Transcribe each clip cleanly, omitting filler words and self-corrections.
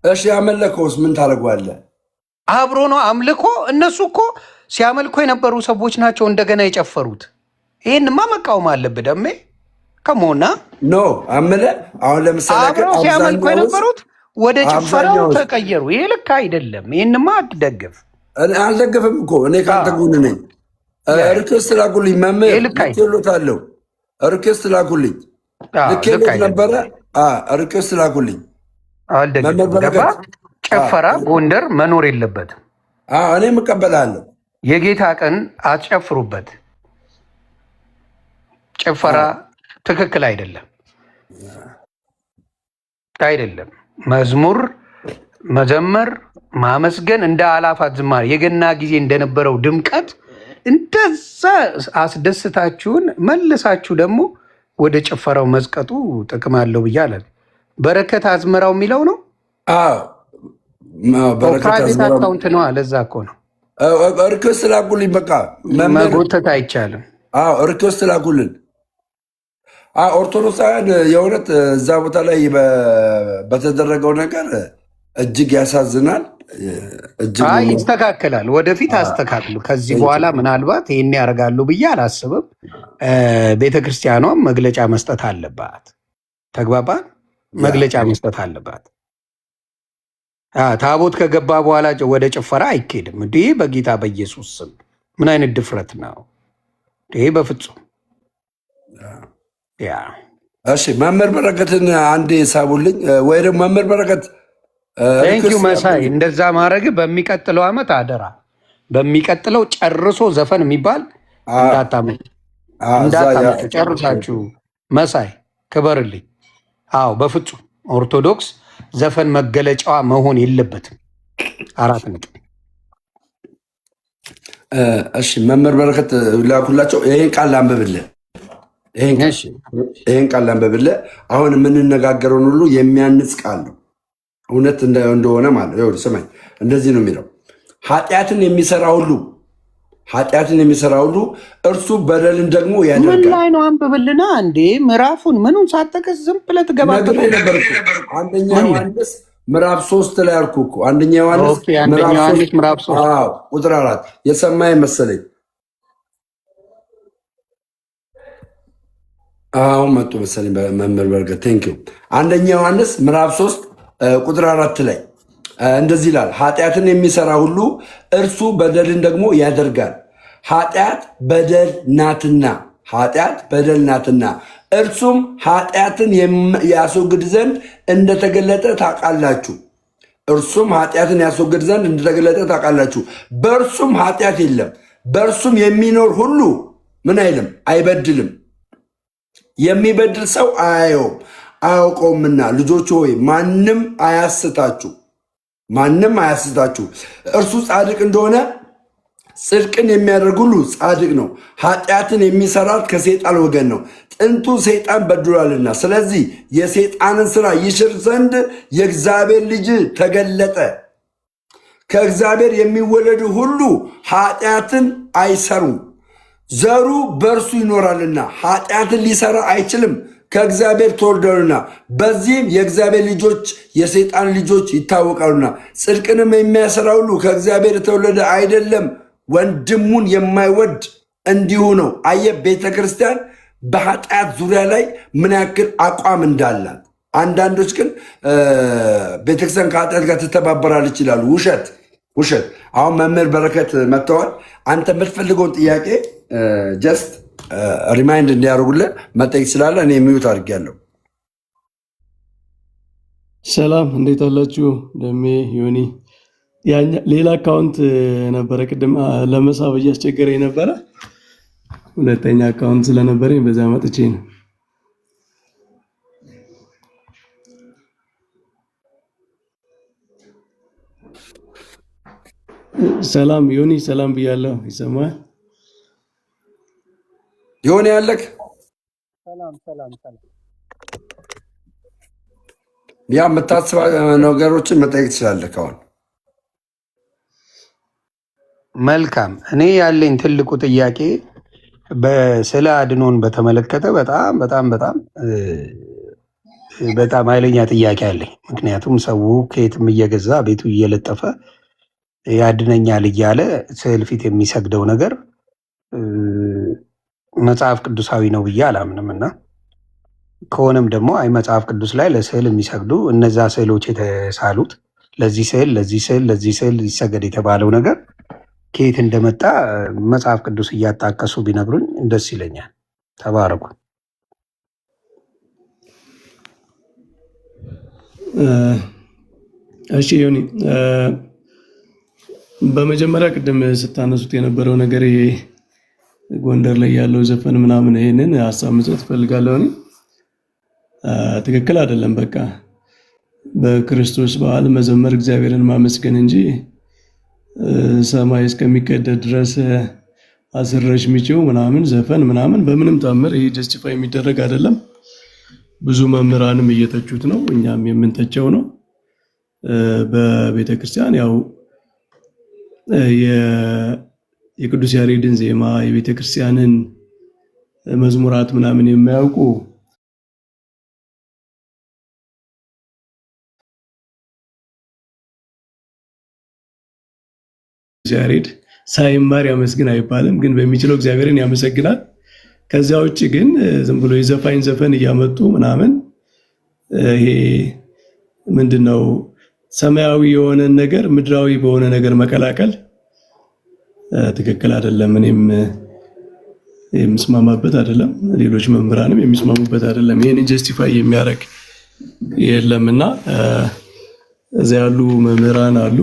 እሺ ያመለከውስ ምን ታደርገዋለህ? አብሮ ነው አምልኮ። እነሱ እኮ ሲያመልኮ የነበሩ ሰዎች ናቸው እንደገና የጨፈሩት። ይህንማ መቃወም አለብህ ደሜ። ከመሆና ኖ አምለ አሁን ለምሳሌ አብረው ሲያመልኮ የነበሩት ወደ ጭፈራው ተቀየሩ። ይህ ልክ አይደለም። ይህንማ አትደግፍ። አልደግፍም እኮ እኔ ከአንተ ጎን ነኝ። ሪኩዌስት ላኩልኝ መምህር ልኬሎታለሁ። ሪኩዌስት ላኩልኝ ልኬሎት ነበረ። ሪኩዌስት ላኩልኝ። አልደግፍም። ጭፈራ ጎንደር መኖር የለበትም። እኔም እቀበላለሁ። የጌታ ቀን አትጨፍሩበት። ጭፈራ ትክክል አይደለም አይደለም። መዝሙር መዘመር ማመስገን እንደ አላፋት ዝማሬ የገና ጊዜ እንደነበረው ድምቀት እንደዛ አስደስታችሁን መልሳችሁ ደግሞ ወደ ጭፈራው መዝቀጡ ጥቅም አለው ብዬ አለ። በረከት አዝመራው የሚለው ነው። ፕራይቬት አካውንት ነው። ለዛ እኮ ነው። ሪኩዌስት ላኩልኝ። በቃ መጎተት አይቻልም። ሪኩዌስት ላኩልን። ኦርቶዶክሳውያን የእውነት እዛ ቦታ ላይ በተደረገው ነገር እጅግ ያሳዝናል። ይስተካከላል። ወደፊት አስተካክሉ። ከዚህ በኋላ ምናልባት ይህን ያደርጋሉ ብዬ አላስብም። ቤተክርስቲያኗም መግለጫ መስጠት አለባት። ተግባባን? መግለጫ መስጠት አለባት። ታቦት ከገባ በኋላ ወደ ጭፈራ አይኬድም። እንዲህ በጌታ በኢየሱስ ስም ምን አይነት ድፍረት ነው ይሄ? በፍጹም እሺ መምህር በረከትን አንዴ ሳቡልኝ፣ ወይ ደግሞ መምህር በረከት ቴንኪው መሳይ። እንደዛ ማድረግ በሚቀጥለው ዓመት አደራ። በሚቀጥለው ጨርሶ ዘፈን የሚባል እንዳታመጡ ጨርሳችሁ። መሳይ ክበርልኝ። በፍጹም ኦርቶዶክስ ዘፈን መገለጫዋ መሆን የለበትም። 4 ነጥብ። እሺ መምህር በረከት ላኩላቸው። ይሄን ቃል አንብብልህ። ይሄን ቃል አንብብልህ። አሁን የምንነጋገረውን ሁሉ የሚያንጽ ቃል ነው። እውነት እንደሆነ ማለት ነው። ስማኝ፣ እንደዚህ ነው የሚለው ኃጢአትን የሚሰራ ሁሉ እርሱ በደልን ደግሞ ያደርጋል። ምን ላይ ነው? አንብብልና እንዴ ምዕራፉን ምኑን ሳጠቅስ ዝም ብለህ ትገባለህ። አንደኛ ዮሐንስ ምዕራፍ 3 ላይ አልኩ እኮ። አንደኛ ዮሐንስ ምዕራፍ 3 ቁጥር 4 የሰማይ መሰለኝ። አሁን መጡ መሰለኝ መምህር በረከት ቴንኪው። አንደኛ ዮሐንስ ምዕራፍ 3 ቁጥር 4 ላይ እንደዚህ ይላል፣ ኃጢአትን የሚሰራ ሁሉ እርሱ በደልን ደግሞ ያደርጋል። ኃጢአት በደል ናትና እርሱም ኃጢአትን ያስወግድ ዘንድ እንደተገለጠ ታውቃላችሁ። በእርሱም ኃጢአት የለም። በእርሱም የሚኖር ሁሉ ምን አይልም? አይበድልም። የሚበድል ሰው አያውቀውምና ልጆች ሆይ ማንም አያስታችሁ። እርሱ ጻድቅ እንደሆነ ጽድቅን የሚያደርግ ሁሉ ጻድቅ ነው። ኃጢአትን የሚሰራት ከሰይጣን ወገን ነው፣ ጥንቱ ሰይጣን በድሏልና። ስለዚህ የሰይጣንን ስራ ይሽር ዘንድ የእግዚአብሔር ልጅ ተገለጠ። ከእግዚአብሔር የሚወለዱ ሁሉ ኃጢአትን አይሰሩም፣ ዘሩ በእርሱ ይኖራልና ኃጢአትን ሊሰራ አይችልም፣ ከእግዚአብሔር ተወልደዋልና። በዚህም የእግዚአብሔር ልጆች የሰይጣን ልጆች ይታወቃሉና። ጽድቅንም የሚያሰራ ሁሉ ከእግዚአብሔር የተወለደ አይደለም፣ ወንድሙን የማይወድ እንዲሁ ነው። አየህ ቤተ ክርስቲያን በኃጢአት ዙሪያ ላይ ምን ያክል አቋም እንዳላት። አንዳንዶች ግን ቤተክርስቲያን ከኃጢአት ጋር ትተባበራለች ይላሉ። ውሸት። አሁን መምህር በረከት መጥተዋል። አንተ የምትፈልገውን ጥያቄ ጀስት ሪማይንድ እንዲያደርጉልህ መጠየቅ ስላለ እኔ የሚዩት አድርጌያለሁ። ሰላም፣ እንዴት አላችሁ? ደሜ ዮኒ፣ ሌላ አካውንት ነበረ ቅድም ለመሳብ እያስቸገረኝ ነበረ። ሁለተኛ አካውንት ስለነበረኝ በዛ መጥቼ ነው። ሰላም ዮኒ፣ ሰላም ብያለሁ። ይሰማል? ዮኒ ያለክ ሰላም። ያ የምታስባ ነገሮችን መጠየቅ ትችላለህ። አሁን መልካም። እኔ ያለኝ ትልቁ ጥያቄ ስለ አድኖን በተመለከተ በጣም በጣም ኃይለኛ ጥያቄ አለኝ። ምክንያቱም ሰው ከየትም እየገዛ ቤቱ እየለጠፈ ያድነኛል እያለ ስዕል ፊት የሚሰግደው ነገር መጽሐፍ ቅዱሳዊ ነው ብዬ አላምንም። እና ከሆነም ደግሞ አይ መጽሐፍ ቅዱስ ላይ ለስዕል የሚሰግዱ እነዛ ስዕሎች የተሳሉት ለዚህ ስዕል ለዚህ ስዕል ለዚህ ስዕል ይሰገድ የተባለው ነገር ከየት እንደመጣ መጽሐፍ ቅዱስ እያጣቀሱ ቢነግሩኝ ደስ ይለኛል። ተባረኩ። እሺ ዮኒ፣ በመጀመሪያ ቅድም ስታነሱት የነበረው ነገር ይሄ ጎንደር ላይ ያለው ዘፈን ምናምን ይሄንን ሀሳብ መስጠት እፈልጋለሁ። እኔ ትክክል አይደለም። በቃ በክርስቶስ በዓል መዘመር እግዚአብሔርን ማመስገን እንጂ ሰማይ እስከሚቀደድ ድረስ አስረሽ ሚጪው ምናምን ዘፈን ምናምን በምንም ታምር ይሄ ጀስቲፋይ የሚደረግ አይደለም። ብዙ መምህራንም እየተቹት ነው፣ እኛም የምንተቸው ነው። በቤተ ክርስቲያን ያው የቅዱስ ያሬድን ዜማ የቤተ ክርስቲያንን መዝሙራት ምናምን የማያውቁ ያሬድ ሳይማር ያመስግን አይባልም፣ ግን በሚችለው እግዚአብሔርን ያመሰግናል። ከዚያ ውጭ ግን ዝም ብሎ የዘፋኝ ዘፈን እያመጡ ምናምን ይሄ ምንድነው ሰማያዊ የሆነ ነገር ምድራዊ በሆነ ነገር መቀላቀል ትክክል አይደለም። እኔም የምስማማበት አይደለም፣ ሌሎች መምህራንም የሚስማሙበት አይደለም። ይሄን ጀስቲፋይ የሚያደርግ የለምና እዚያ ያሉ መምህራን አሉ።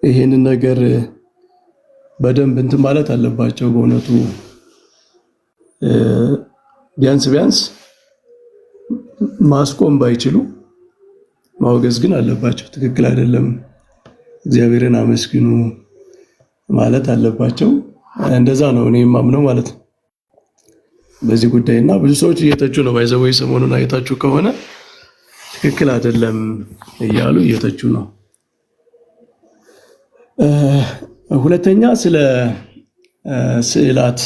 ይሄንን ነገር በደንብ እንትን ማለት አለባቸው። በእውነቱ ቢያንስ ማስቆም ባይችሉ ማውገዝ ግን አለባቸው። ትክክል አይደለም፣ እግዚአብሔርን አመስግኑ ማለት አለባቸው። እንደዛ ነው እኔ የማምነው ማለት ነው በዚህ ጉዳይና ብዙ ሰዎች እየተቹ ነው። ባይዘው ሰሞኑን አይታችሁ ከሆነ ትክክል አይደለም እያሉ እየተቹ ነው። ሁለተኛ ስለ ስዕላት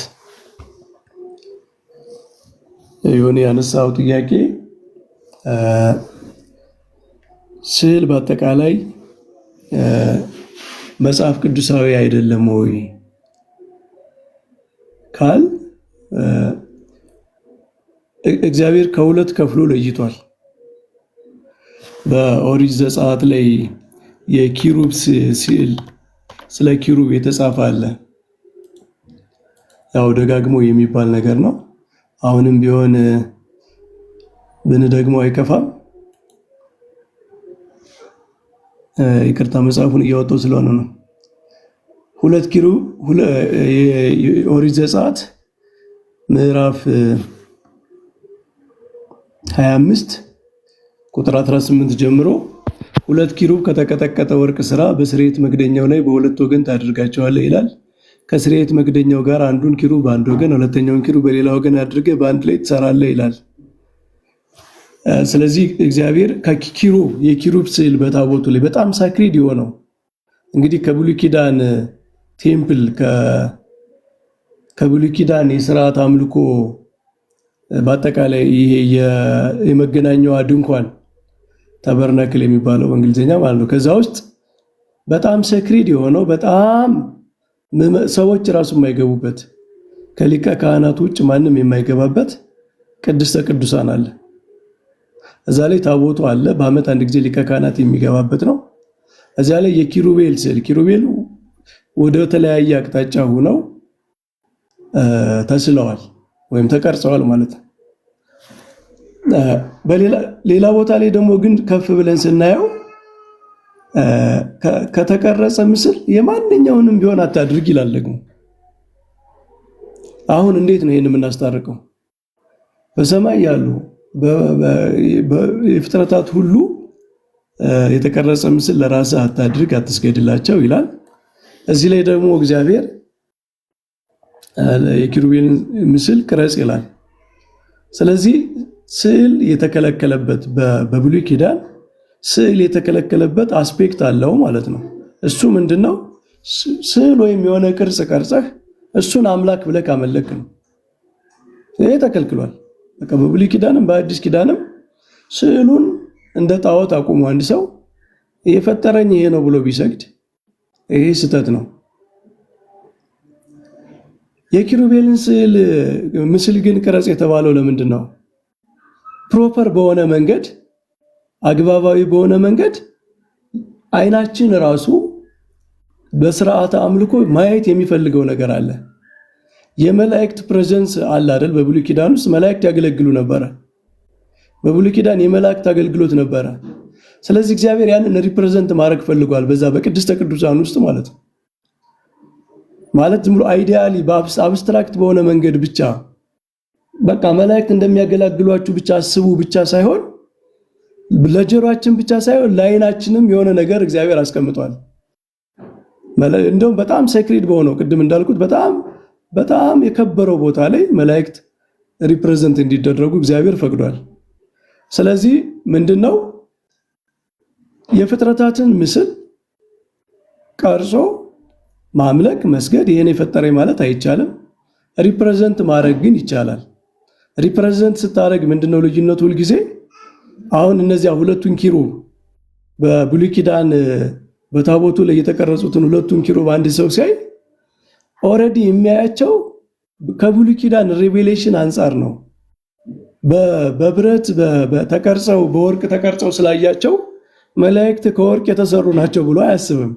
የሆነ ያነሳው ጥያቄ ስዕል በአጠቃላይ መጽሐፍ ቅዱሳዊ አይደለም ወይ ካል እግዚአብሔር ከሁለት ከፍሎ ለይቷል። በኦሪት ዘጸአት ላይ የኪሩብ ስዕል ስለ ኪሩብ የተጻፈ አለ። ያው ደጋግሞ የሚባል ነገር ነው። አሁንም ቢሆን ብንደግሞ አይከፋም። ይቅርታ መጽሐፉን እያወጣው ስለሆነ ነው። ሁለት ኪሩብ ኦሪት ዘጸአት ምዕራፍ 25 ቁጥር 18 ጀምሮ ሁለት ኪሩብ ከተቀጠቀጠ ወርቅ ስራ በስርየት መክደኛው ላይ በሁለት ወገን ታደርጋቸዋለህ ይላል። ከስርየት መክደኛው ጋር አንዱን ኪሩብ በአንድ ወገን ሁለተኛውን ኪሩብ በሌላ ወገን አድርገህ በአንድ ላይ ትሰራለህ ይላል። ስለዚህ እግዚአብሔር ከኪሩብ የኪሩብ ስዕል በታቦቱ ላይ በጣም ሳክሪድ የሆነው እንግዲህ ከብሉይ ኪዳን ቴምፕል ከብሉይ ኪዳን የሥርዓት አምልኮ በአጠቃላይ ይሄ የመገናኛዋ ድንኳን ተበርናክል የሚባለው በእንግሊዝኛ ማለት ነው። ከዛ ውስጥ በጣም ሰክሪድ የሆነው በጣም ሰዎች ራሱ የማይገቡበት ከሊቀ ካህናት ውጭ ማንም የማይገባበት ቅድስተ ቅዱሳን አለ። እዛ ላይ ታቦቱ አለ። በዓመት አንድ ጊዜ ሊቀ ካህናት የሚገባበት ነው። እዛ ላይ የኪሩቤል ስዕል ኪሩቤል ወደ ተለያየ አቅጣጫ ሆነው ተስለዋል ወይም ተቀርጸዋል ማለት ነው። በሌላ ቦታ ላይ ደግሞ ግን ከፍ ብለን ስናየው ከተቀረጸ ምስል የማንኛውንም ቢሆን አታድርግ ይላል። ደግሞ አሁን እንዴት ነው ይሄን የምናስታርቀው? በሰማይ ያሉ በፍጥረታት ሁሉ የተቀረጸ ምስል ለራስህ አታድርግ፣ አትስገድላቸው ይላል። እዚህ ላይ ደግሞ እግዚአብሔር የኪሩቤልን ምስል ቅረጽ ይላል። ስለዚህ ስዕል የተከለከለበት በብሉይ ኪዳን ስዕል የተከለከለበት አስፔክት አለው ማለት ነው። እሱ ምንድነው? ስዕል ወይም የሆነ ቅርጽ ቀርጸህ እሱን አምላክ ብለህ ካመለክ ነው። ይሄ ተከልክሏል። በቃ በብሉይ ኪዳንም በአዲስ ኪዳንም ስዕሉን እንደ ጣዖት አቁሞ አንድ ሰው የፈጠረኝ ይሄ ነው ብሎ ቢሰግድ ይሄ ስህተት ነው። የኪሩቤልን ምስል ግን ቅረጽ የተባለው ለምንድን ነው? ፕሮፐር በሆነ መንገድ አግባባዊ በሆነ መንገድ አይናችን ራሱ በስርዓተ አምልኮ ማየት የሚፈልገው ነገር አለ። የመላእክት ፕሬዘንስ አለ አይደል? በብሉይ ኪዳን ውስጥ መላእክት ያገለግሉ ነበረ። በብሉይ ኪዳን የመላእክት አገልግሎት ነበረ። ስለዚህ እግዚአብሔር ያንን ሪፕሬዘንት ማድረግ ፈልጓል በዛ በቅድስተ ቅዱሳን ውስጥ ማለት ነው። ማለት ዝም ብሎ አይዲያሊ በአብስትራክት በሆነ መንገድ ብቻ በቃ መላእክት እንደሚያገለግሏችሁ ብቻ አስቡ ብቻ ሳይሆን ለጆሮአችን ብቻ ሳይሆን ለዓይናችንም የሆነ ነገር እግዚአብሔር አስቀምጧል። እንደውም በጣም ሴክሬት በሆነው ቅድም እንዳልኩት በጣም የከበረው ቦታ ላይ መላእክት ሪፕሬዘንት እንዲደረጉ እግዚአብሔር ፈቅዷል። ስለዚህ ምንድነው የፍጥረታትን ምስል ቀርጾ ማምለክ መስገድ ይሄን የፈጠረኝ ማለት አይቻልም። ሪፕሬዘንት ማድረግ ግን ይቻላል። ሪፕሬዘንት ስታደርግ ምንድነው ልዩነቱ? ሁልጊዜ አሁን እነዚያ ሁለቱን ኪሩብ በብሉይ ኪዳን በታቦቱ ላይ የተቀረጹትን ሁለቱን ኪሩብ አንድ ሰው ሲያይ ኦልሬዲ የሚያያቸው ከብሉይ ኪዳን ሪቬሌሽን አንጻር ነው። በብረት ተቀርጸው በወርቅ ተቀርጸው ስላያቸው መላእክት ከወርቅ የተሰሩ ናቸው ብሎ አያስብም።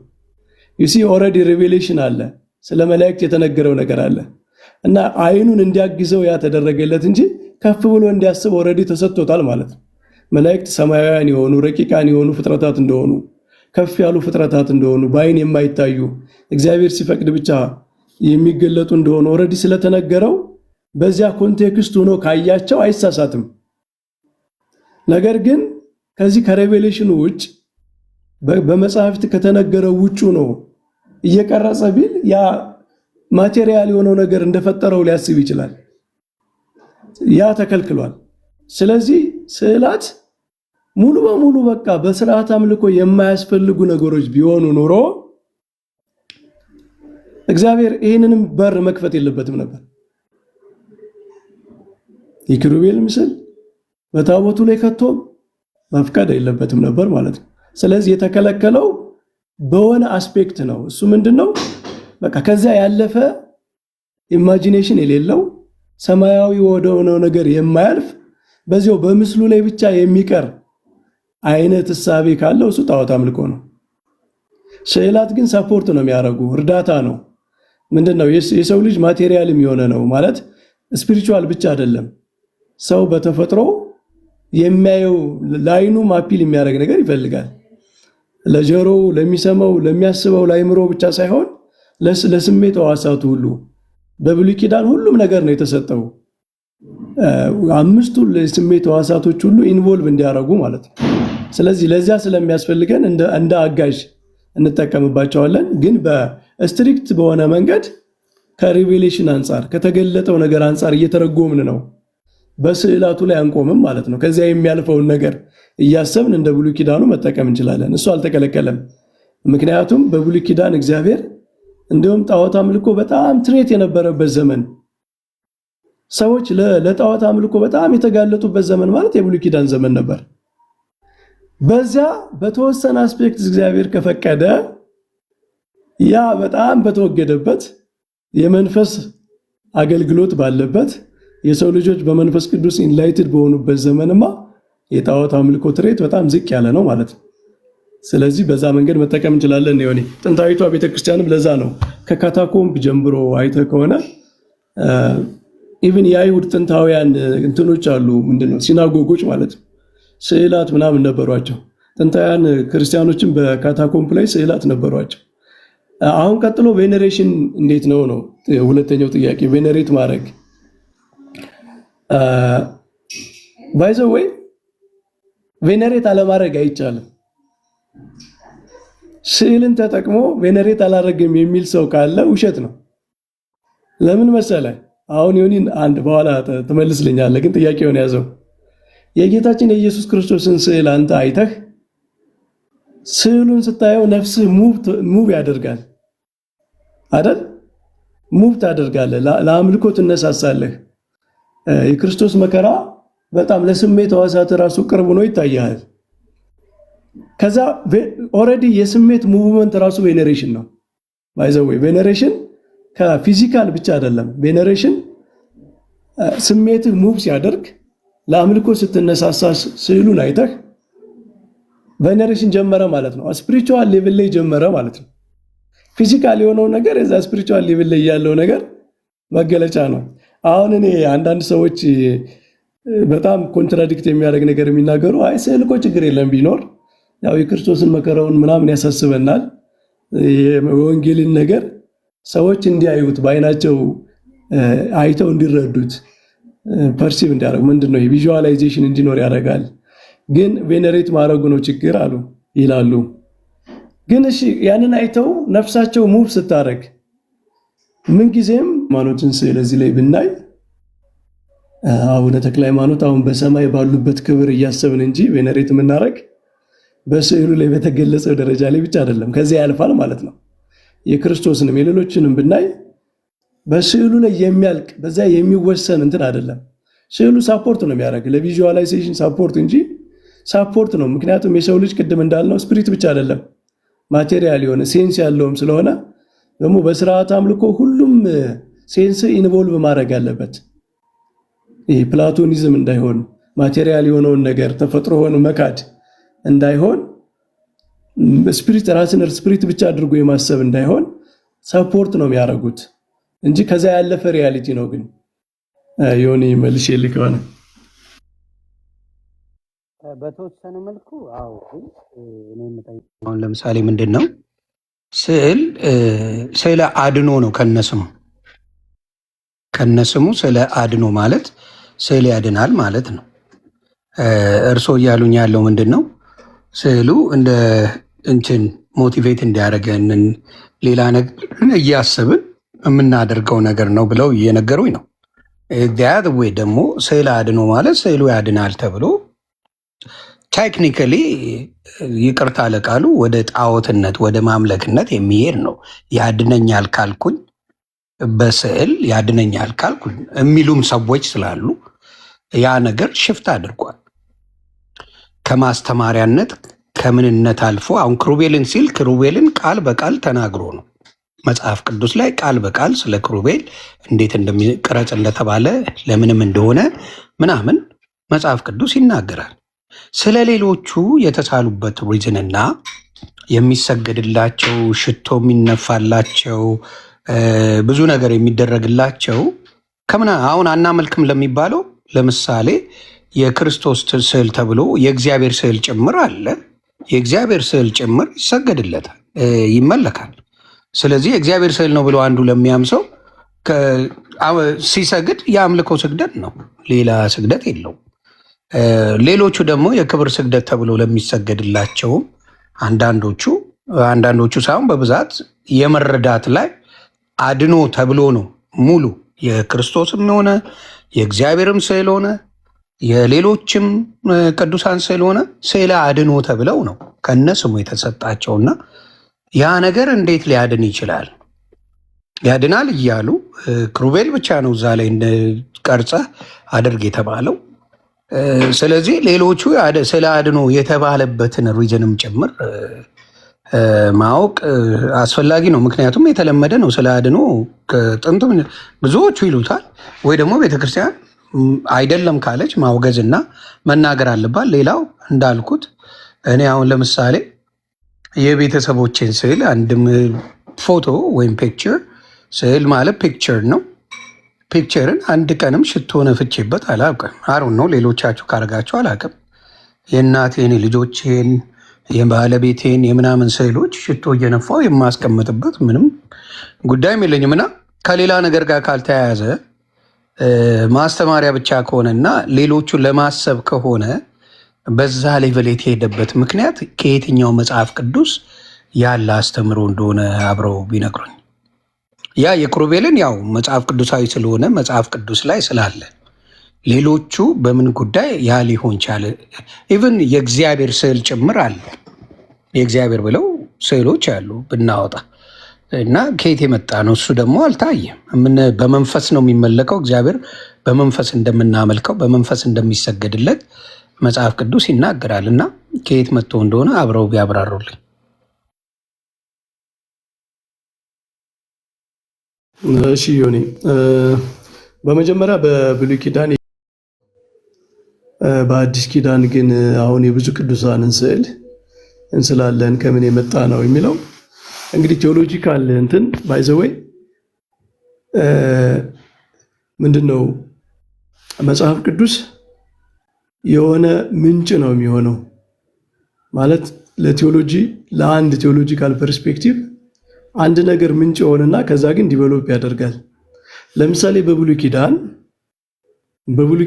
ዩሲ ኦልሬዲ ሪቬሌሽን አለ፣ ስለ መላእክት የተነገረው ነገር አለ እና አይኑን እንዲያግዘው ያ ተደረገለት እንጂ ከፍ ብሎ እንዲያስብ ኦልሬዲ ተሰጥቶታል ማለት ነው። መላእክት ሰማያውያን የሆኑ ረቂቃን የሆኑ ፍጥረታት እንደሆኑ ከፍ ያሉ ፍጥረታት እንደሆኑ በአይን የማይታዩ እግዚአብሔር ሲፈቅድ ብቻ የሚገለጡ እንደሆኑ ኦልሬዲ ስለተነገረው በዚያ ኮንቴክስት ሆኖ ካያቸው አይሳሳትም። ነገር ግን ከዚህ ከሬቬሌሽኑ ውጭ በመጽሐፍት ከተነገረው ውጭ ነው እየቀረጸ ቢል ያ ማቴሪያል የሆነው ነገር እንደፈጠረው ሊያስብ ይችላል። ያ ተከልክሏል። ስለዚህ ስዕላት ሙሉ በሙሉ በቃ በስርዓት አምልኮ የማያስፈልጉ ነገሮች ቢሆኑ ኖሮ እግዚአብሔር ይህንንም በር መክፈት የለበትም ነበር። የኪሩቤል ምስል በታቦቱ ላይ ከቶ መፍቀድ የለበትም ነበር ማለት ነው። ስለዚህ የተከለከለው በሆነ አስፔክት ነው። እሱ ምንድነው? በቃ ከዚያ ያለፈ ኢማጂኔሽን የሌለው ሰማያዊ ወደሆነው ነገር የማያልፍ በዚያው በምስሉ ላይ ብቻ የሚቀር አይነት እሳቤ ካለው እሱ ጣዖት አምልኮ ነው። ስዕላት ግን ሰፖርት ነው የሚያደርጉ፣ እርዳታ ነው። ምንድነው? የሰው ልጅ ማቴሪያልም የሆነ ነው ማለት ስፒሪቹዋል ብቻ አይደለም። ሰው በተፈጥሮ የሚያየው ላይኑ ማፒል የሚያደርግ ነገር ይፈልጋል። ለጆሮው፣ ለሚሰማው፣ ለሚያስበው ላይምሮ ብቻ ሳይሆን ለስሜት ሕዋሳቱ ሁሉ በብሉይ ኪዳን ሁሉም ነገር ነው የተሰጠው። አምስቱ ለስሜት ሕዋሳቶች ሁሉ ኢንቮልቭ እንዲያደርጉ ማለት ነው። ስለዚህ ለዚያ ስለሚያስፈልገን እንደ አጋዥ እንጠቀምባቸዋለን። ግን በስትሪክት በሆነ መንገድ ከሪቬሌሽን አንጻር ከተገለጠው ነገር አንጻር እየተረጎምን ነው። በስዕላቱ ላይ አንቆምም ማለት ነው። ከዚያ የሚያልፈውን ነገር እያሰብን እንደ ብሉይ ኪዳኑ መጠቀም እንችላለን። እሱ አልተከለከለም። ምክንያቱም በብሉይ ኪዳን እግዚአብሔር እንዲሁም ጣዖት አምልኮ በጣም ትሬት የነበረበት ዘመን፣ ሰዎች ለጣዖት አምልኮ በጣም የተጋለጡበት ዘመን ማለት የብሉይ ኪዳን ዘመን ነበር። በዚያ በተወሰነ አስፔክት እግዚአብሔር ከፈቀደ ያ በጣም በተወገደበት የመንፈስ አገልግሎት ባለበት የሰው ልጆች በመንፈስ ቅዱስ ኢንላይትድ በሆኑበት ዘመንማ የጣዖት አምልኮ ትሬት በጣም ዝቅ ያለ ነው ማለት ነው። ስለዚህ በዛ መንገድ መጠቀም እንችላለን ነው። ጥንታዊቷ ቤተክርስቲያንም ለዛ ነው ከካታኮምብ ጀምሮ አይተህ ከሆነ ኢቭን የአይሁድ ጥንታውያን እንትኖች አሉ፣ ምንድነው ሲናጎጎች ማለት ነው፣ ስዕላት ምናምን ነበሯቸው። ጥንታውያን ክርስቲያኖችም በካታኮምብ ላይ ስዕላት ነበሯቸው። አሁን ቀጥሎ ቬኔሬሽን እንዴት ነው ነው ሁለተኛው ጥያቄ። ቬኔሬት ማድረግ ባይዘው ወይ ቬኔሬት አለማድረግ አይቻልም። ስዕልን ተጠቅሞ ቬኔሬት አላደረግም የሚል ሰው ካለ ውሸት ነው። ለምን መሰለ? አሁን ዮኒን አንድ በኋላ ትመልስልኛለህ፣ ግን ጥያቄውን ያዘው። የጌታችን የኢየሱስ ክርስቶስን ስዕል አንተ አይተህ ስዕሉን ስታየው ነፍስህ ሙቭ ያደርጋል አይደል? ሙቭ ታደርጋለህ፣ ለአምልኮ ትነሳሳለህ። የክርስቶስ መከራ በጣም ለስሜት ሕዋሳት ራሱ ቅርብ ነው ይታያል። ከዛ ኦልሬዲ የስሜት ሙቭመንት ራሱ ቬኔሬሽን ነው። ባይዘዌ ቬኔሬሽን ከፊዚካል ብቻ አይደለም። ቬኔሬሽን ስሜትህ ሙቭ ሲያደርግ ለአምልኮ ስትነሳሳ ስዕሉን አይተህ ቬኔሬሽን ጀመረ ማለት ነው። ስፒሪቹዋል ሌቭል ላይ ጀመረ ማለት ነው። ፊዚካል የሆነው ነገር የዛ ስፒሪቹዋል ሌቭል ላይ ያለው ነገር መገለጫ ነው። አሁን እኔ አንዳንድ ሰዎች በጣም ኮንትራዲክት የሚያደርግ ነገር የሚናገሩ አይ ስዕል እኮ ችግር የለም ቢኖር ያው የክርስቶስን መከራውን ምናምን ያሳስበናል፣ የወንጌልን ነገር ሰዎች እንዲያዩት በአይናቸው አይተው እንዲረዱት ፐርሲቭ እንዲያደርጉ ምንድነው የቪዥዋላይዜሽን እንዲኖር ያደርጋል። ግን ቬነሬት ማድረጉ ነው ችግር አሉ ይላሉ። ግን እሺ ያንን አይተው ነፍሳቸው ሙቭ ስታደርግ ምንጊዜም ሃይማኖትን ስዕል እዚህ ላይ ብናይ አቡነ ተክለ ሃይማኖት አሁን በሰማይ ባሉበት ክብር እያሰብን እንጂ ቬነሬት የምናደርግ በስዕሉ ላይ በተገለጸው ደረጃ ላይ ብቻ አይደለም፣ ከዚያ ያልፋል ማለት ነው። የክርስቶስንም የሌሎችንም ብናይ በስዕሉ ላይ የሚያልቅ በዛ የሚወሰን እንትን አይደለም። ስዕሉ ሳፖርት ነው የሚያደርግ ለቪዥዋላይዜሽን ሳፖርት እንጂ ሳፖርት ነው። ምክንያቱም የሰው ልጅ ቅድም እንዳልነው ስፒሪት ብቻ አይደለም ማቴሪያል የሆነ ሴንስ ያለውም ስለሆነ ደግሞ በስርዓት አምልኮ ሁሉም ሴንስ ኢንቮልቭ ማድረግ አለበት። ይሄ ፕላቶኒዝም እንዳይሆን ማቴሪያል የሆነውን ነገር ተፈጥሮ ሆኖ መካድ እንዳይሆን ስፒሪት ራስን ስፒሪት ብቻ አድርጎ የማሰብ እንዳይሆን ሰፖርት ነው የሚያደርጉት እንጂ ከዛ ያለፈ ሪያሊቲ ነው። ግን ዮኒ መልሽ ይልከዋል በተወሰነ መልኩ አዎ። እኔ አሁን ለምሳሌ ምንድነው ስዕለ አድኖ ነው ከነስሙ ስዕለ አድኖ ማለት ስዕል ያድናል ማለት ነው። እርስዎ እያሉኝ ያለው ምንድነው ስዕሉ እንደ እንትን ሞቲቬት እንዲያደርገን ሌላ ነገር እያሰብን የምናደርገው ነገር ነው ብለው እየነገሩኝ ነው። ወይ ደግሞ ስዕለ አድኖ ማለት ስዕሉ ያድናል ተብሎ ቴክኒካሊ ይቅርታ ለቃሉ ወደ ጣዖትነት ወደ ማምለክነት የሚሄድ ነው። ያድነኛል ካልኩኝ በስዕል ያድነኛል ካልኩኝ የሚሉም ሰዎች ስላሉ ያ ነገር ሽፍት አድርጓል። ከማስተማሪያነት ከምንነት አልፎ አሁን ክሩቤልን ሲል ክሩቤልን ቃል በቃል ተናግሮ ነው። መጽሐፍ ቅዱስ ላይ ቃል በቃል ስለ ክሩቤል እንዴት እንደሚቀረጽ እንደተባለ ለምንም እንደሆነ ምናምን መጽሐፍ ቅዱስ ይናገራል። ስለ ሌሎቹ የተሳሉበት ሪዝንና የሚሰገድላቸው ሽቶ የሚነፋላቸው ብዙ ነገር የሚደረግላቸው አሁን አናመልክም ለሚባለው ለምሳሌ የክርስቶስ ስዕል ተብሎ የእግዚአብሔር ስዕል ጭምር አለ። የእግዚአብሔር ስዕል ጭምር ይሰገድለታል፣ ይመለካል። ስለዚህ የእግዚአብሔር ስዕል ነው ብሎ አንዱ ለሚያምሰው ሲሰግድ የአምልኮ ስግደት ነው፣ ሌላ ስግደት የለውም። ሌሎቹ ደግሞ የክብር ስግደት ተብሎ ለሚሰገድላቸውም አንዳንዶቹ ሳይሆን በብዛት የመረዳት ላይ አድኖ ተብሎ ነው ሙሉ የክርስቶስም ሆነ የእግዚአብሔርም ስዕል ሆነ የሌሎችም ቅዱሳን ስዕል ሆነ ስዕለ አድኖ ተብለው ነው ከነስሙ የተሰጣቸውና ያ ነገር እንዴት ሊያድን ይችላል? ያድናል እያሉ ክሩቤል ብቻ ነው እዛ ላይ ቀርጸ አድርግ የተባለው። ስለዚህ ሌሎቹ ስዕለ አድኖ የተባለበትን ሪዝንም ጭምር ማወቅ አስፈላጊ ነው። ምክንያቱም የተለመደ ነው። ስዕለ አድኖ ጥንቱ ብዙዎቹ ይሉታል ወይ ደግሞ ቤተክርስቲያን አይደለም ካለች ማውገዝና መናገር አለባት። ሌላው እንዳልኩት እኔ አሁን ለምሳሌ የቤተሰቦችን ስዕል አንድም ፎቶ ወይም ፒክቸር ስዕል ማለት ፒክቸር ነው። ፒክቸርን አንድ ቀንም ሽቶ ነፍቼበት አላውቅም። አሩን ነው ሌሎቻችሁ ካረጋችሁ አላውቅም። የእናቴን የልጆቼን የባለቤቴን የምናምን ስዕሎች ሽቶ እየነፋው የማስቀምጥበት ምንም ጉዳይም የለኝም እና ከሌላ ነገር ጋር ካልተያያዘ ማስተማሪያ ብቻ ከሆነና ሌሎቹን ለማሰብ ከሆነ በዛ ሌቨል የተሄደበት ምክንያት ከየትኛው መጽሐፍ ቅዱስ ያለ አስተምሮ እንደሆነ አብረው ቢነግሩኝ። ያ የክሩቤልን ያው መጽሐፍ ቅዱሳዊ ስለሆነ መጽሐፍ ቅዱስ ላይ ስላለ፣ ሌሎቹ በምን ጉዳይ ያ ሊሆን ቻለ? ኢቭን የእግዚአብሔር ስዕል ጭምር አለ። የእግዚአብሔር ብለው ስዕሎች አሉ ብናወጣ እና ከየት የመጣ ነው? እሱ ደግሞ አልታየም። በመንፈስ ነው የሚመለከው። እግዚአብሔር በመንፈስ እንደምናመልከው በመንፈስ እንደሚሰገድለት መጽሐፍ ቅዱስ ይናገራል። እና ከየት መጥቶ እንደሆነ አብረው ቢያብራሩልኝ። እሺ ዮኒ፣ በመጀመሪያ በብሉይ ኪዳን በአዲስ ኪዳን ግን አሁን የብዙ ቅዱሳንን ስዕል እንስላለን ከምን የመጣ ነው የሚለው እንግዲህ ቴዎሎጂካል እንትን ባይዘወይ ምንድነው መጽሐፍ ቅዱስ የሆነ ምንጭ ነው የሚሆነው ማለት ለቴዎሎጂ ለአንድ ቴዎሎጂካል ፐርስፔክቲቭ አንድ ነገር ምንጭ የሆነና ከዛ ግን ዲቨሎፕ ያደርጋል። ለምሳሌ በብሉይ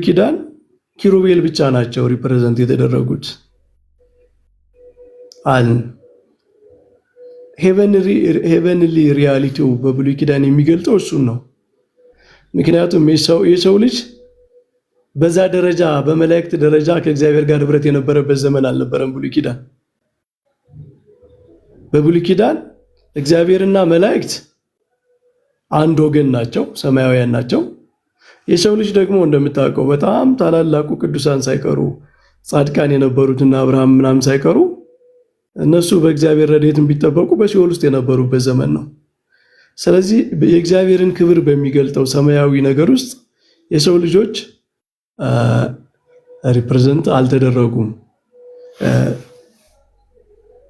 ኪዳን ኪሩቤል ብቻ ናቸው ሪፕሬዘንት የተደረጉት አል ሄቨንሊ ሪያሊቲው በብሉይ ኪዳን የሚገልጠው እሱን ነው። ምክንያቱም የሰው ልጅ በዛ ደረጃ በመላእክት ደረጃ ከእግዚአብሔር ጋር ህብረት የነበረበት ዘመን አልነበረም። በብሉይ ኪዳን እግዚአብሔርና መላእክት አንድ ወገን ናቸው፣ ሰማያውያን ናቸው። የሰው ልጅ ደግሞ እንደምታውቀው በጣም ታላላቁ ቅዱሳን ሳይቀሩ ጻድቃን የነበሩትና አብርሃም ምናምን ሳይቀሩ እነሱ በእግዚአብሔር ረድኤትን ቢጠበቁ በሲኦል ውስጥ የነበሩበት ዘመን ነው። ስለዚህ የእግዚአብሔርን ክብር በሚገልጠው ሰማያዊ ነገር ውስጥ የሰው ልጆች ሪፕሬዘንት አልተደረጉም።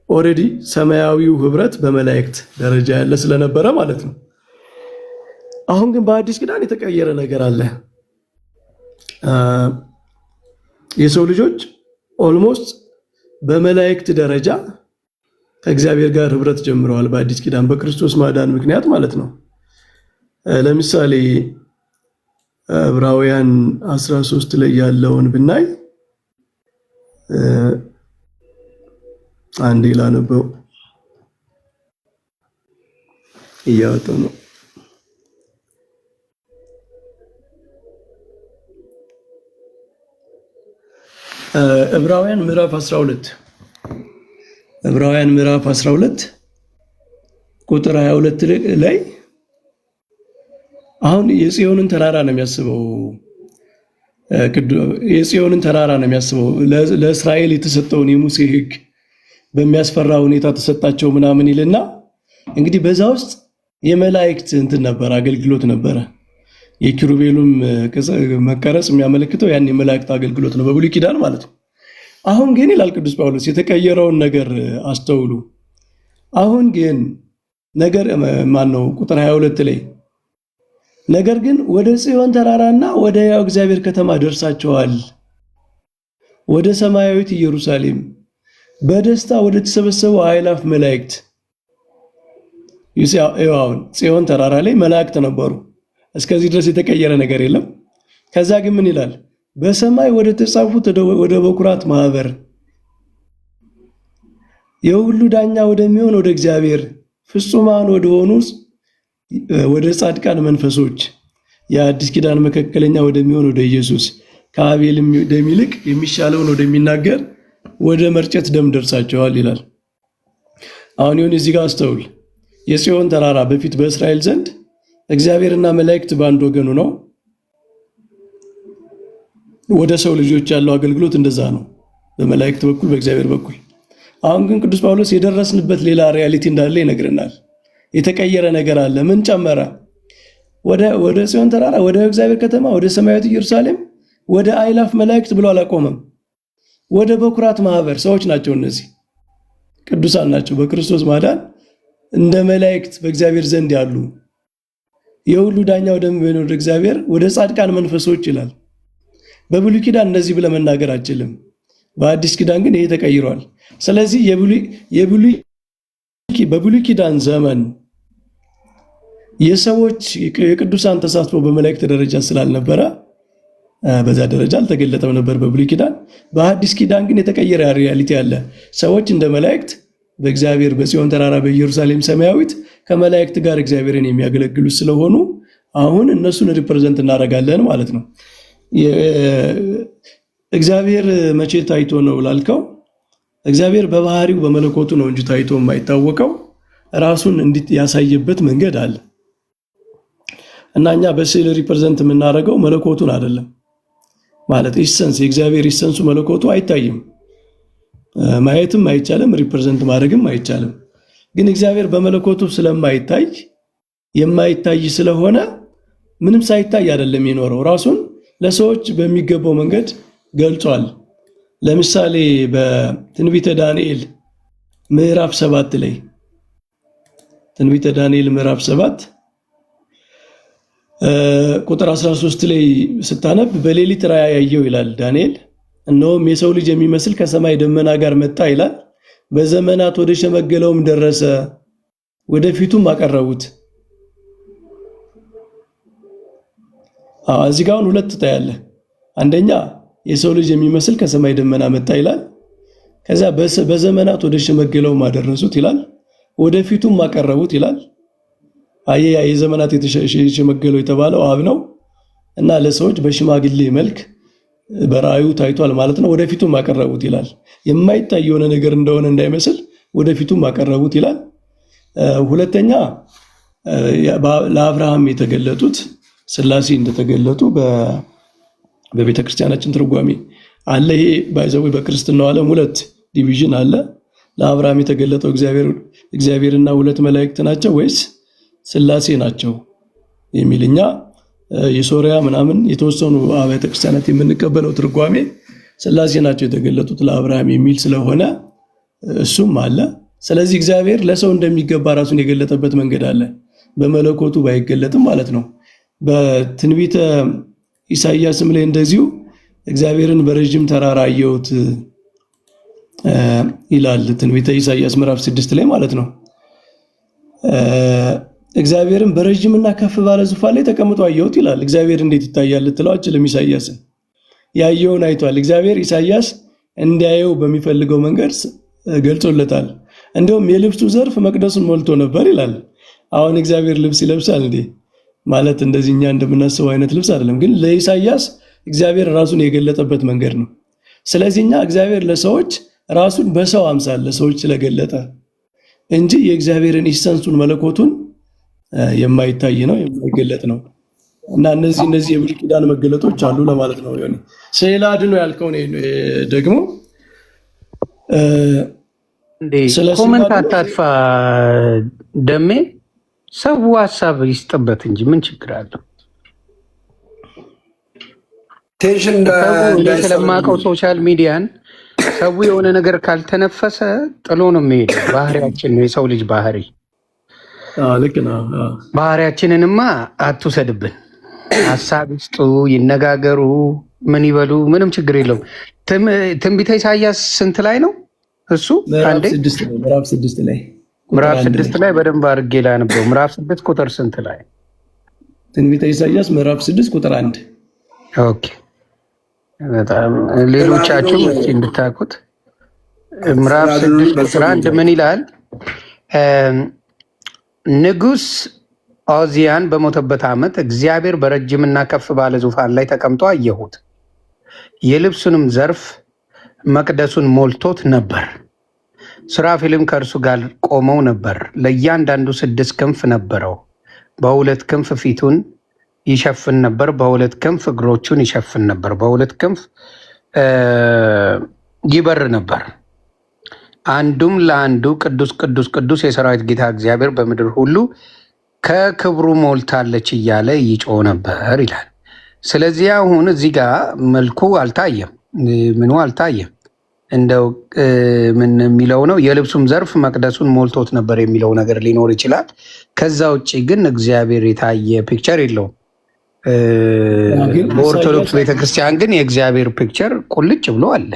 ኦልሬዲ ሰማያዊው ህብረት በመላእክት ደረጃ ያለ ስለነበረ ማለት ነው። አሁን ግን በአዲስ ኪዳን የተቀየረ ነገር አለ። የሰው ልጆች ኦልሞስት በመላእክት ደረጃ ከእግዚአብሔር ጋር ህብረት ጀምረዋል በአዲስ ኪዳን በክርስቶስ ማዳን ምክንያት ማለት ነው። ለምሳሌ ዕብራውያን 13 ላይ ያለውን ብናይ አንዴ ላነበው እያወጣሁ ነው። ዕብራውያን ምዕራፍ 12 ቁጥር 22 ላይ አሁን የጽዮንን ተራራ ነው የሚያስበው። የጽዮንን ተራራ ነው የሚያስበው። ለእስራኤል የተሰጠውን የሙሴ ሕግ በሚያስፈራ ሁኔታ ተሰጣቸው ምናምን ይልና እንግዲህ በዛ ውስጥ የመላእክት እንትን ነበር፣ አገልግሎት ነበረ። የኪሩቤሉም መቀረጽ የሚያመለክተው ያን የመላእክት አገልግሎት ነው በብሉይ ኪዳን ማለት ነው። አሁን ግን ይላል ቅዱስ ጳውሎስ የተቀየረውን ነገር አስተውሉ። አሁን ግን ነገር ማነው ቁጥር 22 ላይ ነገር ግን ወደ ጽዮን ተራራና ወደ ሕያው እግዚአብሔር ከተማ ደርሳቸዋል፣ ወደ ሰማያዊት ኢየሩሳሌም በደስታ ወደ ተሰበሰቡ አእላፍ መላእክት። ይሁን ጽዮን ተራራ ላይ መላእክት ነበሩ። እስከዚህ ድረስ የተቀየረ ነገር የለም። ከዛ ግን ምን ይላል? በሰማይ ወደ ተጻፉት ወደ በኩራት ማህበር የሁሉ ዳኛ ወደሚሆን ወደ እግዚአብሔር ፍጹማን ወደሆኑ ወደ ጻድቃን መንፈሶች የአዲስ ኪዳን መካከለኛ ወደሚሆን ወደ ኢየሱስ ከአቤል ደም ይልቅ የሚሻለውን ወደሚናገር ወደ መርጨት ደም ደርሳቸዋል ይላል። አሁን ይሁን እዚህ ጋር አስተውል። የጽዮን ተራራ በፊት በእስራኤል ዘንድ እግዚአብሔርና መላእክት በአንድ ወገኑ ነው። ወደ ሰው ልጆች ያለው አገልግሎት እንደዛ ነው፣ በመላእክት በኩል በእግዚአብሔር በኩል። አሁን ግን ቅዱስ ጳውሎስ የደረስንበት ሌላ ሪያሊቲ እንዳለ ይነግረናል። የተቀየረ ነገር አለ። ምን ጨመረ? ወደ ጽዮን ተራራ፣ ወደ እግዚአብሔር ከተማ፣ ወደ ሰማያዊት ኢየሩሳሌም፣ ወደ አእላፍ መላእክት ብሎ አላቆመም። ወደ በኩራት ማህበር ሰዎች ናቸው። እነዚህ ቅዱሳን ናቸው። በክርስቶስ ማዳን እንደ መላእክት በእግዚአብሔር ዘንድ ያሉ የሁሉ ዳኛ ወደሚሆን ወደ እግዚአብሔር ወደ ጻድቃን መንፈሶች ይላል። በብሉይ ኪዳን እንደዚህ ብለህ መናገር አትችልም። በአዲስ ኪዳን ግን ይሄ ተቀይሯል። ስለዚህ በብሉይ ኪዳን ዘመን የሰዎች የቅዱሳን ተሳትፎ በመላእክት ደረጃ ስላልነበረ በዛ ደረጃ አልተገለጠም ነበር በብሉይ ኪዳን። በአዲስ ኪዳን ግን የተቀየረ ሪያሊቲ አለ። ሰዎች እንደ መላእክት በእግዚአብሔር በጽዮን ተራራ በኢየሩሳሌም ሰማያዊት ከመላእክት ጋር እግዚአብሔርን የሚያገለግሉ ስለሆኑ አሁን እነሱን ሪፕሬዘንት እናደርጋለን ማለት ነው። እግዚአብሔር መቼ ታይቶ ነው ላልከው፣ እግዚአብሔር በባህሪው በመለኮቱ ነው እንጂ ታይቶ የማይታወቀው ራሱን ያሳየበት መንገድ አለ እና እኛ በስዕል ሪፕሬዘንት የምናደርገው መለኮቱን አይደለም ማለት ኢሰንስ የእግዚአብሔር ኢሰንሱ መለኮቱ አይታይም፣ ማየትም አይቻልም፣ ሪፕሬዘንት ማድረግም አይቻልም። ግን እግዚአብሔር በመለኮቱ ስለማይታይ የማይታይ ስለሆነ ምንም ሳይታይ አይደለም የኖረው፣ ራሱን ለሰዎች በሚገባው መንገድ ገልጿል። ለምሳሌ በትንቢተ ዳንኤል ምዕራፍ 7 ላይ ትንቢተ ዳንኤል ምዕራፍ 7 ቁጥር 13 ላይ ስታነብ በሌሊት ራእይ ያየው ይላል ዳንኤል። እነሆም የሰው ልጅ የሚመስል ከሰማይ ደመና ጋር መጣ ይላል። በዘመናት ወደ ሸመገለውም ደረሰ፣ ወደፊቱም አቀረቡት። እዚህ ጋር ሁለት ታያለህ። አንደኛ የሰው ልጅ የሚመስል ከሰማይ ደመና መጣ ይላል። ከዛ በዘመናት ወደ ሸመገለውም አደረሱት ይላል። ወደፊቱም አቀረቡት ይላል። አየያ የዘመናት የተሸመገለው የተባለው አብ ነው እና ለሰዎች በሽማግሌ መልክ በራእዩ ታይቷል ማለት ነው። ወደፊቱም አቀረቡት ይላል። የማይታይ የሆነ ነገር እንደሆነ እንዳይመስል ወደፊቱም አቀረቡት ይላል። ሁለተኛ ለአብርሃም የተገለጡት ሥላሴ እንደተገለጡ በቤተክርስቲያናችን ትርጓሜ አለ። ይሄ ባይዘው በክርስትናው ዓለም ሁለት ዲቪዥን አለ። ለአብርሃም የተገለጠው እግዚአብሔርና ሁለት መላእክት ናቸው ወይስ ሥላሴ ናቸው የሚልኛ የሶሪያ ምናምን የተወሰኑ አብያተ ክርስቲያናት የምንቀበለው ትርጓሜ ሥላሴ ናቸው የተገለጡት ለአብርሃም የሚል ስለሆነ እሱም አለ። ስለዚህ እግዚአብሔር ለሰው እንደሚገባ ራሱን የገለጠበት መንገድ አለ፣ በመለኮቱ ባይገለጥም ማለት ነው። በትንቢተ ኢሳይያስም ላይ እንደዚሁ እግዚአብሔርን በረጅም ተራራ አየሁት ይላል። ትንቢተ ኢሳይያስ ምዕራፍ 6 ላይ ማለት ነው። እግዚአብሔርን በረጅምና ከፍ ባለ ዙፋን ላይ ተቀምጦ አየሁት ይላል። እግዚአብሔር እንዴት ይታያል ልትለው አትችልም። ኢሳይያስን ያየውን አይቷል። እግዚአብሔር ኢሳይያስ እንዲያየው በሚፈልገው መንገድ ገልጾለታል። እንደውም የልብሱ ዘርፍ መቅደሱን ሞልቶ ነበር ይላል። አሁን እግዚአብሔር ልብስ ይለብሳል እንዴ? ማለት እንደዚህ እኛ እንደምናስበው አይነት ልብስ አይደለም። ግን ለኢሳይያስ እግዚአብሔር ራሱን የገለጠበት መንገድ ነው። ስለዚህ እኛ እግዚአብሔር ለሰዎች ራሱን በሰው አምሳል ለሰዎች ስለገለጠ እንጂ የእግዚአብሔርን ኢሰንሱን መለኮቱን የማይታይ ነው የማይገለጥ ነው። እና እነዚህ የብሉይ ኪዳን መገለጦች አሉ ለማለት ነው። ይሁን ስዕለ አድኖ ያልከው ደግሞ ኮመንት አታጥፋ ደሜ፣ ሰው ሀሳብ ይስጥበት እንጂ ምን ችግር አለው? ቴንሽን ስለማውቀው ሶሻል ሚዲያን ሰው የሆነ ነገር ካልተነፈሰ ጥሎ ነው የሚሄደው። ባህሪያችን ነው የሰው ልጅ ባህሪ። ልክ ነው። ባህሪያችንንማ አትውሰድብን። ሀሳብ ይስጡ፣ ይነጋገሩ፣ ምን ይበሉ፣ ምንም ችግር የለውም። ትንቢተ ኢሳይያስ ስንት ላይ ነው እሱ? ምዕራፍ 6 ላይ ምዕራፍ 6 ላይ በደንብ አድርጌ ላንበው። ምዕራፍ 6 ቁጥር ስንት ላይ? ትንቢተ ኢሳይያስ ምዕራፍ 6 ቁጥር 1። ኦኬ፣ በጣም ሌሎቻችሁ እንድታውቁት ምዕራፍ 6 ቁጥር 1 ምን ይላል? ንጉሥ ዖዝያን በሞተበት ዓመት እግዚአብሔር በረጅምና ከፍ ባለ ዙፋን ላይ ተቀምጦ አየሁት። የልብሱንም ዘርፍ መቅደሱን ሞልቶት ነበር። ሱራፌልም ከእርሱ ጋር ቆመው ነበር። ለእያንዳንዱ 6 ክንፍ ነበረው። በሁለት ክንፍ ፊቱን ይሸፍን ነበር፣ በሁለት ክንፍ እግሮቹን ይሸፍን ነበር፣ በሁለት ክንፍ ይበር ነበር። አንዱም ለአንዱ ቅዱስ ቅዱስ ቅዱስ የሰራዊት ጌታ እግዚአብሔር በምድር ሁሉ ከክብሩ ሞልታለች እያለ ይጮህ ነበር ይላል። ስለዚህ አሁን እዚህ ጋር መልኩ አልታየም፣ ምኑ አልታየም። እንደው ምን የሚለው ነው? የልብሱም ዘርፍ መቅደሱን ሞልቶት ነበር የሚለው ነገር ሊኖር ይችላል። ከዛ ውጭ ግን እግዚአብሔር የታየ ፒክቸር የለውም። በኦርቶዶክስ ቤተክርስቲያን ግን የእግዚአብሔር ፒክቸር ቁልጭ ብሎ አለ።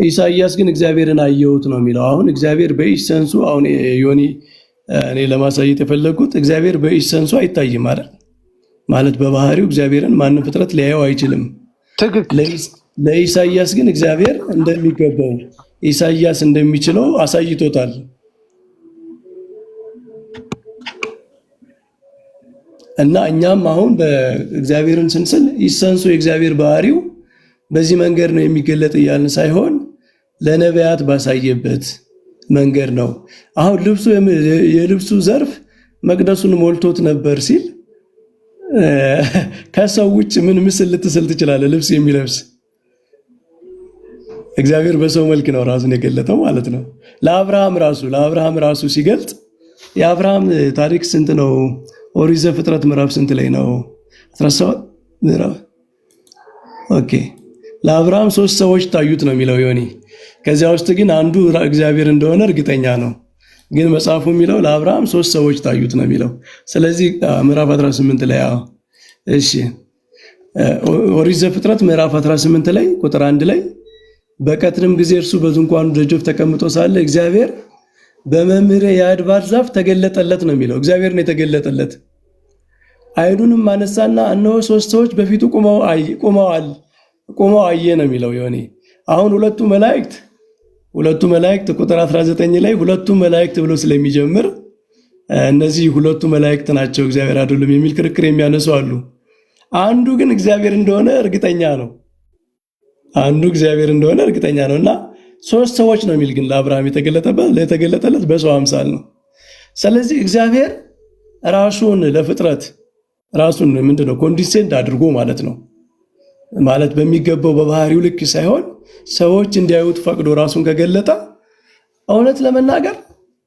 ኢሳይያስ ግን እግዚአብሔርን አየሁት ነው የሚለው። አሁን እግዚአብሔር በኢሰንሱ አሁን ዮኒ እኔ ለማሳየት የፈለጉት እግዚአብሔር በኢሰንሱ አይታይም ማለት በባህሪው እግዚአብሔርን ማንም ፍጥረት ሊያየው አይችልም። ትክክል። ለኢሳይያስ ግን እግዚአብሔር እንደሚገባው ኢሳይያስ እንደሚችለው አሳይቶታል። እና እኛም አሁን በእግዚአብሔርን ስንስል ኢሰንሱ የእግዚአብሔር ባህሪው በዚህ መንገድ ነው የሚገለጥ እያልን ሳይሆን ለነቢያት ባሳየበት መንገድ ነው። አሁን የልብሱ ዘርፍ መቅደሱን ሞልቶት ነበር ሲል ከሰው ውጭ ምን ምስል ልትስል ትችላለህ? ልብስ የሚለብስ እግዚአብሔር በሰው መልክ ነው ራሱን የገለጠው ማለት ነው። ለአብርሃም ራሱ ሲገልጥ የአብርሃም ታሪክ ስንት ነው? ኦሪት ዘፍጥረት ምዕራፍ ስንት ላይ ነው? 17 ምዕራፍ። ኦኬ ለአብርሃም 3 ሰዎች ታዩት ነው የሚለው ዮኒ። ከዚያ ውስጥ ግን አንዱ እግዚአብሔር እንደሆነ እርግጠኛ ነው። ግን መጽሐፉ የሚለው ለአብርሃም 3 ሰዎች ታዩት ነው የሚለው። ስለዚህ ምዕራፍ 18 ላይ እሺ፣ ኦሪት ዘፍጥረት ምዕራፍ 18 ላይ ቁጥር 1 ላይ በቀትርም ጊዜ እርሱ በድንኳኑ ደጆች ተቀምጦ ሳለ እግዚአብሔር በመምሬ የአድባር ዛፍ ተገለጠለት ነው የሚለው። እግዚአብሔር ነው የተገለጠለት። ዓይኑንም አነሳና እነሆ 3 ሰዎች በፊቱ ቆመው አየ ነው የሚለው ዮኒ። አሁን ሁለቱ መላእክት ቁጥር 19 ላይ ሁለቱ መላእክት ብሎ ስለሚጀምር እነዚህ ሁለቱ መላእክት ናቸው እግዚአብሔር አይደሉም የሚል ክርክር የሚያነሱ አሉ። አንዱ ግን እግዚአብሔር እንደሆነ እርግጠኛ ነው። እና 3 ሰዎች ነው የሚል ግን ለአብርሃም የተገለጠለት በሰው አምሳል ነው። ስለዚህ እግዚአብሔር ራሱን ለፍጥረት ራሱን ምንድነው ኮንዲሴንት አድርጎ ማለት ነው ማለት በሚገባው በባህሪው ልክ ሳይሆን ሰዎች እንዲያዩት ፈቅዶ ራሱን ከገለጠ እውነት ለመናገር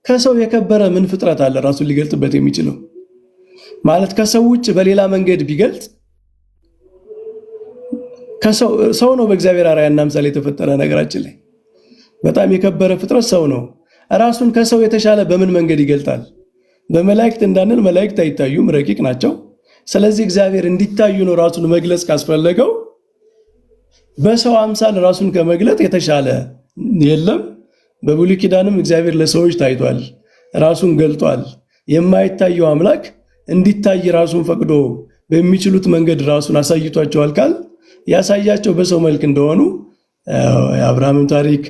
ከሰው የከበረ ምን ፍጥረት አለ ራሱን ሊገልጥበት የሚችለው? ማለት ከሰው ውጭ በሌላ መንገድ ቢገልጥ ሰው ነው በእግዚአብሔር አርአያና ምሳሌ የተፈጠረ። ነገራችን ላይ በጣም የከበረ ፍጥረት ሰው ነው። ራሱን ከሰው የተሻለ በምን መንገድ ይገልጣል? በመላእክት እንዳንል መላእክት አይታዩም፣ ረቂቅ ናቸው። ስለዚህ እግዚአብሔር እንዲታዩ ነው ራሱን መግለጽ ካስፈለገው በሰው አምሳል ራሱን ከመግለጥ የተሻለ የለም። በብሉይ ኪዳንም እግዚአብሔር ለሰዎች ታይቷል፣ ራሱን ገልጧል። የማይታየው አምላክ እንዲታይ ራሱን ፈቅዶ በሚችሉት መንገድ ራሱን አሳይቷቸዋል። ያሳያቸው በሰው መልክ እንደሆኑ የአብርሃምም ታሪክ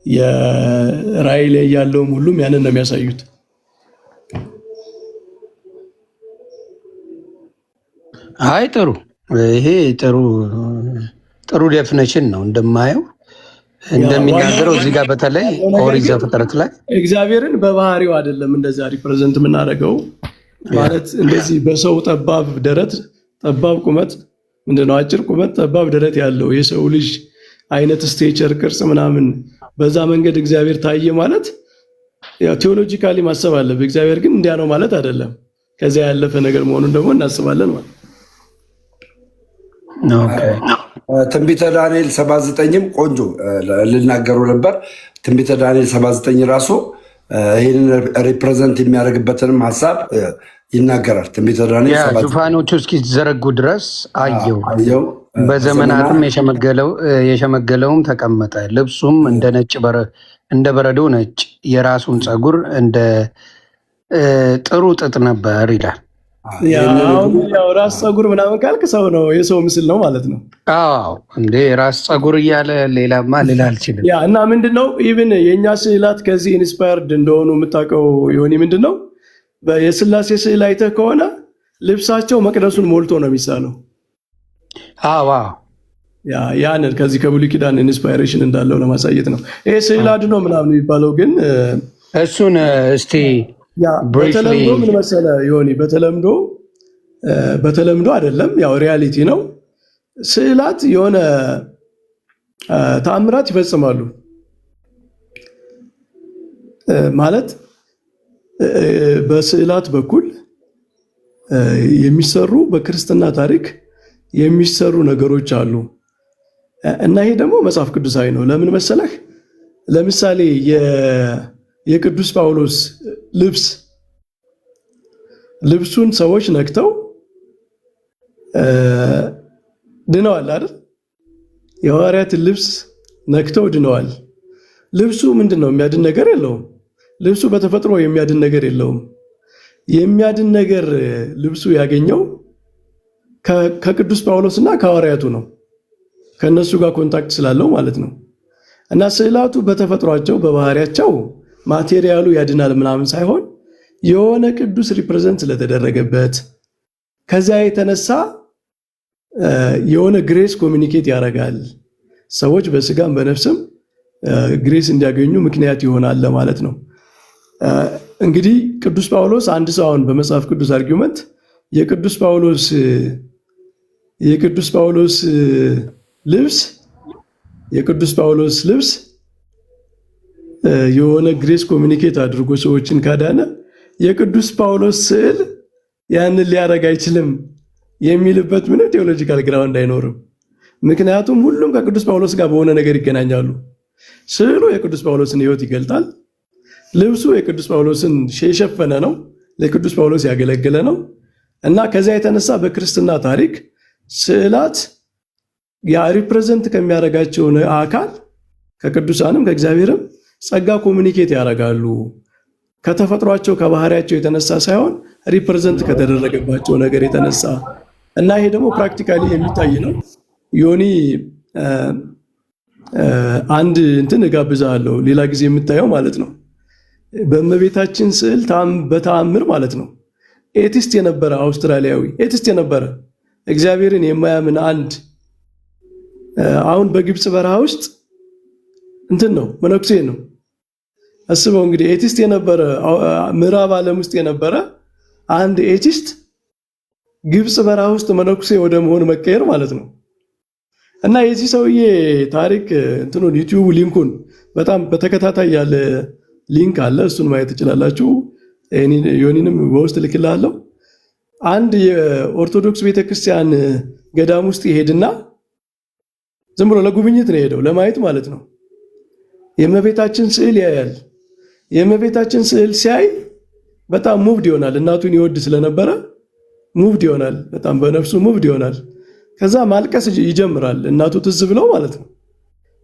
የራእይ ላይ ያለውም ሁሉም ያንን ነው የሚያሳዩት። አይ ጥሩ፣ ይሄ ጥሩ ዴፊኒሽን ነው እንደማየው እንደሚናገረው እዚህ ጋር በተለይ ኦሪት ዘፍጥረት ላይ እግዚአብሔርን በባህሪው አይደለም እንደዛ ሪፕሬዘንት የምናደርገው ማለት እንደዚህ በሰው ጠባብ ደረት ጠባብ ቁመት ምንድነው አጭር ቁመት ጠባብ ደረት ያለው የሰው ልጅ አይነት ስቴቸር ቅርጽ ምናምን በዛ መንገድ እግዚአብሔር ታየ ማለት ያው ቴዎሎጂካሊ ማሰብ አለበት። እግዚአብሔር ግን እንዲያ ነው ማለት አይደለም። ከዚያ ያለፈ ነገር መሆኑን ደግሞ እናስባለን ማለት ነው። ትንቢተ ዳንኤል 79ም ቆንጆ ልናገሩ ነበር። ትንቢተ ዳንኤል 79 ራሱ ይህንን ሪፕሬዘንት የሚያደርግበትንም ሀሳብ ይናገራል። ትንቢተ ዳንኤል ዙፋኖቹ እስኪዘረጉ ድረስ አየው፣ በዘመናትም የሸመገለውም ተቀመጠ፣ ልብሱም እንደ በረዶ ነጭ፣ የራሱን ፀጉር እንደ ጥሩ ጥጥ ነበር ይላል። ያው ራስ ፀጉር ምናምን ካልክ ሰው ነው፣ የሰው ምስል ነው ማለት ነው። አዎ እንዴ ራስ ፀጉር እያለ ሌላማ ልል አልችልም። እና ምንድነው ኢቭን የእኛ ስዕላት ከዚህ ኢንስፓየርድ እንደሆኑ የምታውቀው ዮኒ ምንድነው የስላሴ ስዕል አይተህ ከሆነ ልብሳቸው መቅደሱን ሞልቶ ነው የሚሳለው። ያንን ከዚህ ከብሉይ ኪዳን ኢንስፓይሬሽን እንዳለው ለማሳየት ነው። ይሄ ስዕል አድኖ ምናምን የሚባለው ግን እሱን እስቲ በተለምዶ ምን መሰለህ ዮኒ፣ በተለምዶ አይደለም፣ ያው ሪያሊቲ ነው። ስዕላት የሆነ ተአምራት ይፈጽማሉ ማለት በስዕላት በኩል የሚሰሩ በክርስትና ታሪክ የሚሰሩ ነገሮች አሉ እና ይሄ ደግሞ መጽሐፍ ቅዱሳዊ ነው። ለምን መሰለህ? ለምሳሌ የቅዱስ ጳውሎስ ልብሱን ሰዎች ነክተው ድነዋል አይደል? የሐዋርያትን ልብስ ነክተው ድነዋል። ልብሱ ምንድነው? የሚያድን ነገር የለውም። ልብሱ በተፈጥሮ የሚያድን ነገር የለውም። የሚያድን ነገር ልብሱ ያገኘው ከቅዱስ ጳውሎስና ከሐዋርያቱ ነው። ከነሱ ጋር ኮንታክት ስላለው ማለት ነው። እና ስዕላቱ በተፈጥሯቸው በባህሪያቸው ማቴሪያሉ ያድናል ምናምን ሳይሆን የሆነ ቅዱስ ሪፕሬዘንት ስለተደረገበት ከዚያ የተነሳ የሆነ ግሬስ ኮሚኒኬት ያደርጋል። ሰዎች በስጋም በነፍስም ግሬስ እንዲያገኙ ምክንያት ይሆናል ለማለት ነው። እንግዲህ ቅዱስ ጳውሎስ አንድ ሰው አሁን በመጽሐፍ ቅዱስ አርጊውመንት የቅዱስ ጳውሎስ ልብስ የሆነ ግሬስ ኮሚኒኬት አድርጎ ሰዎችን ካዳነ የቅዱስ ጳውሎስ ስዕል ያንን ሊያደርግ አይችልም የሚልበት ምንም ቴዎሎጂካል ግራውንድ አይኖርም። ምክንያቱም ሁሉም ከቅዱስ ጳውሎስ ጋር በሆነ ነገር ይገናኛሉ። ስዕሉ የቅዱስ ጳውሎስን ሕይወት ይገልጣል። ልብሱ የቅዱስ ጳውሎስን የሸፈነ ነው፣ ለቅዱስ ጳውሎስ ያገለገለ ነው እና ከዚያ የተነሳ በክርስትና ታሪክ ስዕላት ሪፕሬዘንት ከሚያደርጋቸው አካል ከቅዱሳንም ከእግዚአብሔርም ጸጋ ኮሚኒኬት ያደርጋሉ። ከተፈጥሯቸው ከባህሪያቸው የተነሳ ሳይሆን ሪፕሬዘንት ከተደረገባቸው ነገር የተነሳ እና ይሄ ደግሞ ፕራክቲካሊ የሚታይ ነው። ዮኒ አንድ እንትን እጋብዛለሁ ሌላ ጊዜ የምታየው ማለት ነው። በእመቤታችን ስዕል በተአምር ማለት ነው ኤቲስት የነበረ አውስትራሊያዊ ኤቲስት የነበረ እግዚአብሔርን የማያምን አንድ አሁን በግብፅ በረሃ ውስጥ እንትን ነው መነኩሴ ነው። አስበው እንግዲህ ኤቲስት የነበረ ምዕራብ ዓለም ውስጥ የነበረ አንድ ኤቲስት ግብፅ በረሃ ውስጥ መነኩሴ ወደ መሆን መቀየር ማለት ነው። እና የዚህ ሰውዬ ታሪክ እንትኑን ዩቲዩብ ሊንኩን በጣም በተከታታይ ያለ ሊንክ አለ፣ እሱን ማየት ትችላላችሁ። ዮኒንም በውስጥ ልክላለሁ። አንድ የኦርቶዶክስ ቤተክርስቲያን ገዳም ውስጥ ይሄድና ዝም ብሎ ለጉብኝት ነው የሄደው፣ ለማየት ማለት ነው። የእመቤታችን ስዕል ያያል። የእመቤታችን ስዕል ሲያይ በጣም ሙቭድ ይሆናል። እናቱን ይወድ ስለነበረ ሙቭድ ይሆናል፣ በጣም በነፍሱ ሙቭድ ይሆናል። ከዛ ማልቀስ ይጀምራል፣ እናቱ ትዝ ብለው ማለት ነው።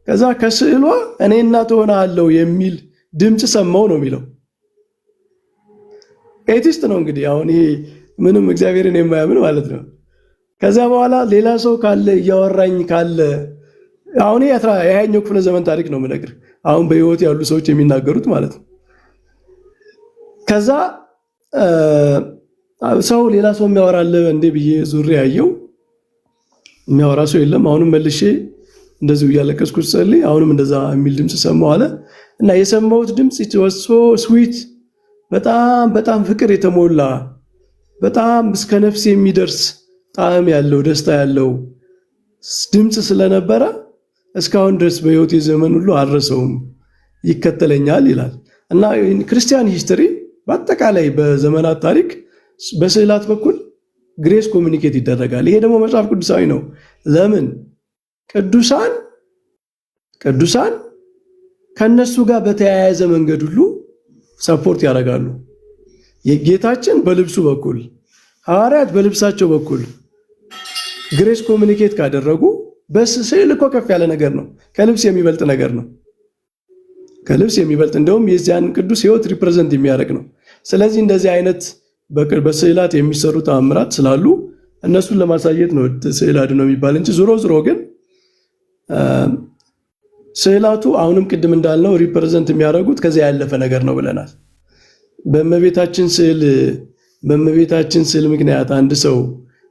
ከዛ ከስዕሏ እኔ እናት ሆናለሁ የሚል ድምፅ ሰማው ነው የሚለው። ኤቲስት ነው እንግዲህ አሁን ይሄ ምንም እግዚአብሔርን የማያምን ማለት ነው። ከዛ በኋላ ሌላ ሰው ካለ እያወራኝ ካለ አሁን የሃያኛው ክፍለ ዘመን ታሪክ ነው የምነግርህ፣ አሁን በህይወት ያሉ ሰዎች የሚናገሩት ማለት ነው። ከዛ ሰው ሌላ ሰው የሚያወራለ እንዴ ብዬ ዙሬ ያየው የሚያወራ ሰው የለም። አሁንም መልሼ እንደዚሁ እያለቀስኩ ጸልይ፣ አሁንም እንደዛ የሚል ድምፅ ሰማሁ አለ እና የሰማሁት ድምፅ ኢትወሶ ስዊት በጣም በጣም ፍቅር የተሞላ በጣም እስከ ነፍስ የሚደርስ ጣዕም ያለው ደስታ ያለው ድምፅ ስለነበረ እስካሁን ድረስ በህይወቴ ዘመን ሁሉ አልረሳውም፣ ይከተለኛል ይላል። እና ክርስቲያን ሂስትሪ በአጠቃላይ በዘመናት ታሪክ በስዕላት በኩል ግሬስ ኮሚኒኬት ይደረጋል። ይሄ ደግሞ መጽሐፍ ቅዱሳዊ ነው። ለምን? ቅዱሳን ከነሱ ጋር በተያያዘ መንገድ ሁሉ ሰፖርት ያደርጋሉ። የጌታችን በልብሱ በኩል ሐዋርያት በልብሳቸው በኩል ግሬስ ኮሚኒኬት ካደረጉ በስዕል እኮ ከፍ ያለ ነገር ነው። ከልብስ የሚበልጥ ነገር ነው። ከልብስ የሚበልጥ እንደውም የዚያን ቅዱስ ህይወት ሪፕሬዘንት የሚያደርግ ነው። ስለዚህ እንደዚህ አይነት በስዕላት የሚሰሩ ተአምራት ስላሉ እነሱን ለማሳየት ነው ስዕል አድኖ የሚባል እንጂ ዞሮ ዞሮ ግን ስዕላቱ አሁንም ቅድም እንዳልነው ሪፕሬዘንት የሚያደርጉት ከዚያ ያለፈ ነገር ነው ብለናል። በእመቤታችን ስዕል ምክንያት አንድ ሰው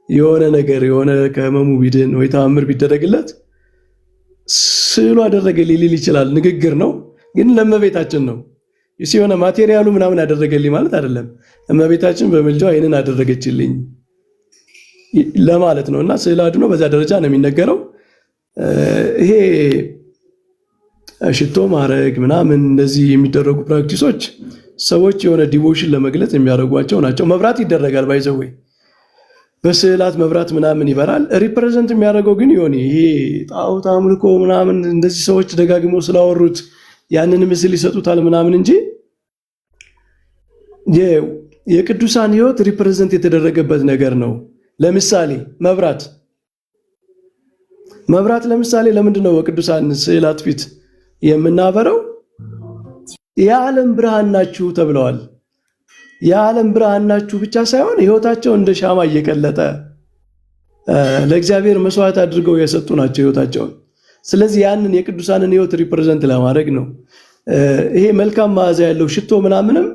የሆነ ነገር የሆነ ከህመሙ ቢድን ወይ ተአምር ቢደረግለት ስዕሉ አደረገልኝ ሊል ይችላል። ንግግር ነው ግን ለእመቤታችን ነው። የሆነ ማቴሪያሉ ምናምን አደረገልኝ ማለት አይደለም። እመቤታችን በምልጃዋ ይህንን አደረገችልኝ ለማለት ነው። እና ስዕል አድኖ በዛ ደረጃ ነው የሚነገረው። ይሄ ሽቶ ማድረግ ምናምን እንደዚህ የሚደረጉ ፕራክቲሶች ሰዎች የሆነ ዲቮሽን ለመግለጽ የሚያደርጓቸው ናቸው። መብራት ይደረጋል ባይዘወይ በስዕላት መብራት ምናምን ይበራል። ሪፕሬዘንት የሚያደርገው ግን ይሄ ጣዖት አምልኮ ምናምን እንደዚህ ሰዎች ደጋግመው ስላወሩት ያንን ምስል ይሰጡታል ምናምን እንጂ የቅዱሳን ህይወት ሪፕሬዘንት የተደረገበት ነገር ነው። ለምሳሌ መብራት ለምሳሌ ለምንድን ነው በቅዱሳን ስዕላት ፊት የምናበረው? የዓለም ብርሃን ናችሁ ተብለዋል። የዓለም ብርሃን ናችሁ ብቻ ሳይሆን ህይወታቸው እንደ ሻማ እየቀለጠ ለእግዚአብሔር መስዋዕት አድርገው የሰጡ ናቸው ህይወታቸውን። ስለዚህ ያንን የቅዱሳንን ህይወት ሪፕሬዘንት ለማድረግ ነው። ይሄ መልካም መዓዛ ያለው ሽቶ ምናምንም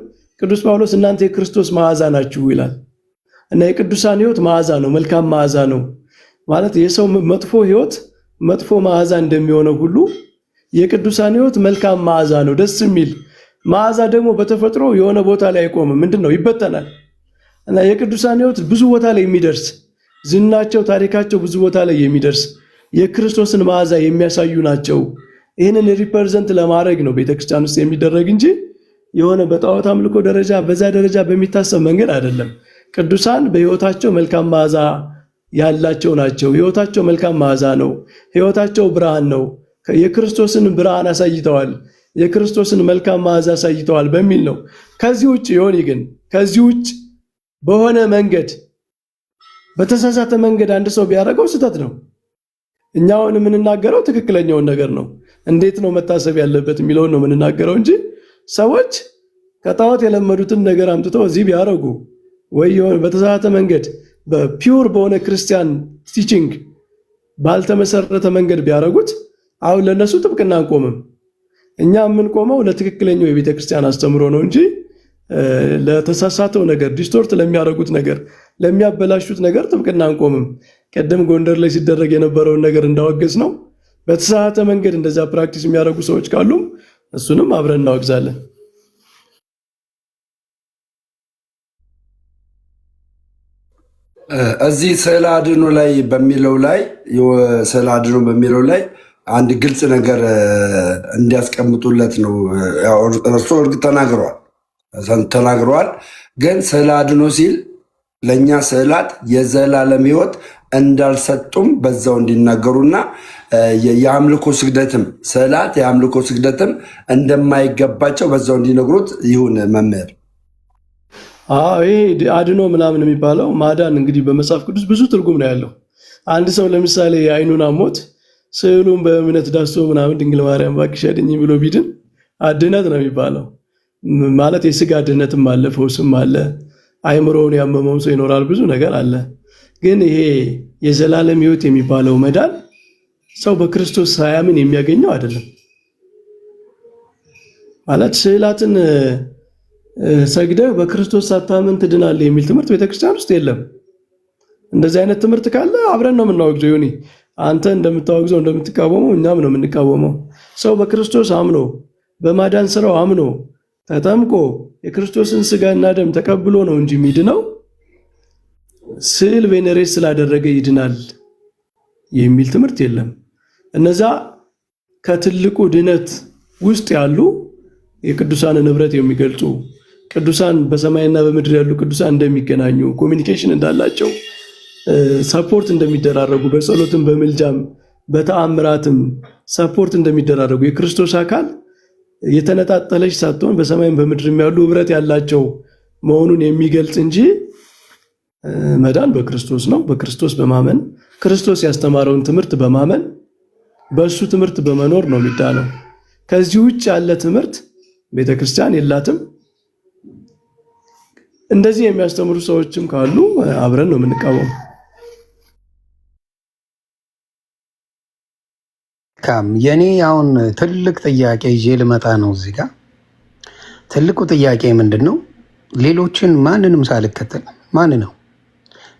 ቅዱስ ጳውሎስ እናንተ የክርስቶስ መዓዛ ናችሁ ይላል። እና የቅዱሳን ህይወት መዓዛ ነው፣ መልካም መዓዛ ነው ማለት የሰው መጥፎ ህይወት መጥፎ መዓዛ እንደሚሆነው ሁሉ የቅዱሳን ሕይወት መልካም መዓዛ ነው፣ ደስ የሚል መዓዛ። ደግሞ በተፈጥሮ የሆነ ቦታ ላይ አይቆምም፣ ምንድን ነው ይበተናል። እና የቅዱሳን ሕይወት ብዙ ቦታ ላይ የሚደርስ ዝናቸው፣ ታሪካቸው ብዙ ቦታ ላይ የሚደርስ የክርስቶስን መዓዛ የሚያሳዩ ናቸው። ይህንን ሪፐርዘንት ለማድረግ ነው ቤተክርስቲያን ውስጥ የሚደረግ እንጂ የሆነ በጣዖት አምልኮ ደረጃ በዛ ደረጃ በሚታሰብ መንገድ አይደለም። ቅዱሳን በሕይወታቸው መልካም መዓዛ ያላቸው ናቸው። ሕይወታቸው መልካም መዓዛ ነው። ሕይወታቸው ብርሃን ነው። የክርስቶስን ብርሃን አሳይተዋል፣ የክርስቶስን መልካም መዓዛ አሳይተዋል በሚል ነው። ከዚህ ውጭ ዮኒ ግን ከዚህ ውጭ በሆነ መንገድ በተሳሳተ መንገድ አንድ ሰው ቢያደርገው ስህተት ነው። እኛውን የምንናገረው ትክክለኛውን ነገር ነው። እንዴት ነው መታሰብ ያለበት የሚለውን ነው የምንናገረው እንጂ ሰዎች ከጣዖት የለመዱትን ነገር አምጥተው እዚህ ቢያደርጉ ወይ በተሳሳተ መንገድ በፒውር በሆነ ክርስቲያን ቲቺንግ ባልተመሰረተ መንገድ ቢያደርጉት አሁን ለነሱ ጥብቅና አንቆምም። እኛ የምንቆመው ለትክክለኛው የቤተ ክርስቲያን አስተምሮ ነው እንጂ ለተሳሳተው ነገር ዲስቶርት ለሚያደርጉት ነገር ለሚያበላሹት ነገር ጥብቅና አንቆምም። ቀደም ጎንደር ላይ ሲደረግ የነበረውን ነገር እንዳወገዝ ነው በተሳሳተ መንገድ እንደዛ ፕራክቲስ የሚያደርጉ ሰዎች ካሉም እሱንም አብረን እናወግዛለን። እዚህ ስዕለ አድኖ ላይ በሚለው ላይ አንድ ግልጽ ነገር እንዲያስቀምጡለት ነው። እርስዎ እርግጥ ተናግረዋል። ግን ስዕለ አድኖ ሲል ለእኛ ስዕላት የዘላለም ሕይወት እንዳልሰጡም በዛው እንዲናገሩና የአምልኮ ስግደትም ስዕላት የአምልኮ ስግደትም እንደማይገባቸው በዛው እንዲነግሩት ይሁን መምህር። ይሄ አድኖ ምናምን የሚባለው ማዳን እንግዲህ በመጽሐፍ ቅዱስ ብዙ ትርጉም ነው ያለው። አንድ ሰው ለምሳሌ የአይኑን አሞት ስዕሉን በእምነት ዳስቶ ምናምን ድንግል ማርያም እባክሽ አድኝኝ ብሎ ቢድን ድነት ነው የሚባለው። ማለት የስጋ ድነትም አለ፣ ፈውስም አለ። አይምሮውን ያመመው ሰው ይኖራል፣ ብዙ ነገር አለ። ግን ይሄ የዘላለም ሕይወት የሚባለው መዳን ሰው በክርስቶስ ሳያምን የሚያገኘው አይደለም። ማለት ስዕላትን ሰግደህ በክርስቶስ ሳታምን ትድናለህ የሚል ትምህርት ቤተክርስቲያን ውስጥ የለም። እንደዚህ አይነት ትምህርት ካለ አብረን ነው የምናወግዘው። ዮኒ አንተ እንደምታወግዘው እንደምትቃወመው እኛም ነው የምንቃወመው። ሰው በክርስቶስ አምኖ በማዳን ስራው አምኖ ተጠምቆ የክርስቶስን ስጋና ደም ተቀብሎ ነው እንጂ የሚድነው ስዕል ቬኔሬት ስላደረገ ይድናል የሚል ትምህርት የለም። እነዛ ከትልቁ ድነት ውስጥ ያሉ የቅዱሳንን ህብረት የሚገልጹ ቅዱሳን በሰማይና በምድር ያሉ ቅዱሳን እንደሚገናኙ ኮሚኒኬሽን እንዳላቸው ሰፖርት እንደሚደራረጉ በጸሎትም በምልጃም በተአምራትም ሰፖርት እንደሚደራረጉ የክርስቶስ አካል የተነጣጠለች ሳትሆን በሰማይም በምድርም ያሉ ህብረት ያላቸው መሆኑን የሚገልጽ እንጂ መዳን በክርስቶስ ነው። በክርስቶስ በማመን ክርስቶስ ያስተማረውን ትምህርት በማመን በእሱ ትምህርት በመኖር ነው የሚዳነው። ከዚህ ውጭ ያለ ትምህርት ቤተክርስቲያን የላትም። እንደዚህ የሚያስተምሩ ሰዎችም ካሉ አብረን ነው የምንቃወም። የኔ አሁን ትልቅ ጥያቄ ይዤ ልመጣ ነው እዚህ ጋር። ትልቁ ጥያቄ ምንድን ነው? ሌሎችን ማንንም ሳልከተል ማን ነው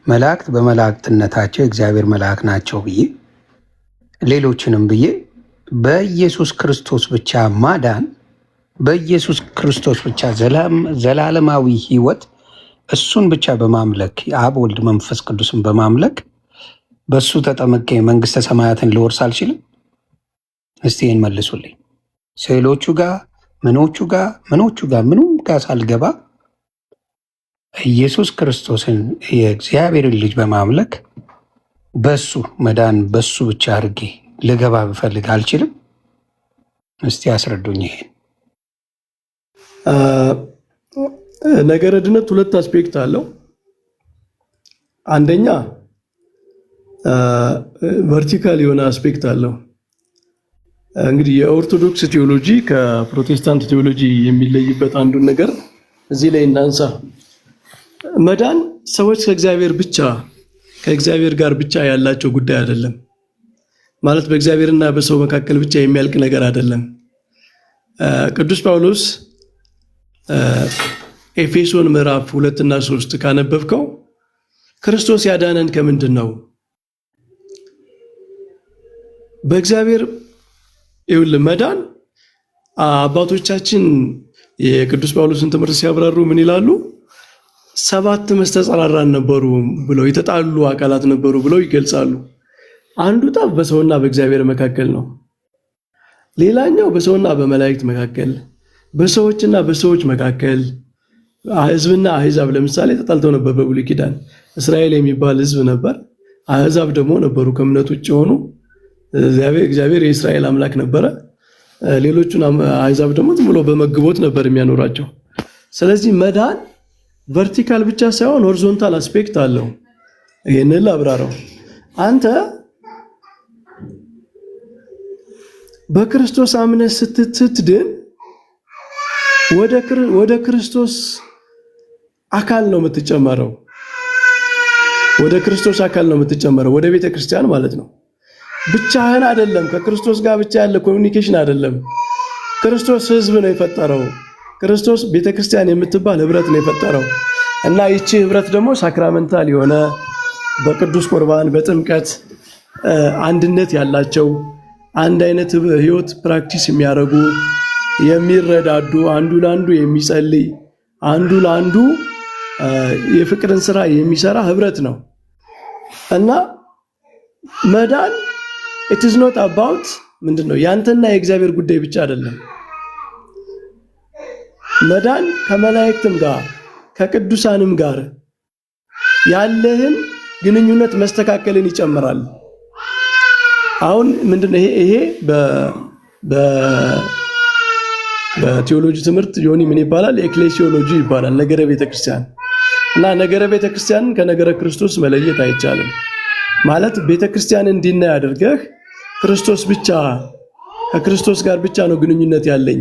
መላእክት በመላእክትነታቸው እግዚአብሔር መልአክ ናቸው ብዬ ሌሎችንም ብዬ በኢየሱስ ክርስቶስ ብቻ ማዳን፣ በኢየሱስ ክርስቶስ ብቻ ዘላለማዊ ሕይወት እሱን ብቻ በማምለክ አብ ወልድ መንፈስ ቅዱስን በማምለክ በእሱ ተጠምቄ መንግስተ ሰማያትን ልወርስ አልችልም? እስቲ ይህን መልሱልኝ። ስዕሎቹ ጋር ምኖቹ ጋር ምኑም ጋር ሳልገባ ኢየሱስ ክርስቶስን የእግዚአብሔርን ልጅ በማምለክ በሱ መዳን በሱ ብቻ አድርጌ ልገባ ብፈልግ አልችልም? እስቲ አስረዱኝ ይሄን። ነገረ ድነት ሁለት አስፔክት አለው። አንደኛ ቨርቲካል የሆነ አስፔክት አለው። እንግዲህ የኦርቶዶክስ ቴዎሎጂ ከፕሮቴስታንት ቴዎሎጂ የሚለይበት አንዱን ነገር እዚህ ላይ እናንሳ። መዳን ሰዎች ከእግዚአብሔር ጋር ብቻ ያላቸው ጉዳይ አይደለም። ማለት በእግዚአብሔርና በሰው መካከል ብቻ የሚያልቅ ነገር አይደለም። ቅዱስ ጳውሎስ ኤፌሶን ምዕራፍ 2 እና 3 ካነበብከው ክርስቶስ ያዳነን ከምንድን ነው? በእግዚአብሔር ይኸውልህ መዳን አባቶቻችን የቅዱስ ጳውሎስን ትምህርት ሲያብራሩ ምን ይላሉ? 7 መስተጸራራን ነበሩ ብለው የተጣሉ አካላት ነበሩ ብለው ይገልጻሉ። አንዱ ጠብ በሰውና በእግዚአብሔር መካከል ነው። ሌላኛው በሰውና በመላእክት መካከል፣ በሰዎችና በሰዎች መካከል፣ ሕዝብና አሕዛብ ለምሳሌ ተጣልተው ነበር በብሉይ ኪዳን። እስራኤል የሚባል ሕዝብ ነበር፣ አሕዛብ ደግሞ ነበሩ ከእምነት ውጭ የሆኑ። እግዚአብሔር የእስራኤል አምላክ ነበረ። ሌሎቹን አሕዛብ ደግሞ ዝም ብሎ በመግቦት ነበር የሚያኖራቸው። ስለዚህ መዳን ቨርቲካል ብቻ ሳይሆን ሆሪዞንታል አስፔክት አለው። ይሄንን ላብራራው። አንተ በክርስቶስ አምነህ ስትድን ወደ ክርስቶስ አካል ነው የምትጨመረው። ወደ ክርስቶስ አካል ነው የምትጨመረው፣ ወደ ቤተ ክርስቲያን ማለት ነው። ብቻህን አይደለም። ከክርስቶስ ጋር ብቻ ያለ ኮሚኒኬሽን አይደለም። ክርስቶስ ህዝብ ነው የፈጠረው። ክርስቶስ ቤተክርስቲያን የምትባል ህብረት ነው የፈጠረው እና ይቺ ህብረት ደግሞ ሳክራመንታል የሆነ በቅዱስ ቁርባን በጥምቀት አንድነት ያላቸው አንድ አይነት ህይወት ፕራክቲስ የሚያደርጉ የሚረዳዱ፣ አንዱ ለአንዱ የሚጸልይ፣ አንዱ ለአንዱ የፍቅርን ስራ የሚሰራ ህብረት ነው እና መዳን it is not about ምንድነው ያንተና የእግዚአብሔር ጉዳይ ብቻ አይደለም። መዳን ከመላእክትም ጋር ከቅዱሳንም ጋር ያለህን ግንኙነት መስተካከልን ይጨምራል። አሁን ምንድነው ይሄ በቴዎሎጂ ትምህርት ዮኒ ምን ይባላል? ኤክሌሲዮሎጂ ይባላል። ነገረ ቤተክርስቲያን እና ነገረ ቤተክርስቲያንን ከነገረ ክርስቶስ መለየት አይቻልም። ማለት ቤተክርስቲያን እንዲና ያደርገህ ክርስቶስ ብቻ ከክርስቶስ ጋር ብቻ ነው ግንኙነት ያለኝ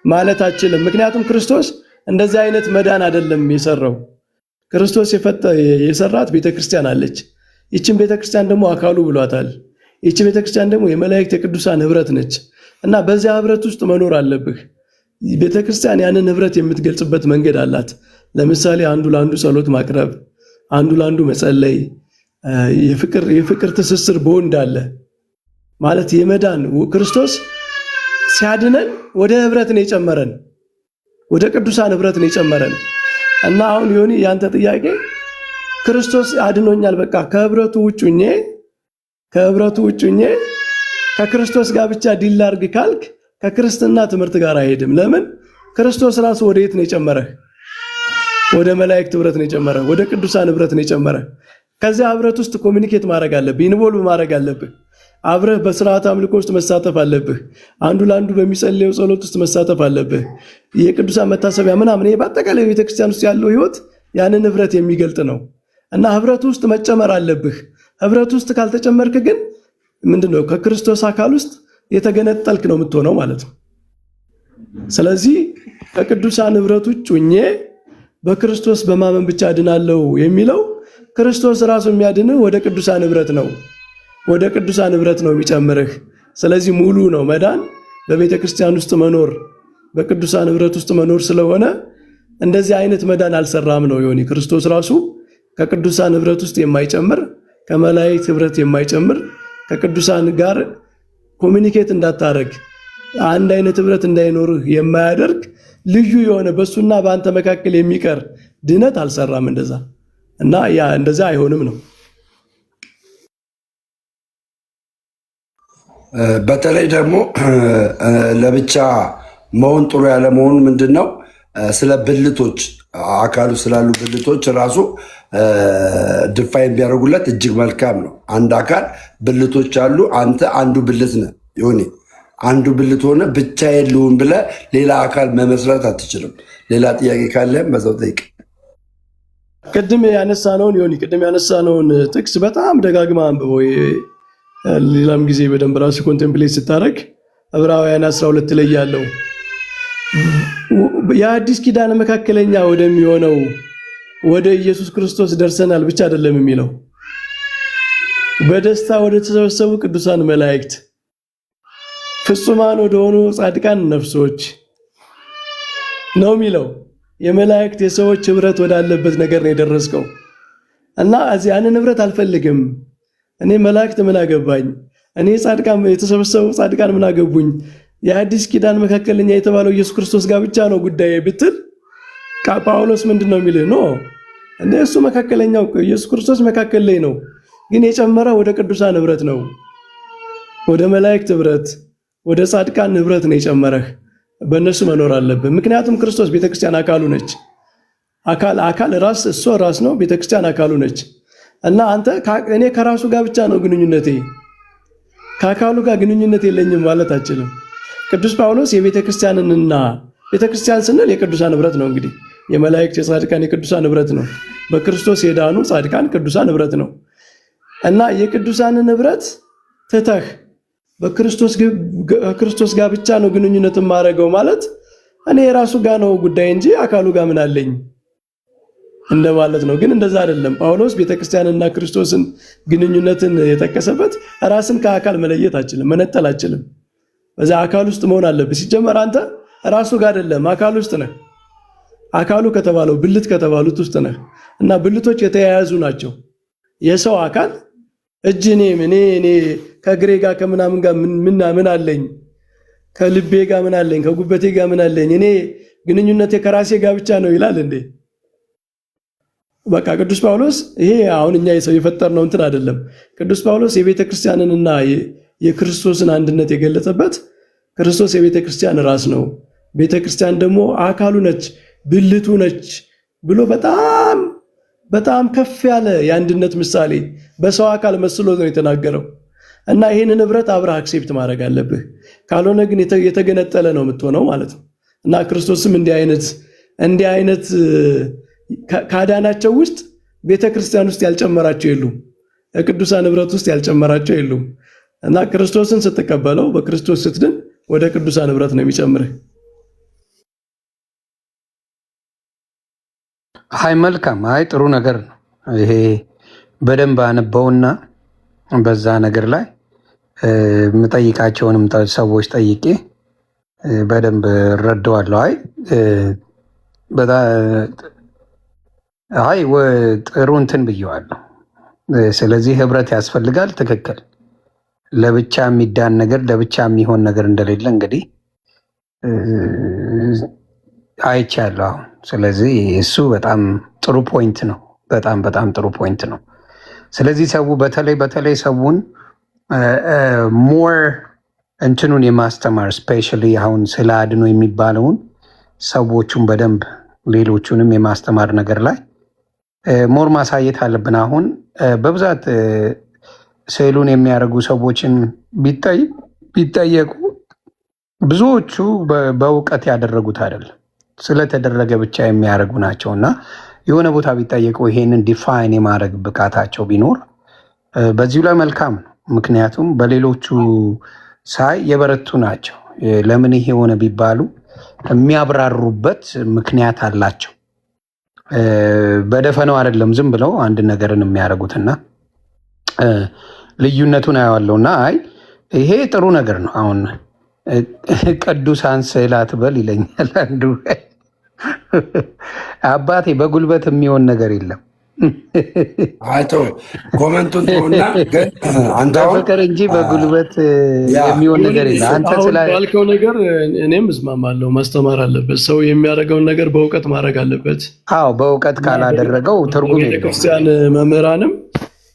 ማለት አችልም። ምክንያቱም ክርስቶስ እንደዚህ አይነት መዳን አይደለም የሰራው። ክርስቶስ የሰራት ቤተክርስቲያን አለች። ይችን ቤተክርስቲያን ደግሞ አካሉ ብሏታል። ይቺ ቤተክርስቲያን ደግሞ የመላእክት የቅዱሳን ህብረት ነች እና በዚያ ህብረት ውስጥ መኖር አለብህ። ቤተክርስቲያን ያንን ህብረት የምትገልጽበት መንገድ አላት። ለምሳሌ አንዱ ለአንዱ ጸሎት ማቅረብ፣ አንዱ ለአንዱ መጸለይ፣ የፍቅር ትስስር በወንድ አለ ማለት የመዳን ክርስቶስ ሲያድነን ወደ ህብረት ነው የጨመረን፣ ወደ ቅዱሳን ህብረት ነው የጨመረን እና አሁን ዮኒ ያንተ ጥያቄ ክርስቶስ አድኖኛል በቃ ከህብረቱ ውጭ ሆኜ ከክርስቶስ ጋር ብቻ ዲል ላድርግ ካልክ ከክርስትና ትምህርት ጋር አይሄድም። ለምን? ክርስቶስ ራሱ ወደ የት ነው የጨመረህ? ወደ መላእክት ህብረት ነው የጨመረህ፣ ወደ ቅዱሳን ህብረት ነው የጨመረህ። ከዚያ ህብረት ውስጥ ኮሚኒኬት ማድረግ አለብህ፣ ኢንቮልቭ ማድረግ አለብህ። አብረህ በስርዓት አምልኮ ውስጥ መሳተፍ አለብህ። አንዱ ለአንዱ በሚጸልየው ጸሎት ውስጥ መሳተፍ አለብህ። የቅዱሳን መታሰቢያ ምናምን፣ ይሄ በአጠቃላይ ቤተክርስቲያን ውስጥ ያለው ህይወት ያንን ህብረት የሚገልጥ ነው እና ህብረት ውስጥ መጨመር አለብህ። ህብረት ውስጥ ካልተጨመርክ ግን ምንድነው ከክርስቶስ አካል ውስጥ የተገነጠልክ ነው የምትሆነው ማለት ነው። ስለዚህ ከቅዱሳን ህብረት ውጭ ሆኜ በክርስቶስ በማመን ብቻ አድናለሁ የሚለው ክርስቶስ ራሱ የሚያድንህ ወደ ቅዱሳን ህብረት ነው፣ ወደ ቅዱሳን ህብረት ነው የሚጨምርህ። ስለዚህ ሙሉ ነው መዳን በቤተ ክርስቲያን ውስጥ መኖር፣ በቅዱሳን ህብረት ውስጥ መኖር ስለሆነ እንደዚህ አይነት መዳን አልሰራም ነው ዮኒ። ክርስቶስ ራሱ ከቅዱሳን ህብረት ውስጥ የማይጨምር፣ ከመላእክት ህብረት የማይጨምር፣ ከቅዱሳን ጋር ኮሚኒኬት እንዳታረግ አንድ አይነት ህብረት እንዳይኖርህ የማያደርግ ልዩ የሆነ በሱና በአንተ መካከል የሚቀር ድነት አልሰራም እንደዛ እና ያ እንደዛ አይሆንም ነው። በተለይ ደግሞ ለብቻ መሆን ጥሩ ያለ መሆኑ ምንድነው? ስለ ብልቶች አካሉ ስላሉ ብልቶች ራሱ ድፋይን ቢያደርጉለት እጅግ መልካም ነው። አንድ አካል ብልቶች አሉ። አንተ አንዱ ብልት ነህ ዮኒ። አንዱ ብልት ሆነ ብቻዬን ልሁን ብለህ ሌላ አካል መመስረት አትችልም። ሌላ ጥያቄ ካለህም በዛው ጠይቅ። ቅድም ያነሳነውን ጥቅስ በጣም ደጋግማ አንብበው፣ ሌላም ጊዜ በደንብ ራሱ ኮንቴምፕሌት ስታደርግ ዕብራውያን 12 ላይ ያለው የአዲስ ኪዳን መካከለኛ ወደሚሆነው ወደ ኢየሱስ ክርስቶስ ደርሰናል ብቻ አይደለም የሚለው፣ በደስታ ወደ ተሰበሰቡ ቅዱሳን መላእክት፣ ፍጹማን ወደሆኑ ጻድቃን ነፍሶች ነው የሚለው። የመላእክት የሰዎች ህብረት ወዳለበት ነገር ነው የደረስከው እና ያንን ህብረት አልፈልግም እኔ መላእክት ምን አገባኝ፣ እኔ ጻድቃን የተሰበሰቡ ጻድቃን ምን አገቡኝ? የአዲስ ኪዳን መካከለኛ የተባለው ኢየሱስ ክርስቶስ ጋር ብቻ ነው ጉዳይ ብትል ጳውሎስ ምንድን ነው የሚልህ? ኖ እንደ እሱ መካከለኛው ኢየሱስ ክርስቶስ መካከል ላይ ነው፣ ግን የጨመረ ወደ ቅዱሳን ህብረት ነው፣ ወደ መላእክት ህብረት፣ ወደ ጻድቃን ህብረት ነው የጨመረህ። በእነሱ መኖር አለብህ። ምክንያቱም ክርስቶስ ቤተክርስቲያን አካሉ ነች። አካል ራስ እሱ ራስ ነው፣ ቤተክርስቲያን አካሉ ነች። እና አንተ እኔ ከራሱ ጋር ብቻ ነው ግንኙነቴ፣ ከአካሉ ጋር ግንኙነት የለኝም ማለት አችልም። ቅዱስ ጳውሎስ የቤተክርስቲያንንና ቤተክርስቲያን ስንል የቅዱሳን ህብረት ነው። እንግዲህ የመላእክት የጻድቃን የቅዱሳን ህብረት ነው። በክርስቶስ የዳኑ ጻድቃን ቅዱሳን ህብረት ነው። እና የቅዱሳንን ህብረት ትተህ በክርስቶስ ጋር ብቻ ነው ግንኙነት የማደርገው ማለት እኔ የራሱ ጋር ነው ጉዳይ እንጂ አካሉ ጋር ምን አለኝ እንደማለት ነው። ግን እንደዛ አይደለም። ጳውሎስ ቤተክርስቲያንና ክርስቶስን ግንኙነትን የጠቀሰበት ራስን ከአካል መለየት አችልም፣ መነጠል አችልም። በዛ አካል ውስጥ መሆን አለብህ። ሲጀመር አንተ ራሱ ጋር አይደለም አካል ውስጥ ነህ። አካሉ ከተባለው ብልት ከተባሉት ውስጥ ነህ። እና ብልቶች የተያያዙ ናቸው። የሰው አካል እጅ እኔ ከእግሬ ጋር ከምናምን ጋር ምን አለኝ? ከልቤ ጋር ምን አለኝ? ከጉበቴ ጋር ምን አለኝ? እኔ ግንኙነቴ ከራሴ ጋር ብቻ ነው ይላል እንዴ? በቃ ቅዱስ ጳውሎስ ይሄ አሁን እኛ የሰው የፈጠርነው እንትን አይደለም። ቅዱስ ጳውሎስ የቤተ ክርስቲያንንና የክርስቶስን አንድነት የገለጸበት ክርስቶስ የቤተ ክርስቲያን ራስ ነው፣ ቤተ ክርስቲያን ደግሞ አካሉ ነች፣ ብልቱ ነች ብሎ በጣም ከፍ ያለ የአንድነት ምሳሌ በሰው አካል መስሎ ነው የተናገረው። እና ይህንን ህብረት አብረህ አክሴፕት ማድረግ አለብህ። ካልሆነ ግን የተገነጠለ ነው የምትሆነው ማለት ነው። እና ክርስቶስም እንዲህ አይነት ካዳናቸው ውስጥ ቤተክርስቲያን ውስጥ ያልጨመራቸው የሉም፣ ቅዱሳን ህብረት ውስጥ ያልጨመራቸው የሉም። እና ክርስቶስን ስትቀበለው በክርስቶስ ስትድን ወደ ቅዱሳን ህብረት ነው የሚጨምርህ። አይ መልካም፣ አይ ጥሩ ነገር ነው ይሄ። በደንብ አነበውና በዛ ነገር ላይ የምጠይቃቸውንም ሰዎች ጠይቄ በደንብ እረዳዋለሁ። አይ ጥሩ እንትን ብየዋለሁ። ስለዚህ ህብረት ያስፈልጋል። ትክክል። ለብቻ የሚዳን ነገር ለብቻ የሚሆን ነገር እንደሌለ እንግዲህ አይቻለሁ አሁን። ስለዚህ እሱ በጣም ጥሩ ፖይንት ነው። በጣም ጥሩ ፖይንት ነው። ስለዚህ ሰው በተለይ ሰውን ሞር እንትኑን የማስተማር ስፔሻሊ አሁን ስለ አድኖ የሚባለውን ሰዎቹን በደንብ ሌሎቹንም የማስተማር ነገር ላይ ሞር ማሳየት አለብን። አሁን በብዛት ስዕሉን የሚያደርጉ ሰዎችን ቢጠየቁ ብዙዎቹ በእውቀት ያደረጉት አይደለም፣ ስለተደረገ ብቻ የሚያደርጉ ናቸው። እና የሆነ ቦታ ቢጠየቁ ይሄንን ዲፋይን የማድረግ ብቃታቸው ቢኖር በዚሁ ላይ መልካም ነው። ምክንያቱም በሌሎቹ ሳይ የበረቱ ናቸው። ለምን ይሄ ሆነ ቢባሉ የሚያብራሩበት ምክንያት አላቸው። በደፈነው አይደለም ዝም ብለው አንድ ነገርን የሚያደርጉትና ልዩነቱን አየዋለሁ። እና አይ ይሄ ጥሩ ነገር ነው። አሁን ቅዱሳን ስዕላት በል ይለኛል አንዱ አባቴ። በጉልበት የሚሆን ነገር የለም። አይቶ ኮመንቱን ተውና ግን አንተ በፍቅር እንጂ በጉልበት የሚሆን ነገር የለም። አንተ ስላልከው ነገር እኔም እስማማለሁ። ማስተማር አለበት ሰው፣ የሚያደርገውን ነገር በእውቀት ማድረግ አለበት። አዎ በእውቀት ካላደረገው ትርጉም የለውም። ቤተክርስቲያን መምህራንም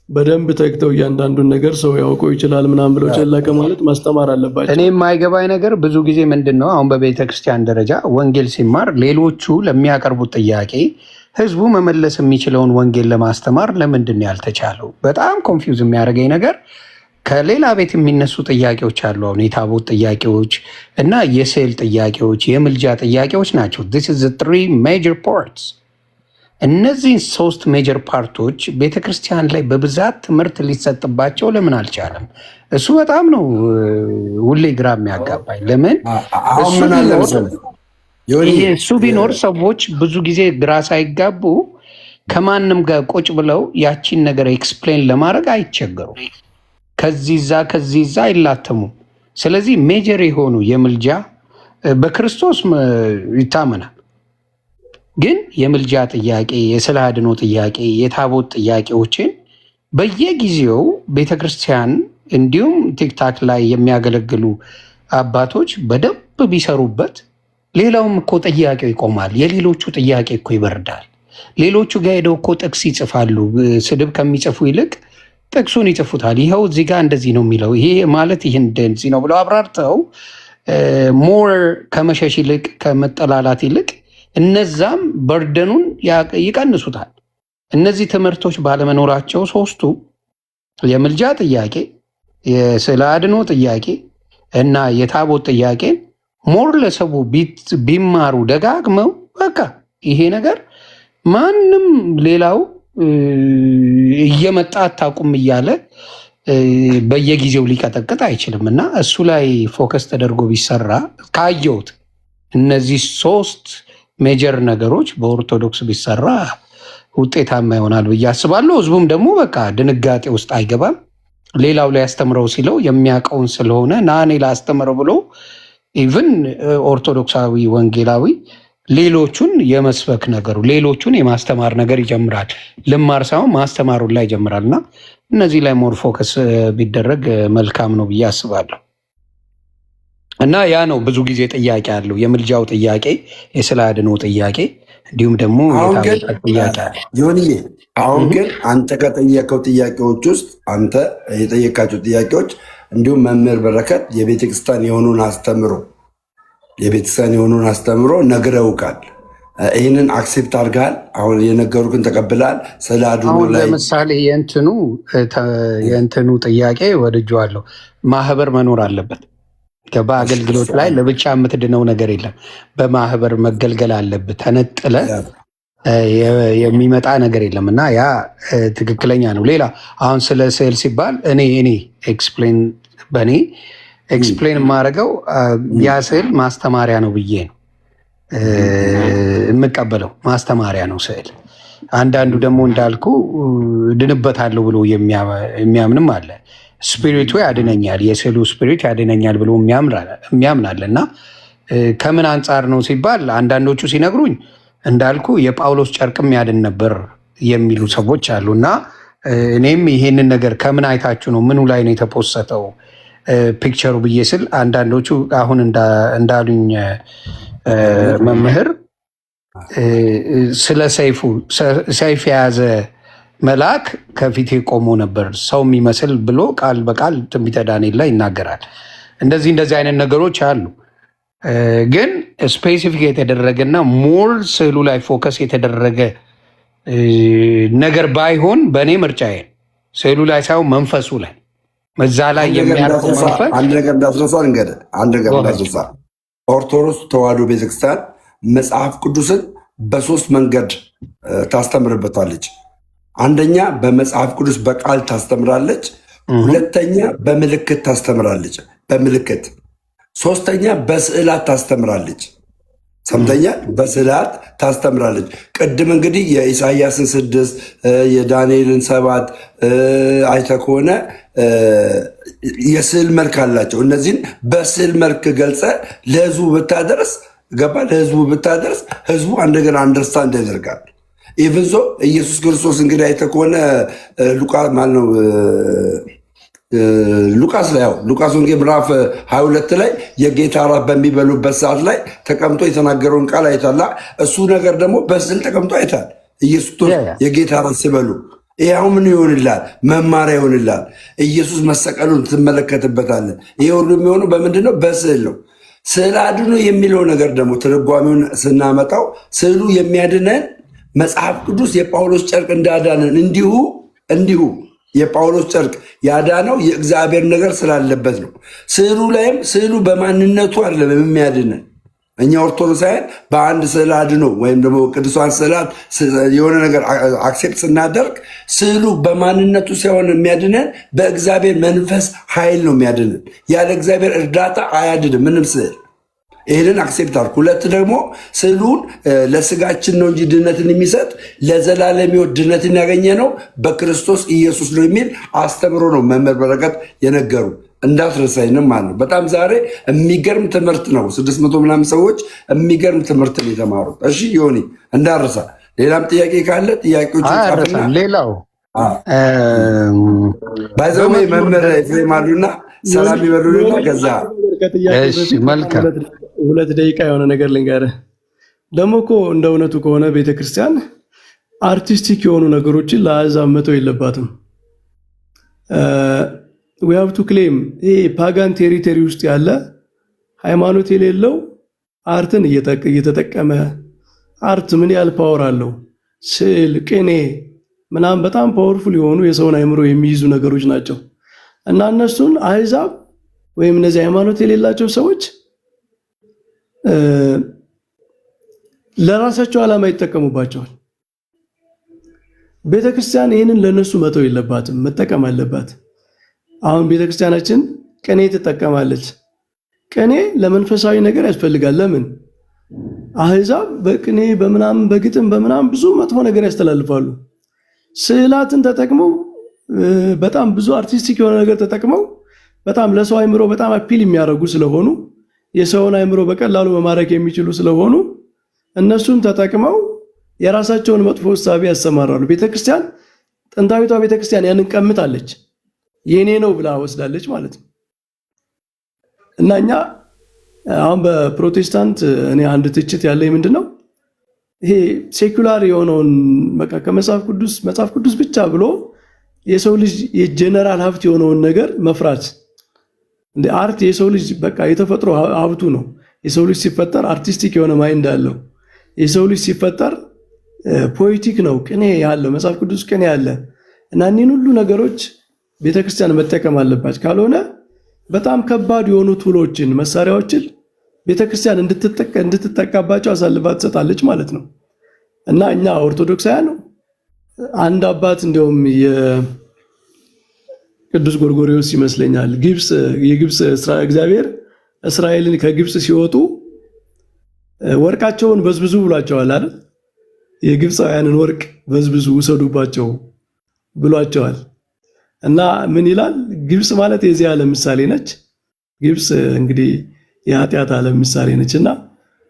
በደንብ ተግተው እያንዳንዱን ነገር ሰው ያውቀው ይችላል ምናምን ብለው ጨላቀ ማለት ማስተማር አለባቸው። እኔ የማይገባኝ ነገር ብዙ ጊዜ ምንድን ነው አሁን በቤተክርስቲያን ደረጃ ወንጌል ሲማር ሌሎቹ ለሚያቀርቡት ጥያቄ ህዝቡ መመለስ የሚችለውን ወንጌል ለማስተማር ለምንድን ነው ያልተቻለው? በጣም ኮንፊውዝ የሚያደርገኝ ነገር ከሌላ ቤት የሚነሱ ጥያቄዎች አሉ። አሁን የታቦት ጥያቄዎች እና የስዕል ጥያቄዎች፣ የምልጃ ጥያቄዎች ናቸው። this is the three major parts። እነዚህን 3 ሜጀር ፓርቶች ቤተክርስቲያን ላይ በብዛት ትምህርት ሊሰጥባቸው ለምን አልቻለም? እሱ በጣም ነው ሁሌ ግራ የሚያጋባኝ። ለምን እሱ ቢኖር ሰዎች ብዙ ጊዜ ግራ ሳይጋቡ ከማንም ጋር ቁጭ ብለው ያቺን ነገር ኤክስፕሌን ለማድረግ አይቸገሩም። ከዚህ ዛ አይላተሙም። ስለዚህ ሜጀር የሆኑ የምልጃ በክርስቶስ ይታመናል። ግን የምልጃ ጥያቄ፣ የስለ አድኖ ጥያቄ፣ የታቦት ጥያቄዎችን በየጊዜው ቤተክርስቲያን እንዲሁም ቲክታክ ላይ የሚያገለግሉ አባቶች በደንብ ቢሰሩበት ሌላውም እኮ ጥያቄው ይቆማል። የሌሎቹ ጥያቄ እኮ ይበርዳል። ሌሎቹ ጋር ሄደው እኮ ጥቅስ ይጽፋሉ። ስድብ ከሚጽፉ ይልቅ ጥቅሱን ይጽፉታል። ይኸው እዚህ ጋር እንደዚህ ነው የሚለው ይሄ ማለት ይህ እንደዚህ ነው ብለው አብራርተው ሞር ከመሸሽ ይልቅ ከመጠላላት ይልቅ እነዛም በርደኑን ይቀንሱታል። እነዚህ ትምህርቶች ባለመኖራቸው ሶስቱ የምልጃ ጥያቄ፣ የስዕለ አድኖ ጥያቄ እና የታቦት ጥያቄን ሞር ለሰቡ ቢማሩ ደጋግመው በቃ ይሄ ነገር ማንም ሌላው እየመጣ አታውቁም እያለ በየጊዜው ሊቀጠቅጥ አይችልም። እና እሱ ላይ ፎከስ ተደርጎ ቢሰራ ካየሁት እነዚህ ሶስት ሜጀር ነገሮች በኦርቶዶክስ ቢሰራ ውጤታማ ይሆናል ብዬ አስባለሁ። ህዝቡም ደግሞ በቃ ድንጋጤ ውስጥ አይገባም። ሌላው ላይ ያስተምረው ሲለው የሚያውቀውን ስለሆነ ናኔ ላስተምረው ብሎ ኢቭን ኦርቶዶክሳዊ ወንጌላዊ ሌሎቹን የመስበክ ነገሩ ሌሎቹን የማስተማር ነገር ይጀምራል። ልማር ሳይሆን ማስተማሩን ላይ ይጀምራል። እና እነዚህ ላይ ሞር ፎከስ ቢደረግ መልካም ነው ብዬ አስባለሁ። እና ያ ነው ብዙ ጊዜ ጥያቄ አለው፣ የምልጃው ጥያቄ፣ የስዕለ አድኖ ጥያቄ እንዲሁም ደግሞ የታቦት ጥያቄ አለ። ዮኒዬ አሁን ግን አንተ ከጠየቀው ጥያቄዎች ውስጥ አንተ የጠየቃቸው ጥያቄዎች እንዲሁም መምህር በረከት የቤተክርስቲያን የሆኑን አስተምሮ ነግረውካል። ይህንን አክሴፕት አድርገሃል። አሁን የነገሩክን ተቀብለሃል። ስዕለ አድኖ ላይ ለምሳሌ የእንትኑ ጥያቄ ወድጄዋለሁ። ማህበር መኖር አለበት። በአገልግሎት ላይ ለብቻ የምትድነው ነገር የለም። በማህበር መገልገል አለብህ። ተነጥለ የሚመጣ ነገር የለም እና ያ ትክክለኛ ነው። ሌላ አሁን ስለ ስዕል ሲባል እኔ ኤክስፕሌን የማደርገው ያ ስዕል ማስተማሪያ ነው ብዬ ነው የምቀበለው። ማስተማሪያ ነው ስዕል። አንዳንዱ ደግሞ እንዳልኩ ድንበታለሁ ብሎ የሚያምንም አለ። ስፒሪቱ ያድነኛል፣ የስዕሉ ስፒሪት ያድነኛል ብሎ የሚያምናል። እና ከምን አንጻር ነው ሲባል አንዳንዶቹ ሲነግሩኝ እንዳልኩ የጳውሎስ ጨርቅም ያድን ነበር የሚሉ ሰዎች አሉ። እና እኔም ይሄንን ነገር ከምን አይታችሁ ነው፣ ምኑ ላይ ነው የተፖሰተው ፒክቸሩ ብዬ ስል አንዳንዶቹ አሁን እንዳሉኝ መምህር ስለ ሰይፍ የያዘ መልአክ ከፊቴ ቆሞ ነበር ሰው የሚመስል ብሎ ቃል በቃል ትንቢተ ዳንኤል ላይ ይናገራል። እንደዚህ አይነት ነገሮች አሉ። ግን ስፔሲፊክ የተደረገና ሞር ስዕሉ ላይ ፎከስ የተደረገ ነገር ባይሆን በእኔ ምርጫዬ ስዕሉ ላይ ሳይሆን መንፈሱ ላይ እዛ ላይ የሚያርፈው መንፈስ አንድ ነገር እንዳስረሳ ኦርቶዶክስ ተዋሕዶ ቤተክርስቲያን መጽሐፍ ቅዱስን በሶስት መንገድ ታስተምርበታለች። አንደኛ በመጽሐፍ ቅዱስ በቃል ታስተምራለች። ሁለተኛ በምልክት ታስተምራለች፣ በምልክት። ሶስተኛ በስዕላት ታስተምራለች። ሰምተኛ በስዕላት ታስተምራለች። ቅድም እንግዲህ የኢሳያስን 6 የዳንኤልን 7 አይተ ከሆነ የስዕል መልክ አላቸው። እነዚህን በስዕል መልክ ገልጸ ለህዝቡ ብታደርስ ለህዝቡ ብታደርስ ህዝቡ እንደገና አንደርስታንድ ያደርጋል። ኢቨንዞ ኢየሱስ ክርስቶስ እንግዲህ አይተ ከሆነ ሉቃስ ላይ ሉቃስ ወንጌል ምዕራፍ 22 ላይ የጌታ እራት በሚበሉበት ሰዓት ላይ ተቀምጦ የተናገረውን ቃል አይታላ። እሱ ነገር ደግሞ በስዕል ተቀምጦ አይታል። ኢየሱስ የጌታ እራት ሲበሉ ይህ አሁን ምን ይሆንላል? መማሪያ ይሆንላል። ኢየሱስ መሰቀሉን ትመለከትበታለን። ይህ ሁሉ የሚሆነው በምንድን ነው? በስዕል ነው። ስዕለ አድኖ የሚለው ነገር ደግሞ ትርጓሜውን ስናመጣው ስዕሉ የሚያድነን መጽሐፍ ቅዱስ የጳውሎስ ጨርቅ እንዳዳነን እንዲሁ የጳውሎስ ጨርቅ ያዳነው የእግዚአብሔር ነገር ስላለበት ነው። ስዕሉ ላይም ስዕሉ በማንነቱ አይደለም የሚያድነን። እኛ ኦርቶዶክሳውያን በአንድ ስዕለ አድኖ ወይም ደግሞ ቅዱሳን ስዕላት የሆነ ነገር አክሴፕት ስናደርግ ስዕሉ በማንነቱ ሳይሆን የሚያድነን በእግዚአብሔር መንፈስ ኃይል ነው የሚያድነን። ያለ እግዚአብሔር እርዳታ አያድንም ምንም ስዕል። ይህንን አክሴፕት አድርግ። ሁለት ደግሞ ስዕሉን ለስጋችን ነው እንጂ ድነትን የሚሰጥ ለዘላለም ሕይወት ድነትን ያገኘ ነው በክርስቶስ ኢየሱስ ነው የሚል አስተምሮ ነው መምህር በረከት የነገሩ። እንዳትረሳይንም ማለት ነው። በጣም ዛሬ የሚገርም ትምህርት ነው። 600 ምናምን ሰዎች የሚገርም ትምህርት ነው የተማሩት። እሺ ዮኒ እንዳረሳ ሌላም ጥያቄ ካለ ጥያቄዎች ሌላው ባይዘዌ መምህር ኤፍሬም አሉና ሰላም ይበሉልና ከዛ መልካም 2 ደቂቃ የሆነ ነገር ልንገርህ። ደግሞ እኮ እንደ እውነቱ ከሆነ ቤተክርስቲያን አርቲስቲክ የሆኑ ነገሮችን ለአሕዛብ መተው የለባትም። we have to claim ይሄ ፓጋን ቴሪቶሪ ውስጥ ያለ ሃይማኖት የሌለው አርትን እየተጠቀመ አርት ምን ያህል ፓወር አለው፣ ስዕል፣ ቅኔ ምናምን በጣም ፓወርፉል የሆኑ የሰውን አእምሮ የሚይዙ ነገሮች ናቸው እና እነሱን አሕዛብ ወይም እነዚህ ሃይማኖት የሌላቸው ሰዎች ለራሳቸው ዓላማ ይጠቀሙባቸዋል። ቤተክርስቲያን ይህንን ለነሱ መተው የለባትም፣ መጠቀም አለባት። አሁን ቤተክርስቲያናችን ቅኔ ትጠቀማለች። ቅኔ ለመንፈሳዊ ነገር ያስፈልጋል። ለምን? አሕዛብ በቅኔ በምናምን በግጥም በምናምን ብዙ መጥፎ ነገር ያስተላልፋሉ። ስዕላትን ተጠቅመው በጣም ብዙ አርቲስቲክ የሆነ ነገር ተጠቅመው በጣም ለሰው አእምሮ በጣም አፒል የሚያደርጉ ስለሆኑ የሰውን አእምሮ በቀላሉ መማረክ የሚችሉ ስለሆኑ እነሱን ተጠቅመው የራሳቸውን መጥፎ እሳቤ ያሰማራሉ። ቤተክርስቲያን ጥንታዊቷ ቤተክርስቲያን ያንን ቀምታለች፣ የኔ ነው ብላ ወስዳለች ማለት ነው። እና እኛ አሁን በፕሮቴስታንት እኔ አንድ ትችት ያለኝ ምንድነው ይሄ ሴኩላር የሆነውን በቃ መጽሐፍ ቅዱስ ብቻ ብሎ የሰው ልጅ የጀነራል ሀብት የሆነውን ነገር መፍራት። እንደ አርት የሰው ልጅ በቃ የተፈጥሮ ሀብቱ ነው። የሰው ልጅ ሲፈጠር አርቲስቲክ የሆነ ማይንድ አለው። የሰው ልጅ ሲፈጠር ፖኤቲክ ነው፣ ቅኔ ያለው መጽሐፍ ቅዱስ ቅኔ ያለ እና እኒህን ሁሉ ነገሮች ቤተክርስቲያን መጠቀም አለባት። ካልሆነ በጣም ከባድ የሆኑ ቱሎችን መሳሪያዎችን ቤተክርስቲያን እንድትጠቀባቸው አሳልፋ ትሰጣለች ማለት ነው። እና እኛ ኦርቶዶክሳውያን አንድ አባት እንዲያውም የቅዱስ ጎርጎርዮስ ይመስለኛል የግብፅ እግዚአብሔር እስራኤልን ከግብፅ ሲወጡ ወርቃቸውን በዝብዙ ብሏቸዋል አይደል? የግብፃውያንን ወርቅ በዝብዙ ውሰዱባቸው ብሏቸዋል። እና ምን ይላል? ግብፅ ማለት የዚህ ዓለም ምሳሌ ነች። ግብፅ እንግዲህ የኃጢአት ዓለም ምሳሌ ነች። እና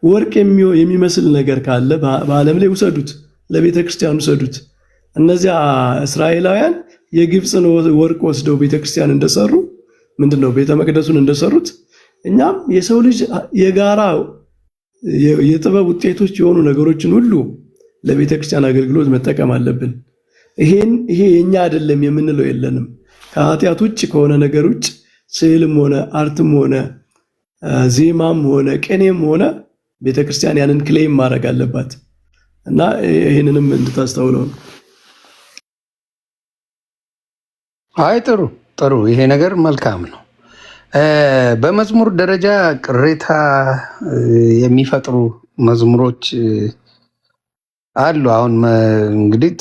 ወርቅ የሚመስል ነገር ካለ በዓለም ላይ ውሰዱት፣ ለቤተ ክርስቲያን ውሰዱት። እነዚያ እስራኤላውያን የግብፅን ወርቅ ወስደው ቤተክርስቲያን እንደሰሩ ምንድነው ቤተ መቅደሱን እንደሰሩት እኛም የሰው ልጅ የጋራ የጥበብ ውጤቶች የሆኑ ነገሮችን ሁሉ ለቤተክርስቲያን አገልግሎት መጠቀም አለብን። ይሄ የኛ አይደለም የምንለው የለንም። ከኃጢአት ውጭ ከሆነ ነገር ውጭ ስዕልም ሆነ አርትም ሆነ ዜማም ሆነ ቅኔም ሆነ ቤተክርስቲያን ያንን ክሌም ማድረግ አለባት እና ይሄንንም እንድታስተውለው ነው። አይ ጥሩ ይሄ ነገር መልካም ነው። በመዝሙር ደረጃ ቅሬታ የሚፈጥሩ መዝሙሮች አሉ። አሁን እንግዲህ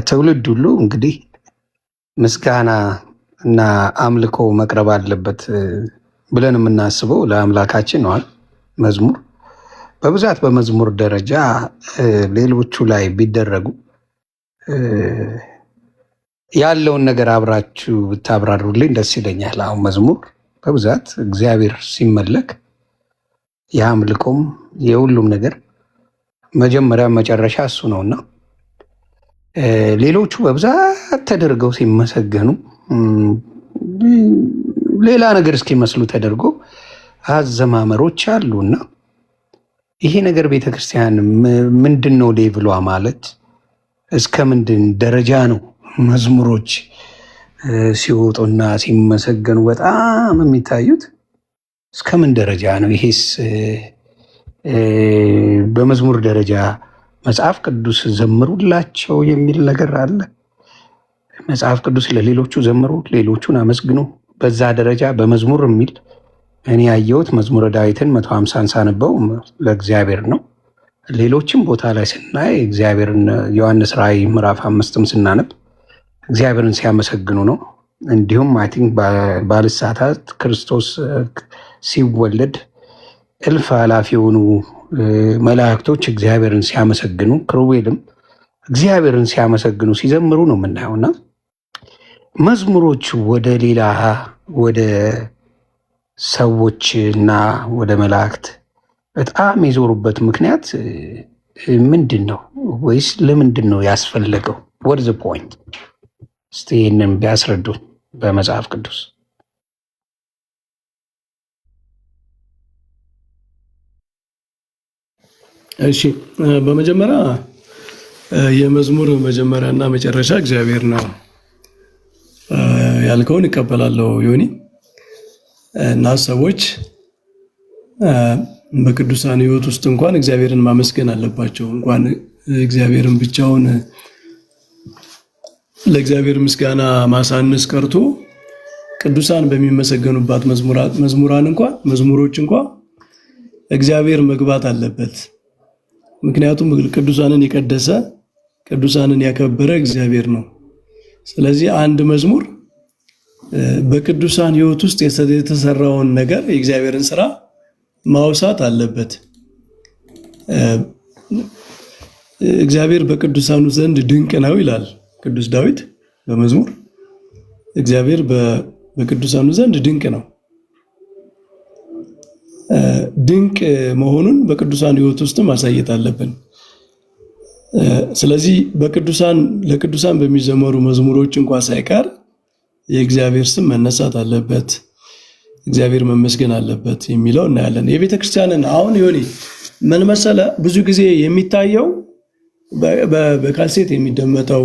ትውልድ ሁሉ እንግዲህ ምስጋና እና አምልኮ መቅረብ አለበት ብለን የምናስበው ለአምላካችን ነው። መዝሙር በብዛት በመዝሙር ደረጃ ሌሎቹ ላይ ቢደረጉ ያለውን ነገር አብራችሁ ብታብራሩልኝ ደስ ይለኛል። አሁን መዝሙር በብዛት እግዚአብሔር ሲመለክ የአምልኮም የሁሉም ነገር መጀመሪያ መጨረሻ እሱ ነውና ሌሎቹ በብዛት ተደርገው ሲመሰገኑ ሌላ ነገር እስኪመስሉ ተደርጎ አዘማመሮች አሉና ይሄ ነገር ቤተክርስቲያን ምንድን ነው ሌቭሏ ማለት እስከ ምንድን ደረጃ ነው? መዝሙሮች ሲወጡና ሲመሰገኑ በጣም የሚታዩት እስከምን ደረጃ ነው? ይሄስ በመዝሙር ደረጃ መጽሐፍ ቅዱስ ዘምሩላቸው የሚል ነገር አለ። መጽሐፍ ቅዱስ ለሌሎቹ ዘምሩ፣ ሌሎቹን አመስግኑ፣ በዛ ደረጃ በመዝሙር የሚል እኔ ያየሁት መዝሙረ ዳዊትን 150 ሳነበው ለእግዚአብሔር ነው። ሌሎችም ቦታ ላይ ስናይ እግዚአብሔርን ዮሐንስ ራእይ ምዕራፍ 5ም ስናነብ እግዚአብሔርን ሲያመሰግኑ ነው። እንዲሁም አይ ቲንክ ባልሳሳት ክርስቶስ ሲወለድ እልፍ አላፊ የሆኑ መላእክቶች እግዚአብሔርን ሲያመሰግኑ፣ ክሩቤልም እግዚአብሔርን ሲያመሰግኑ ሲዘምሩ ነው የምናየውና መዝሙሮች ወደ ሌላ ወደ ሰዎች እና ወደ መላእክት በጣም የዞሩበት ምክንያት ምንድን ነው? ወይስ ለምንድን ነው ያስፈለገው? ወርዝ ፖይንት እስቲ ይህንን ቢያስረዱ በመጽሐፍ ቅዱስ። እሺ በመጀመሪያ የመዝሙር መጀመሪያና መጨረሻ እግዚአብሔር ነው ያልከውን እቀበላለሁ ዮኒ። እና ሰዎች በቅዱሳን ሕይወት ውስጥ እንኳን እግዚአብሔርን ማመስገን አለባቸው። እንኳን እግዚአብሔርን ብቻውን ለእግዚአብሔር ምስጋና ማሳነስ ቀርቶ ቅዱሳን በሚመሰገኑባት መዝሙሮች እንኳን እግዚአብሔር መግባት አለበት። ምክንያቱም ቅዱሳንን የቀደሰ ቅዱሳንን ያከበረ እግዚአብሔር ነው። ስለዚህ አንድ መዝሙር በቅዱሳን ሕይወት ውስጥ የተሰራውን ነገር የእግዚአብሔርን ስራ ማውሳት አለበት። እግዚአብሔር በቅዱሳኑ ዘንድ ድንቅ ነው ይላል ቅዱስ ዳዊት በመዝሙር። እግዚአብሔር በቅዱሳኑ ዘንድ ድንቅ ነው። ድንቅ መሆኑን በቅዱሳን ሕይወት ውስጥ ማሳየት አለብን። ስለዚህ ለቅዱሳን በሚዘመሩ መዝሙሮች እንኳን ሳይቀር የእግዚአብሔር ስም መነሳት አለበት፣ እግዚአብሔር መመስገን አለበት የሚለው እናያለን። የቤተ ክርስቲያንን አሁን ዮኒ ምን መሰለህ፣ ብዙ ጊዜ የሚታየው በካሴት የሚደመጠው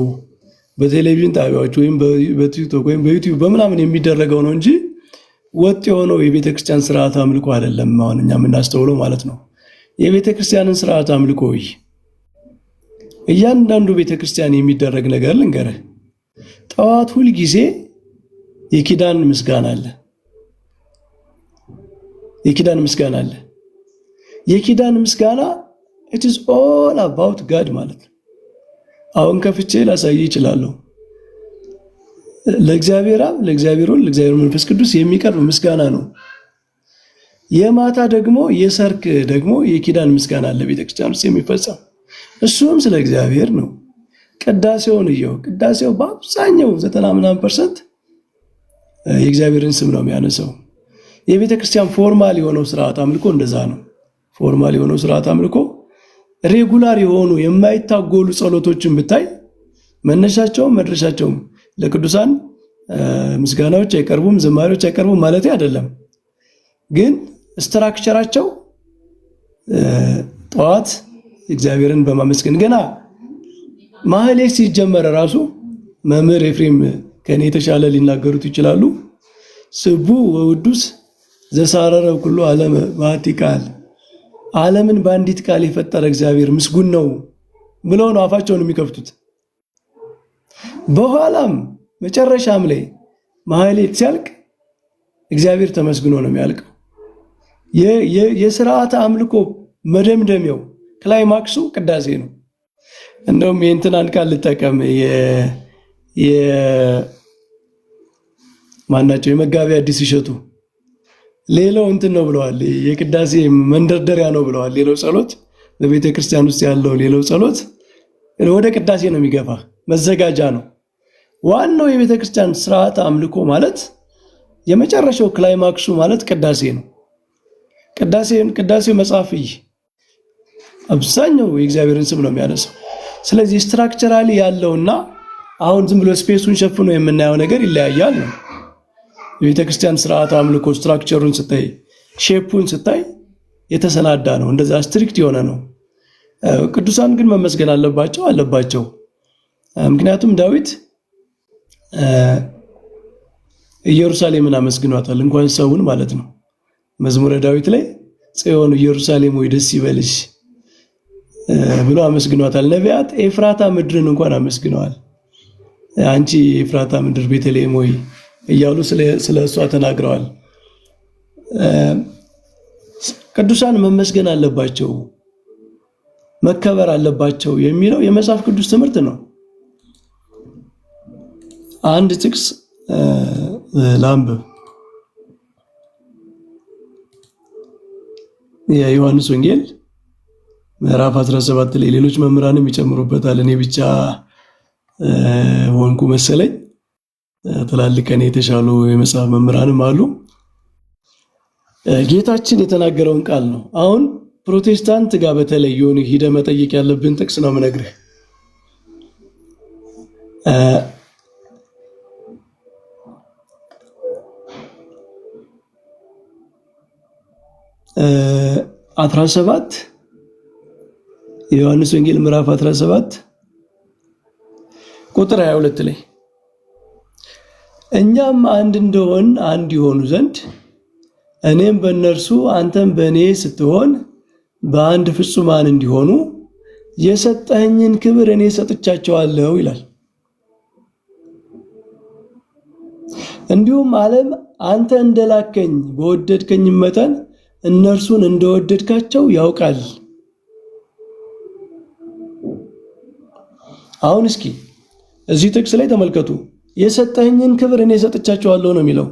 በቴሌቪዥን ጣቢያዎች ወይም በቲክቶክ ወይም በዩቲዩብ በምናምን የሚደረገው ነው እንጂ ወጥ የሆነው የቤተ ክርስቲያን ስርዓት አምልኮ አይደለም። አሁን እኛ የምናስተውለው ማለት ነው። የቤተ ክርስቲያንን ስርዓት አምልኮ እያንዳንዱ ቤተ ክርስቲያን የሚደረግ ነገር ልንገርህ። ጠዋት ሁል ጊዜ የኪዳን ምስጋና አለ። የኪዳን ምስጋና it is all about God ማለት ነው። አሁን ከፍቼ ላሳይ ይችላለሁ። ለእግዚአብሔር አብ፣ ለእግዚአብሔር ወልድ፣ ለእግዚአብሔር መንፈስ ቅዱስ የሚቀርብ ምስጋና ነው። የማታ ደግሞ የሰርክ ደግሞ የኪዳን ምስጋና አለ ቤተክርስቲያን ውስጥ የሚፈጸም፣ እሱም ስለ እግዚአብሔር ነው። ቅዳሴውን ቅዳሴው በአብዛኛው 90% የእግዚአብሔርን ስም ነው የሚያነሳው። የቤተክርስቲያን ፎርማል የሆነው ስርዓት አምልኮ እንደዛ ነው። ፎርማል የሆነው ስርዓት አምልኮ ሬጉላር የሆኑ የማይታጎሉ ጸሎቶችን ብታይ መነሻቸውም መድረሻቸውም ለቅዱሳን ምስጋናዎች አይቀርቡም፣ ዝማሬዎች አይቀርቡም ማለት አይደለም። ግን ስትራክቸራቸው ጠዋት እግዚአብሔርን በማመስገን ገና ማህሌት ሲጀመር ራሱ መምህር ኤፍሬም ከኔ የተሻለ ሊናገሩት ይችላሉ። ስቡ ወውዱስ ዘሳረረ ኩሉ ዓለም በአቲ ቃል፣ ዓለምን በአንዲት ቃል የፈጠረ እግዚአብሔር ምስጉን ነው ብለው ነው አፋቸውን የሚከፍቱት። በኋላም መጨረሻም ላይ ማህሌት ሲያልቅ እግዚአብሔር ተመስግኖ ነው የሚያልቀው። የሥርዓተ አምልኮ መደምደሚያው ክላይማክሱ ቅዳሴ ነው። እንደውም የእንትናን ቃል ልጠቀም፣ ማናቸው የመጋቢ አዲስ ይሸቱ ሌላው እንትን ነው ብለዋል፣ የቅዳሴ መንደርደሪያ ነው ብለዋል። ሌላው ጸሎት በቤተ ክርስቲያን ውስጥ ያለው ሌላው ጸሎት ወደ ቅዳሴ ነው የሚገፋ፣ መዘጋጃ ነው። ዋናው የቤተ ክርስቲያን ስርዓት አምልኮ ማለት የመጨረሻው ክላይማክሱ ማለት ቅዳሴ ነው። ቅዳሴው መጽሐፍ አብዛኛው የእግዚአብሔርን ስም ነው የሚያነሳው። ስለዚህ ስትራክቸራሊ ያለውና አሁን ዝም ብሎ ስፔሱን ሸፍኖ የምናየው ነገር ይለያያል ነው። የቤተ ክርስቲያን ስርዓት አምልኮ ስትራክቸሩን ስታይ፣ ሼፑን ስታይ የተሰናዳ ነው፣ እንደዛ ስትሪክት የሆነ ነው። ቅዱሳን ግን መመስገን አለባቸው። ምክንያቱም ዳዊት ኢየሩሳሌምን አመስግኗታል፣ እንኳን ሰውን ማለት ነው። መዝሙረ ዳዊት ላይ ጽዮን ኢየሩሳሌም ወይ ደስ ይበልሽ ብሎ አመስግኗታል። ነቢያት ኤፍራታ ምድርን እንኳን አመስግነዋል። አንቺ ኤፍራታ ምድር ቤተልሔም ወይ እያሉ ስለ እሷ ተናግረዋል። ቅዱሳን መመስገን አለባቸው፣ መከበር አለባቸው የሚለው የመጽሐፍ ቅዱስ ትምህርት ነው። አንድ ጥቅስ ላንብብ። የዮሐንስ ወንጌል ምዕራፍ 17 ላይ ሌሎች መምህራንም ይጨምሩበታል። እኔ ብቻ ወንኩ መሰለኝ። ትላልቅ ከኔ የተሻሉ የመጽሐፍ መምህራንም አሉ። ጌታችን የተናገረውን ቃል ነው። አሁን ፕሮቴስታንት ጋር በተለይ ሄደ መጠየቅ ያለብን ጥቅስ ነው የምነግርህ። 17 የዮሐንስ ወንጌል ምዕራፍ 17 ቁጥር 22 ላይ እኛም አንድ እንደሆን አንድ ይሆኑ ዘንድ እኔም በእነርሱ አንተም በእኔ ስትሆን በአንድ ፍጹማን እንዲሆኑ የሰጠኸኝን ክብር እኔ ሰጥቻቸዋለሁ ይላል። እንዲሁም ዓለም አንተ እንደላከኝ በወደድከኝ መጠን እነርሱን እንደወደድካቸው ያውቃል። አሁን እስኪ እዚህ ጥቅስ ላይ ተመልከቱ። የሰጠኸኝን ክብር እኔ ሰጥቻቸዋለሁ ነው የሚለው።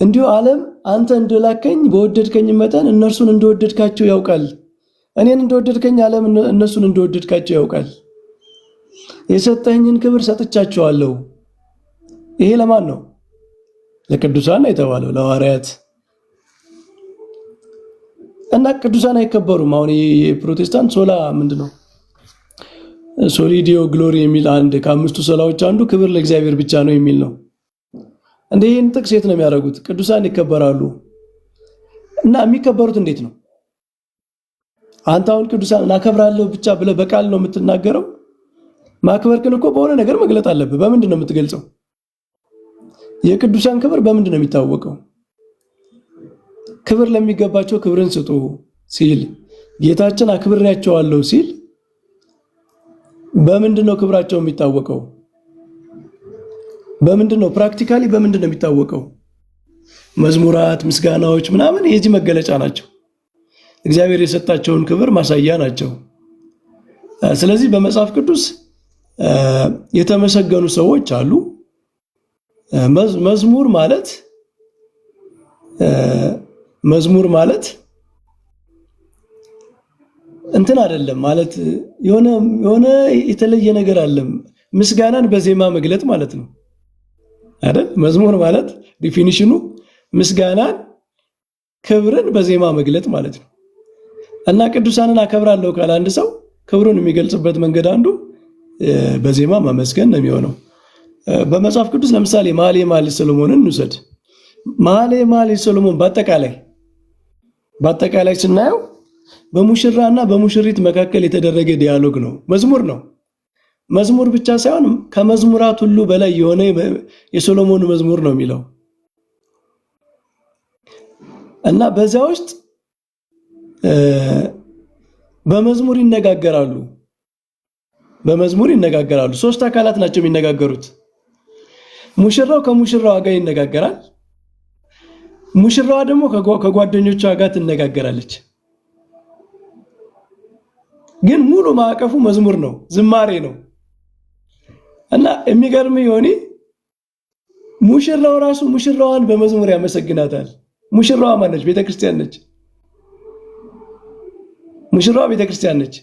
እንዲሁ ዓለም አንተ እንደላከኝ በወደድከኝ መጠን እነርሱን እንደወደድካቸው ያውቃል። እኔን እንደወደድከኝ ዓለም እነሱን እንደወደድካቸው ያውቃል። የሰጠኸኝን ክብር ሰጥቻቸዋለሁ። ይሄ ለማን ነው? ለቅዱሳን ነው የተባለው፣ ለሐዋርያት። እና ቅዱሳን አይከበሩም። አሁን የፕሮቴስታንት ሶላ ምንድነው? ሶሊዲዮ ግሎሪ የሚል አንድ ከአምስቱ ሶላዎች አንዱ ክብር ለእግዚአብሔር ብቻ ነው የሚል ነው። እንደ ይህን ጥቅስ የት ነው የሚያደርጉት? ቅዱሳን ይከበራሉ። እና የሚከበሩት እንዴት ነው? አንተ አሁን ቅዱሳን እናከብራለሁ ብቻ ብለህ በቃል ነው የምትናገረው? ማክበር ግን እኮ በሆነ ነገር መግለጥ አለብህ። በምንድን ነው የምትገልጸው? የቅዱሳን ክብር በምንድን ነው የሚታወቀው? ክብር ለሚገባቸው ክብርን ስጡ ሲል ጌታችን አክብሬያቸዋለሁ ሲል በምንድን ነው ክብራቸው የሚታወቀው? በምንድን ነው ፕራክቲካሊ በምንድን ነው የሚታወቀው? መዝሙራት፣ ምስጋናዎች ምናምን የዚህ መገለጫ ናቸው። እግዚአብሔር የሰጣቸውን ክብር ማሳያ ናቸው። ስለዚህ በመጽሐፍ ቅዱስ የተመሰገኑ ሰዎች አሉ። መዝሙር ማለት እንትን አይደለም ማለት የሆነ የተለየ ነገር አለ። ምስጋናን በዜማ መግለጥ ማለት ነው አይደል? መዝሙር ማለት ዲፊኒሽኑ ምስጋናን፣ ክብርን በዜማ መግለጥ ማለት ነው። እና ቅዱሳንን አከብራለሁ ካለ አንድ ሰው ክብሩን የሚገልጽበት መንገድ አንዱ በዜማ ማመስገን ነው የሚሆነው። በመጽሐፍ ቅዱስ ለምሳሌ መኃልየ ሰሎሞንን እንውሰድ። መኃልየ ሰሎሞን በአጠቃላይ ስናየው በሙሽራና በሙሽሪት መካከል የተደረገ ዲያሎግ ነው። መዝሙር ነው። መዝሙር ብቻ ሳይሆን ከመዝሙራት ሁሉ በላይ የሆነ የሶሎሞን መዝሙር ነው የሚለው እና በዛ ውስጥ በመዝሙር ይነጋገራሉ። ሶስት አካላት ናቸው የሚነጋገሩት። ሙሽራው ከሙሽራዋ ጋር ይነጋገራል። ሙሽራዋ ደግሞ ከጓደኞቿ ጋር ትነጋገራለች። ግን ሙሉ ማዕቀፉ መዝሙር ነው፣ ዝማሬ ነው። እና የሚገርም ይሆን ሙሽራው ራሱ ሙሽራዋን በመዝሙር ያመሰግናታል። ሙሽራዋ ማነች? ቤተክርስቲያን ነች። ሙሽራዋ ቤተክርስቲያን ነች።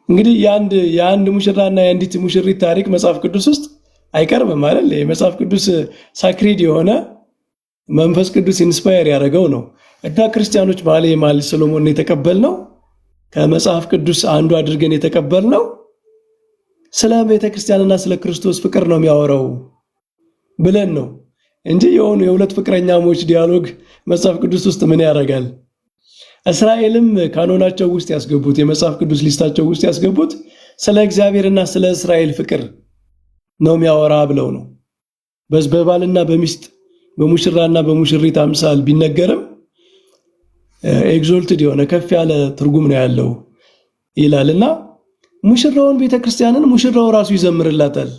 እንግዲህ የአንድ ሙሽራና የአንዲት ሙሽሪት ታሪክ መጽሐፍ ቅዱስ ውስጥ አይቀርብም ማለት የመጽሐፍ ቅዱስ ሳክሪድ የሆነ መንፈስ ቅዱስ ኢንስፓየር ያደረገው ነው። እና ክርስቲያኖች መኃልየ ሰሎሞን የተቀበልነው ከመጽሐፍ ቅዱስ አንዱ አድርገን የተቀበልነው ስለ ቤተክርስቲያንና ስለ ክርስቶስ ፍቅር ነው የሚያወራው ብለን ነው እንጂ የሁለት ፍቅረኛሞች ዲያሎግ መጽሐፍ ቅዱስ ውስጥ ምን ያደርጋል? እስራኤልም ካኖናቸው ውስጥ ያስገቡት የመጽሐፍ ቅዱስ ሊስታቸው ውስጥ ያስገቡት ስለ እግዚአብሔርና ስለ እስራኤል ፍቅር ነው የሚያወራ ብለው ነው። በባልና በሚስት በሙሽራና በሙሽሪት አምሳል ቢነገርም ኤግዞልትድ የሆነ ከፍ ያለ ትርጉም ነው ያለው ይላልና ሙሽራውን ቤተክርስቲያንን ሙሽራው ራሱ ይዘምርላታል።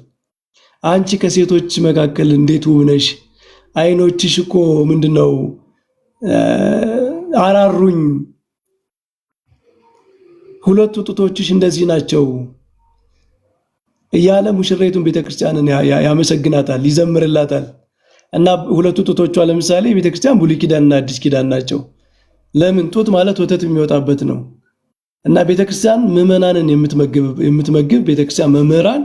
አንቺ ከሴቶች መካከል እንዴት ውብ ነሽ፣ አይኖችሽ እኮ ምንድነው አራሩኝ፣ ሁለቱ ጡቶችሽ እንደዚህ ናቸው እያለ ሙሽራይቱን ቤተክርስቲያንን ያመሰግናታል፣ ይዘምርላታል። እና ሁለቱ ጡቶቿ ለምሳሌ ቤተክርስቲያን ብሉይ ኪዳንና አዲስ ኪዳን ናቸው። ለምን? ጡት ማለት ወተት የሚወጣበት ነው። እና ቤተክርስቲያን ምዕመናንን የምትመግብ ቤተክርስቲያን መምህራን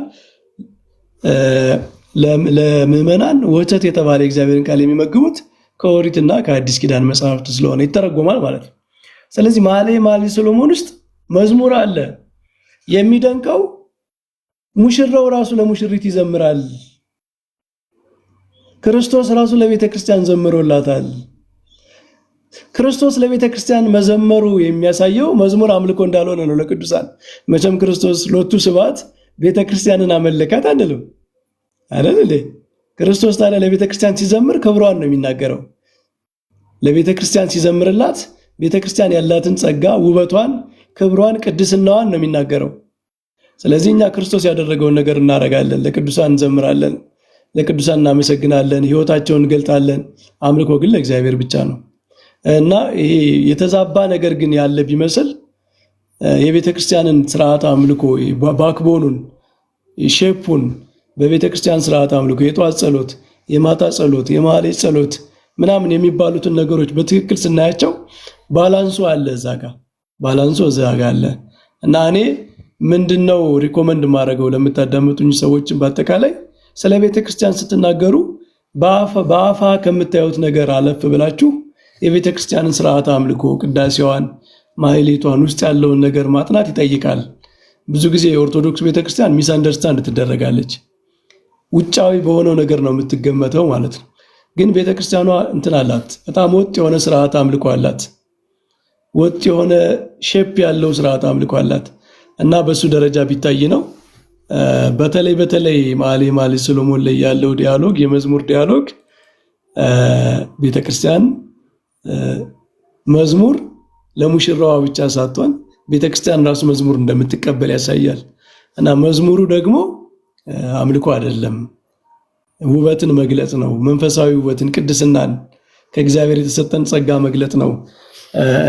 ለምዕመናን ወተት የተባለ እግዚአብሔርን ቃል የሚመግቡት ከኦሪትና ከአዲስ ኪዳን መጽሐፍት ስለሆነ ይተረጎማል ማለት ነው። ስለዚህ መኃልየ ሰሎሞን ውስጥ መዝሙር አለ። የሚደንቀው ሙሽራው ራሱ ለሙሽሪት ይዘምራል። ክርስቶስ ራሱ ለቤተ ክርስቲያን ዘምሮላታል። ክርስቶስ ለቤተ ክርስቲያን መዘመሩ የሚያሳየው መዝሙር አምልኮ እንዳልሆነ ነው ለቅዱሳን። መቼም ክርስቶስ ሎቱ ስብሐት ቤተ ክርስቲያንን አመለካት አንልም አይደል እንዴ? ክርስቶስ ታዲያ ለቤተ ክርስቲያን ሲዘምር ክብሯን ነው የሚናገረው። ለቤተ ክርስቲያን ሲዘምርላት ቤተ ክርስቲያን ያላትን ጸጋ፣ ውበቷን፣ ክብሯን፣ ቅድስናዋን ነው የሚናገረው። ስለዚህ እኛ ክርስቶስ ያደረገውን ነገር እናደርጋለን፣ ለቅዱሳን እንዘምራለን፣ ለቅዱሳን እናመሰግናለን፣ ሕይወታቸውን እንገልጣለን። አምልኮ ግን ለእግዚአብሔር ብቻ ነው እና ይሄ የተዛባ ነገር ግን ያለ ቢመስል የቤተ ክርስቲያንን ስርዓት አምልኮ ባክቦኑን ሼፑን በቤተ ክርስቲያን ስርዓት አምልኮ የጧት ጸሎት፣ የማታ ጸሎት፣ የማህሌት ጸሎት ምናምን የሚባሉትን ነገሮች በትክክል ስናያቸው ባላንሱ አለ፣ ባላንሱ እዛ ጋር አለ እና እኔ ምንድነው ሪኮመንድ ማድረገው ለምታዳምጡኝ ሰዎችን በአጠቃላይ ስለ ቤተ ክርስቲያን ስትናገሩ በአፋ ከምታዩት ነገር አለፍ ብላችሁ የቤተ ክርስቲያንን ስርዓት አምልኮ፣ ቅዳሴዋን፣ ማህሌቷን ውስጥ ያለውን ነገር ማጥናት ይጠይቃል። ብዙ ጊዜ የኦርቶዶክስ ቤተ ክርስቲያን ሚስ አንደርስታንድ ትደረጋለች። ውጫዊ በሆነው ነገር ነው የምትገመተው ማለት ነው። ግን ቤተ ክርስቲያኗ እንትን አላት፣ በጣም ወጥ የሆነ ስርዓት አምልኮ አላት። ወጥ የሆነ ሼፕ ያለው ስርዓት አምልኮ አላት እና በሱ ደረጃ ቢታይ ነው። በተለይ መኃልየ ሰሎሞን ላይ ያለው ዲያሎግ፣ የመዝሙር ዲያሎግ ቤተክርስቲያን መዝሙር ለሙሽራዋ ብቻ ሳትሆን ቤተክርስቲያን ራሱ መዝሙር እንደምትቀበል ያሳያል እና መዝሙሩ ደግሞ አምልኮ አይደለም፣ ውበትን መግለጽ ነው። መንፈሳዊ ውበትን፣ ቅድስናን፣ ከእግዚአብሔር የተሰጠን ጸጋ መግለጥ ነው።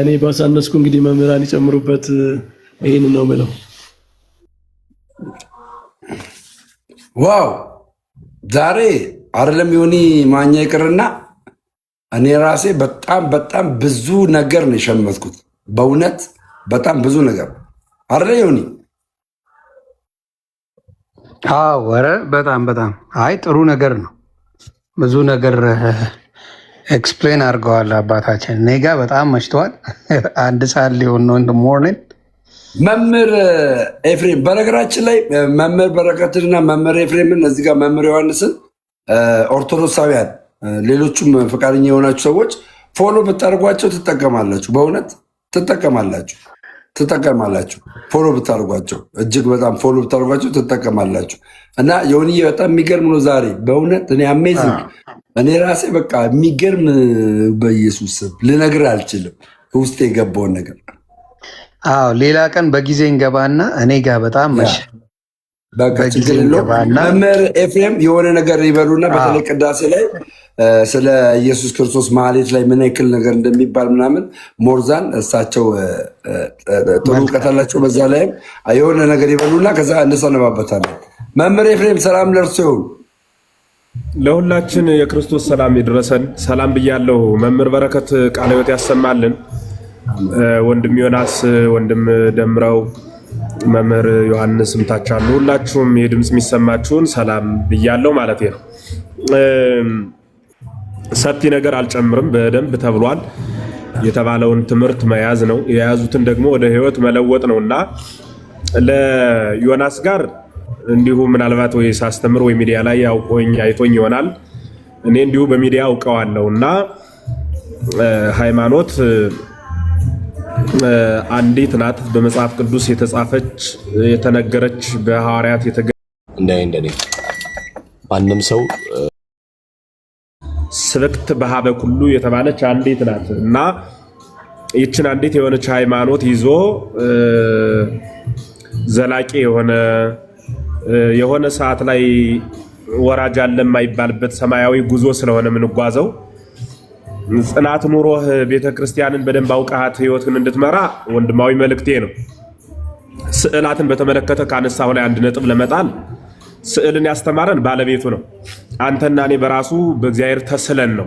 እኔ ባሳነስኩ እንግዲህ መምህራን ይጨምሩበት። ይህን ነው ምለው። ዋው ዛሬ አይደለም ዮኒ ማኛ ይቅርና እኔ ራሴ በጣም ብዙ ነገር ነው የሸመትኩት። በእውነት በጣም ብዙ ነገር አይደለ ዮኒ? ወረ በጣም አይ ጥሩ ነገር ነው። ብዙ ነገር ኤክስፕሌን አድርገዋል አባታችን። እኔ ጋ በጣም መሽተዋል። 1 ሰዓት ሊሆን ነው እንደ ሞርኒንግ። መምህር ኤፍሬም በነገራችን ላይ መምህር በረከትንና መምህር ኤፍሬምን እዚህ ጋር መምህር ዮሐንስን ኦርቶዶክሳውያን ሌሎቹም ፈቃደኛ የሆናችሁ ሰዎች ፎሎ ብታደርጓቸው ትጠቀማላችሁ። በእውነት ትጠቀማላችሁ። ፎሎ ብታደርጓቸው እጅግ በጣም ፎሎ ብታደርጓቸው ትጠቀማላችሁ። እና የሆንዬ በጣም የሚገርም ነው ዛሬ በእውነት እኔ አሜዚንግ። እኔ ራሴ በቃ የሚገርም በኢየሱስ ልነግር አልችልም ውስጥ የገባውን ነገር። ሌላ ቀን በጊዜ እንገባና እኔ ጋር በጣም መሸ። ችግር የለውም። መምህር ኤፍሬም የሆነ ነገር ይበሉና በተለይ ቅዳሴ ላይ ስለ ኢየሱስ ክርስቶስ ማህሌት ላይ ምን ያክል ነገር እንደሚባል ምናምን ሞርዛን እሳቸው ጥሩ እውቀት አላቸው። በዛ ላይም የሆነ ነገር ይበሉና ከዛ እንሰነባበታለን። መምህር ኤፍሬም ሰላም ለእርሶ ይሁን። ለሁላችን የክርስቶስ ሰላም ይድረሰን። ሰላም ብያለሁ። መምህር በረከት ቃለ ሕይወት ያሰማልን። ወንድም ዮናስ፣ ወንድም ደምረው፣ መምህር ዮሐንስ ምታቻሉ፣ ሁላችሁም የድምፅ የሚሰማችሁን ሰላም ብያለሁ ማለት ነው። ሰፊ ነገር አልጨምርም። በደንብ ተብሏል። የተባለውን ትምህርት መያዝ ነው፣ የያዙትን ደግሞ ወደ ህይወት መለወጥ ነውና ለዮናስ ጋር እንዲሁ ምናልባት ወይ ሳስተምር ወይ ሚዲያ ላይ አይቶኝ ይሆናል። እኔ እንዲሁ በሚዲያ አውቀዋለሁና ሃይማኖት አንዲት ናት፣ በመጽሐፍ ቅዱስ የተጻፈች የተነገረች በሐዋርያት እንደኔ ማንም ሰው ስብክት በሀበ ኩሉ የተባለች አንዲት ናት እና ይችን አንዲት የሆነች ሃይማኖት ይዞ ዘላቂ የሆነ ሰዓት ላይ ወራጅ አለ የማይባልበት ሰማያዊ ጉዞ ስለሆነ የምንጓዘው ጽናት ኑሮህ ቤተክርስቲያንን በደንብ አውቃት ህይወትን እንድትመራ ወንድማዊ መልእክቴ ነው። ስዕላትን በተመለከተ ካነሳሁ ላይ አንድ ነጥብ ለመጣል ስዕልን ያስተማረን ባለቤቱ ነው። አንተና እኔ በራሱ በእግዚአብሔር ተስለን ነው።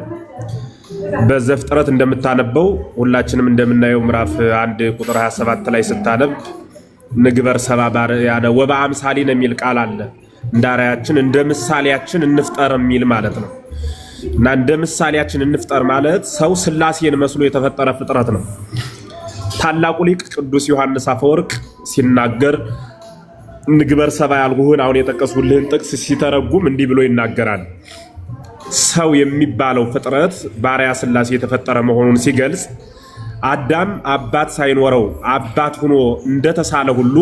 በዘፍጥረት እንደምታነበው ሁላችንም እንደምናየው ምዕራፍ 1 ቁጥር 27 ላይ ስታነብ ንግበር ሰብአ በአርአያነ ወበአምሳሊነ የሚል ቃል አለ። እንደ አርአያችን እንደ ምሳሌያችን እንፍጠር የሚል ማለት ነው። እና እንደ ምሳሌያችን እንፍጠር ማለት ሰው ሥላሴን መስሎ የተፈጠረ ፍጥረት ነው። ታላቁ ሊቅ ቅዱስ ዮሐንስ አፈወርቅ ሲናገር ንግበር ሰባ ያልሁህን አሁን የጠቀስኩልህን ጥቅስ ሲተረጉም እንዲህ ብሎ ይናገራል። ሰው የሚባለው ፍጥረት ባሪያ ሥላሴ የተፈጠረ መሆኑን ሲገልጽ አዳም አባት ሳይኖረው አባት ሆኖ እንደተሳለ ሁሉ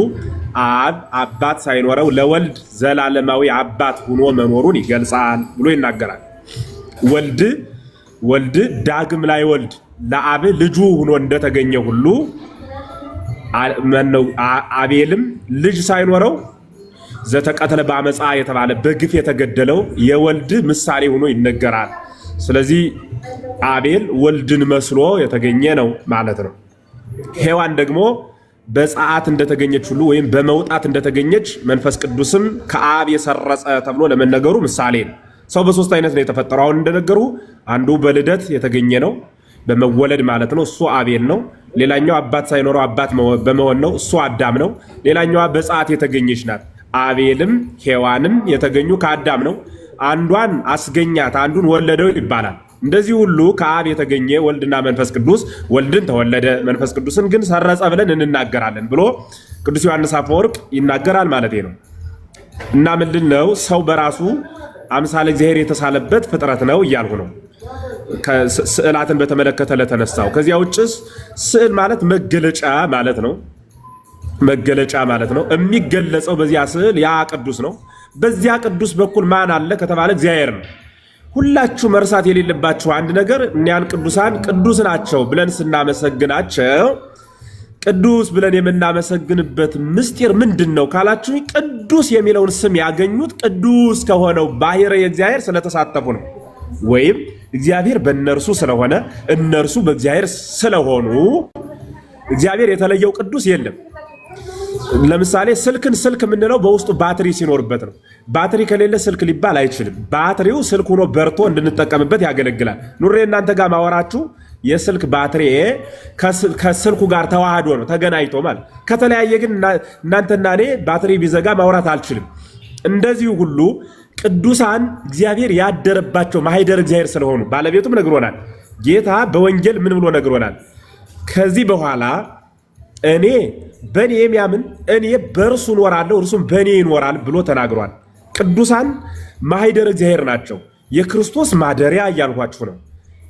አብ አባት ሳይኖረው ለወልድ ዘላለማዊ አባት ሆኖ መኖሩን ይገልጻል ብሎ ይናገራል። ወልድ ዳግም ላይ ወልድ ለአብ ልጁ ሆኖ እንደተገኘ ሁሉ አቤልም ልጅ ሳይኖረው ዘተቀተለ በአመፃ የተባለ በግፍ የተገደለው የወልድ ምሳሌ ሆኖ ይነገራል። ስለዚህ አቤል ወልድን መስሎ የተገኘ ነው ማለት ነው። ሔዋን ደግሞ በፀዓት እንደተገኘች ሁሉ ወይም በመውጣት እንደተገኘች መንፈስ ቅዱስም ከአብ የሰረጸ ተብሎ ለመነገሩ ምሳሌ ነው። ሰው በሶስት አይነት ነው የተፈጠረው። አሁን እንደነገሩ አንዱ በልደት የተገኘ ነው፣ በመወለድ ማለት ነው፣ እሱ አቤል ነው። ሌላኛው አባት ሳይኖረው አባት በመሆን ነው፣ እሱ አዳም ነው። ሌላኛዋ በፀዓት የተገኘች ናት። አቤልም ሔዋንም የተገኙ ከአዳም ነው። አንዷን አስገኛት አንዱን ወለደው ይባላል። እንደዚህ ሁሉ ከአብ የተገኘ ወልድና መንፈስ ቅዱስ ወልድን ተወለደ መንፈስ ቅዱስን ግን ሰረጸ ብለን እንናገራለን ብሎ ቅዱስ ዮሐንስ አፈወርቅ ይናገራል ማለት ነው። እና ምንድን ነው ሰው በራሱ አምሳለ እግዚአብሔር የተሳለበት ፍጥረት ነው እያልሁ ነው። ስዕላትን በተመለከተ ለተነሳው ከዚያ ውጭስ ስዕል ማለት መገለጫ ማለት ነው። መገለጫ ማለት ነው። የሚገለጸው በዚያ ስዕል ያ ቅዱስ ነው። በዚያ ቅዱስ በኩል ማን አለ ከተባለ እግዚአብሔር ነው። ሁላችሁ መርሳት የሌለባችሁ አንድ ነገር እኒያን ቅዱሳን ቅዱስ ናቸው ብለን ስናመሰግናቸው ቅዱስ ብለን የምናመሰግንበት ምስጢር ምንድን ነው ካላችሁ ቅዱስ የሚለውን ስም ያገኙት ቅዱስ ከሆነው ባሕርየ እግዚአብሔር ስለተሳተፉ ነው። ወይም እግዚአብሔር በእነርሱ ስለሆነ እነርሱ በእግዚአብሔር ስለሆኑ እግዚአብሔር የተለየው ቅዱስ የለም። ለምሳሌ ስልክን ስልክ የምንለው በውስጡ ባትሪ ሲኖርበት ነው። ባትሪ ከሌለ ስልክ ሊባል አይችልም። ባትሪው ስልክ ሆኖ በርቶ እንድንጠቀምበት ያገለግላል። ኑሬ እናንተ ጋር ማወራችሁ የስልክ ባትሪ ከስልኩ ጋር ተዋህዶ ነው ተገናኝቶ ማለት። ከተለያየ ግን እናንተና እኔ ባትሪ ቢዘጋ ማውራት አልችልም። እንደዚሁ ሁሉ ቅዱሳን እግዚአብሔር ያደረባቸው ማኅደረ እግዚአብሔር ስለሆኑ ባለቤቱም ነግሮናል። ጌታ በወንጌል ምን ብሎ ነግሮናል? ከዚህ በኋላ እኔ በእኔ የሚያምን እኔ በእርሱ እኖራለሁ እርሱም በእኔ ይኖራል ብሎ ተናግሯል። ቅዱሳን ማኅደረ እግዚአብሔር ናቸው። የክርስቶስ ማደሪያ እያልኳችሁ ነው።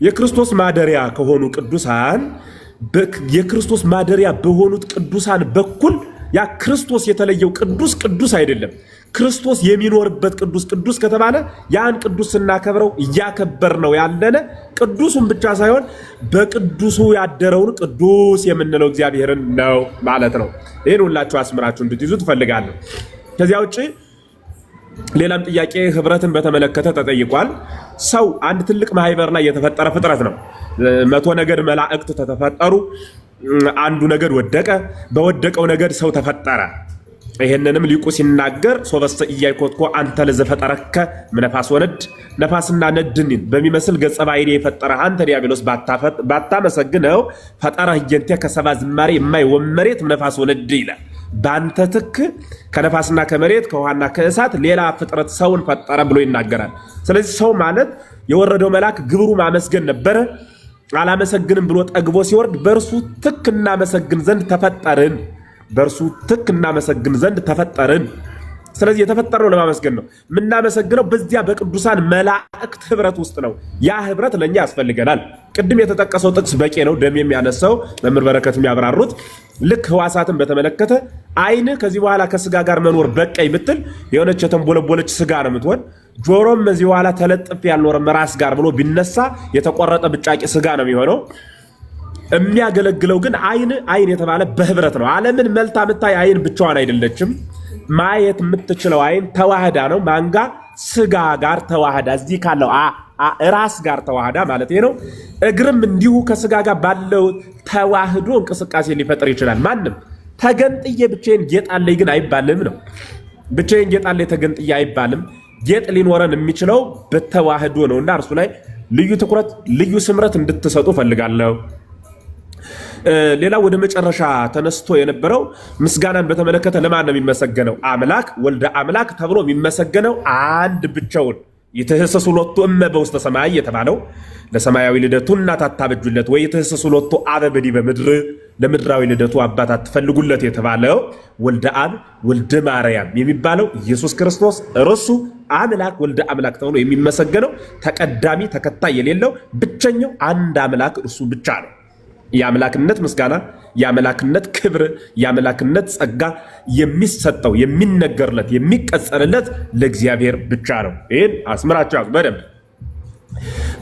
የክርስቶስ ማደሪያ ከሆኑ ቅዱሳን የክርስቶስ ማደሪያ በሆኑት ቅዱሳን በኩል ያ ክርስቶስ የተለየው ቅዱስ አይደለም። ክርስቶስ የሚኖርበት ቅዱስ ከተባለ ያን ቅዱስ ስናከብረው እያከበር ነው ያለነ ቅዱሱን ብቻ ሳይሆን በቅዱሱ ያደረውን ቅዱስ የምንለው እግዚአብሔርን ነው ማለት ነው። ይህን ሁላችሁ አስምራችሁ እንድትይዙ ትፈልጋለሁ። ከዚያ ውጭ ሌላም ጥያቄ ህብረትን በተመለከተ ተጠይቋል። ሰው አንድ ትልቅ ማህበር ላይ የተፈጠረ ፍጥረት ነው። 100 ነገድ መላእክት ተፈጠሩ። አንዱ ነገድ ወደቀ። በወደቀው ነገድ ሰው ተፈጠረ። ይሄንንም ሊቁ ሲናገር ሶበሰ ኢያይኮትኮ አንተ ለዘፈጠረከ ምነፋስ ወነድ ነፋስና ነድን በሚመስል ገጸ ባሕርይ የፈጠረህ አንተ ዲያብሎስ ባታመሰግነው ፈጠረህ እየንቴ ከሰባ ዝማሬ የማይወመሬት ነፋስ ወነድ ይላል። በአንተ ትክ ከነፋስና ከመሬት ከውሃና ከእሳት ሌላ ፍጥረት ሰውን ፈጠረ ብሎ ይናገራል። ስለዚህ ሰው ማለት የወረደው መልአክ ግብሩ ማመስገን ነበረ። አላመሰግንም ብሎ ጠግቦ ሲወርድ በእርሱ ትክ እናመሰግን ዘንድ ተፈጠርን። በእርሱ ትክ እናመሰግን ዘንድ ተፈጠርን። ስለዚህ የተፈጠረው ለማመስገን ነው። የምናመሰግነው በዚያ በቅዱሳን መላእክት ህብረት ውስጥ ነው። ያ ህብረት ለእኛ ያስፈልገናል። ቅድም የተጠቀሰው ጥቅስ በቂ ነው። ደም የሚያነሳው መምህር በረከት የሚያብራሩት ልክ ህዋሳትን በተመለከተ አይን ከዚህ በኋላ ከስጋ ጋር መኖር በቃኝ ብትል የሆነች የተንቦለቦለች ስጋ ነው የምትሆን። ጆሮም ከዚህ በኋላ ተለጥፍ ያልኖረም ራስ ጋር ብሎ ቢነሳ የተቆረጠ ብጫቂ ስጋ ነው የሚሆነው። የሚያገለግለው ግን አይን የተባለ በህብረት ነው። ዓለምን መልታ የምታይ አይን ብቻዋን አይደለችም። ማየት የምትችለው አይን ተዋህዳ ነው። ማንጋ ስጋ ጋር ተዋህዳ፣ እዚህ ካለው ራስ ጋር ተዋህዳ ማለት ነው። እግርም እንዲሁ ከስጋ ጋር ባለው ተዋህዶ እንቅስቃሴ ሊፈጥር ይችላል። ማንም ተገንጥዬ ብቻዬን ጌጥ አለኝ ግን አይባልም ነው። ብቻዬን ጌጥ አለኝ ተገንጥዬ አይባልም። ጌጥ ሊኖረን የሚችለው በተዋህዶ ነው እና እርሱ ላይ ልዩ ትኩረት ልዩ ስምረት እንድትሰጡ ፈልጋለሁ። ሌላ ወደ መጨረሻ ተነስቶ የነበረው ምስጋናን በተመለከተ ለማን ነው የሚመሰገነው? አምላክ ወልደ አምላክ ተብሎ የሚመሰገነው አንድ ብቻውን ይትህሰሱ ሎቱ እመ በውስተ ሰማይ የተባለው ለሰማያዊ ልደቱ እናት አታበጁለት ወይ ይትህሰሱ ሎቱ አበ በዲበ ምድር ለምድራዊ ልደቱ አባት አትፈልጉለት የተባለው ወልደ አብ ወልደ ማርያም የሚባለው ኢየሱስ ክርስቶስ እርሱ አምላክ ወልደ አምላክ ተብሎ የሚመሰገነው ተቀዳሚ ተከታይ የሌለው ብቸኛው አንድ አምላክ እርሱ ብቻ ነው። የአምላክነት ምስጋና፣ የአምላክነት ክብር፣ የአምላክነት ጸጋ የሚሰጠው የሚነገርለት የሚቀጸልለት ለእግዚአብሔር ብቻ ነው። ይህን አስምራችሁ ያዙ በደንብ።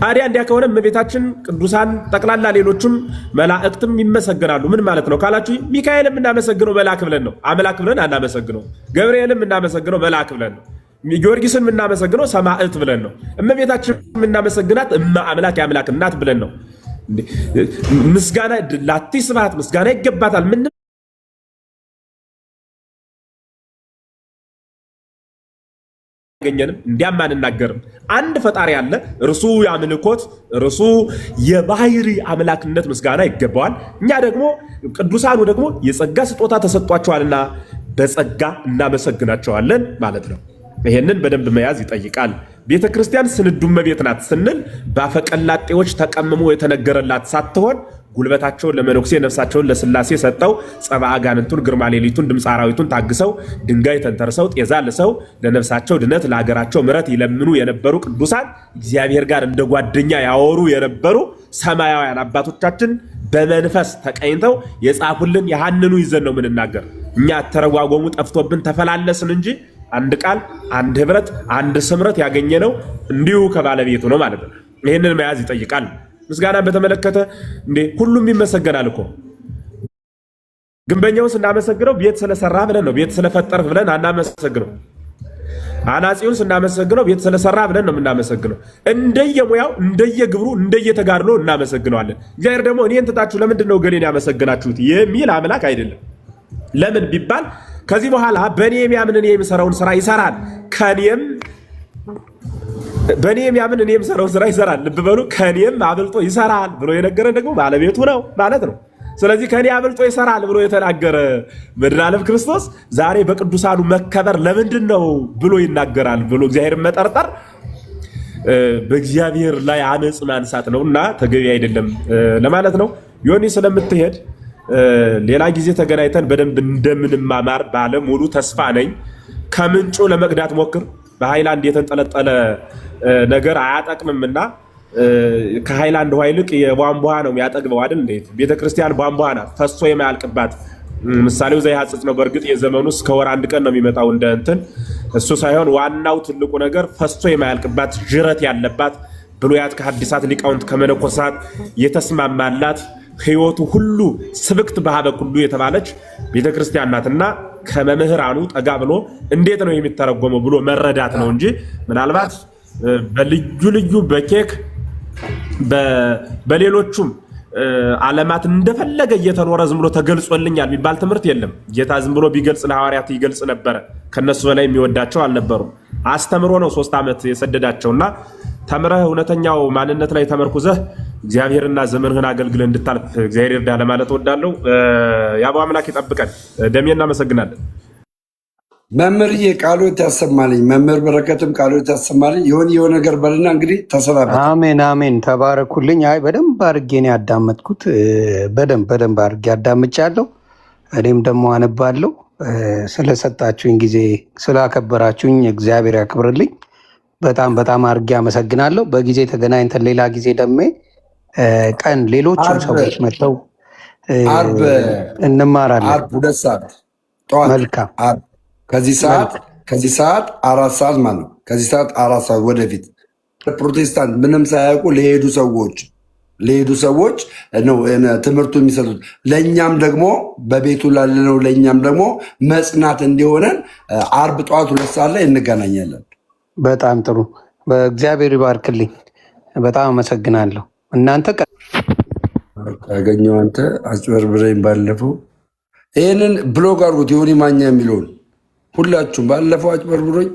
ታዲያ እንዲያ ከሆነ እመቤታችን ቅዱሳን ጠቅላላ ሌሎችም መላእክትም ይመሰገናሉ። ምን ማለት ነው ካላችሁ ሚካኤልም እናመሰግነው መልአክ ብለን ነው፣ አምላክ ብለን አናመሰግነው። ገብርኤልም እናመሰግነው መልአክ ብለን ነው። ጊዮርጊስን የምናመሰግነው ሰማዕት ብለን ነው። እመቤታችን የምናመሰግናት እመ አምላክ የአምላክ እናት ብለን ነው። ምስጋና ላቲ ስብሐት ምስጋና ይገባታል። ምን ያገኘንም እንዲያም አንናገርም። አንድ ፈጣሪ አለ፣ እርሱ የአምልኮት እርሱ የባህሪ አምላክነት ምስጋና ይገባዋል። እኛ ደግሞ ቅዱሳኑ ደግሞ የጸጋ ስጦታ ተሰጧቸዋልና በጸጋ እናመሰግናቸዋለን ማለት ነው። ይሄንን በደንብ መያዝ ይጠይቃል። ቤተ ክርስቲያን ስንዱ እመቤት ናት ስንል ባፈቀላጤዎች ተቀምሞ የተነገረላት ሳትሆን ጉልበታቸውን ለመነኩሴ ነፍሳቸውን ለስላሴ ሰጠው ጸባ አጋንንቱን ግርማ ሌሊቱን ድምፅ አራዊቱን ታግሰው ድንጋይ ተንተርሰው ጤዛ ልሰው ለነፍሳቸው ድነት ለሀገራቸው ምሕረት ይለምኑ የነበሩ ቅዱሳን እግዚአብሔር ጋር እንደ ጓደኛ ያወሩ የነበሩ ሰማያውያን አባቶቻችን በመንፈስ ተቀኝተው የጻፉልን ያህንኑ ይዘን ነው የምንናገር። እኛ ተረጓጎሙ ጠፍቶብን ተፈላለስን እንጂ አንድ ቃል አንድ ህብረት አንድ ስምረት ያገኘነው እንዲሁ ከባለቤቱ ነው ማለት ነው። ይህንን መያዝ ይጠይቃል። ምስጋናን በተመለከተ እንዴ ሁሉም ይመሰገናል እኮ። ግንበኛውን ስናመሰግነው ቤት ስለሰራ ብለን ነው፣ ቤት ስለፈጠርህ ብለን አናመሰግነው። አናጺውን ስናመሰግነው ቤት ስለሰራ ብለን ነው የምናመሰግነው። እንደየሙያው እንደየግብሩ እንደየተጋድሎ እናመሰግነዋለን። እግዚአብሔር ደግሞ እኔን ትታችሁ ለምንድን ነው ገሌን ያመሰግናችሁት የሚል አምላክ አይደለም። ለምን ቢባል ከዚህ በኋላ በእኔ የሚያምን እኔ የምሰራውን ስራ ይሰራል፣ ከኔም በእኔ የሚያምን እኔ የምሰራውን ስራ ይሰራል። ልብ በሉ፣ ከኔም አብልጦ ይሰራል ብሎ የነገረን ደግሞ ባለቤቱ ነው ማለት ነው። ስለዚህ ከኔ አብልጦ ይሰራል ብሎ የተናገረ መድኃኔዓለም ክርስቶስ ዛሬ በቅዱሳኑ መከበር ለምንድን ነው ብሎ ይናገራል ብሎ እግዚአብሔርን መጠርጠር በእግዚአብሔር ላይ አመፅ ማንሳት ነውና ተገቢ አይደለም ለማለት ነው። ዮኒ ስለምትሄድ ሌላ ጊዜ ተገናኝተን በደንብ እንደምንማማር ባለ ሙሉ ተስፋ ነኝ። ከምንጩ ለመቅዳት ሞክር። በሃይላንድ የተንጠለጠለ ነገር አያጠቅምምና ከሃይላንድ ውሃ ይልቅ የቧንቧ ነው የሚያጠግበው አይደል? እንዴት ቤተክርስቲያን ቧንቧ ናት፣ ፈሶ የማያልቅባት። ምሳሌው ዘይሐጽጽ ነው። በእርግጥ የዘመኑ እስከ ወር አንድ ቀን ነው የሚመጣው እንደ እንትን። እሱ ሳይሆን ዋናው ትልቁ ነገር ፈሶ የማያልቅባት ጅረት ያለባት ብሉያት ከሐዲሳት ሊቃውንት ከመነኮሳት የተስማማላት ህይወቱ ሁሉ ስብክት በሀበ ሁሉ የተባለች ቤተክርስቲያን ናትና ከመምህራኑ ጠጋ ብሎ እንዴት ነው የሚተረጎመው ብሎ መረዳት ነው እንጂ ምናልባት በልዩ ልዩ በኬክ በሌሎቹም ዓለማት እንደፈለገ እየተኖረ ዝም ብሎ ተገልጾልኛል የሚባል ትምህርት የለም። ጌታ ዝም ብሎ ቢገልጽ ለሐዋርያት ይገልጽ ነበረ። ከነሱ በላይ የሚወዳቸው አልነበሩም። አስተምሮ ነው 3 ዓመት የሰደዳቸውና ተምረህ እውነተኛው ማንነት ላይ ተመርኩዘህ እግዚአብሔርና ዘመንህን አገልግለህ እንድታልፍ እግዚአብሔር ይርዳ ለማለት እወዳለሁ። የአበው አምላክ ይጠብቀን። ደሜ እናመሰግናለን። መምህርዬ ቃሎት ያሰማልኝ። መምህር በረከትም ቃሎት ያሰማልኝ። የሆነ ነገር በልና እንግዲህ ተሰናበት። አሜን አሜን። ተባረኩልኝ። አይ በደንብ አድርጌ ነው ያዳመጥኩት። በደንብ አድርጌ አዳምጫለሁ። እኔም ደግሞ አነባለሁ። ስለሰጣችሁኝ ጊዜ ስላከበራችሁኝ እግዚአብሔር ያክብርልኝ። በጣም አድርጌ አመሰግናለሁ። በጊዜ ተገናኝተን ሌላ ጊዜ ደግሞ ቀን ሌሎችም ሰዎች መጥተው እንማራለን። ዓርብ 2 ሰዓት ጠዋት። መልካም። ከዚህ ሰዓት 4 ሰዓት ማለት ነው። ከዚህ ሰዓት 4 ሰዓት ወደፊት ፕሮቴስታንት ምንም ሳያውቁ ለሄዱ ሰዎች ነው ትምህርቱ የሚሰጡት። ለእኛም ደግሞ በቤቱ ላለነው ለእኛም ደግሞ መጽናት እንዲሆነን ዓርብ ጠዋት 2 ሰዓት ላይ እንገናኛለን። በጣም ጥሩ። በእግዚአብሔር ይባርክልኝ። በጣም አመሰግናለሁ። እናንተ ያገኘው አንተ አጭበርብረኝ። ባለፈው ይህንን ብሎግ አድርጉት፣ ዮኒ ማኛ የሚለውን ሁላችሁም ባለፈው አጭበርብሮኝ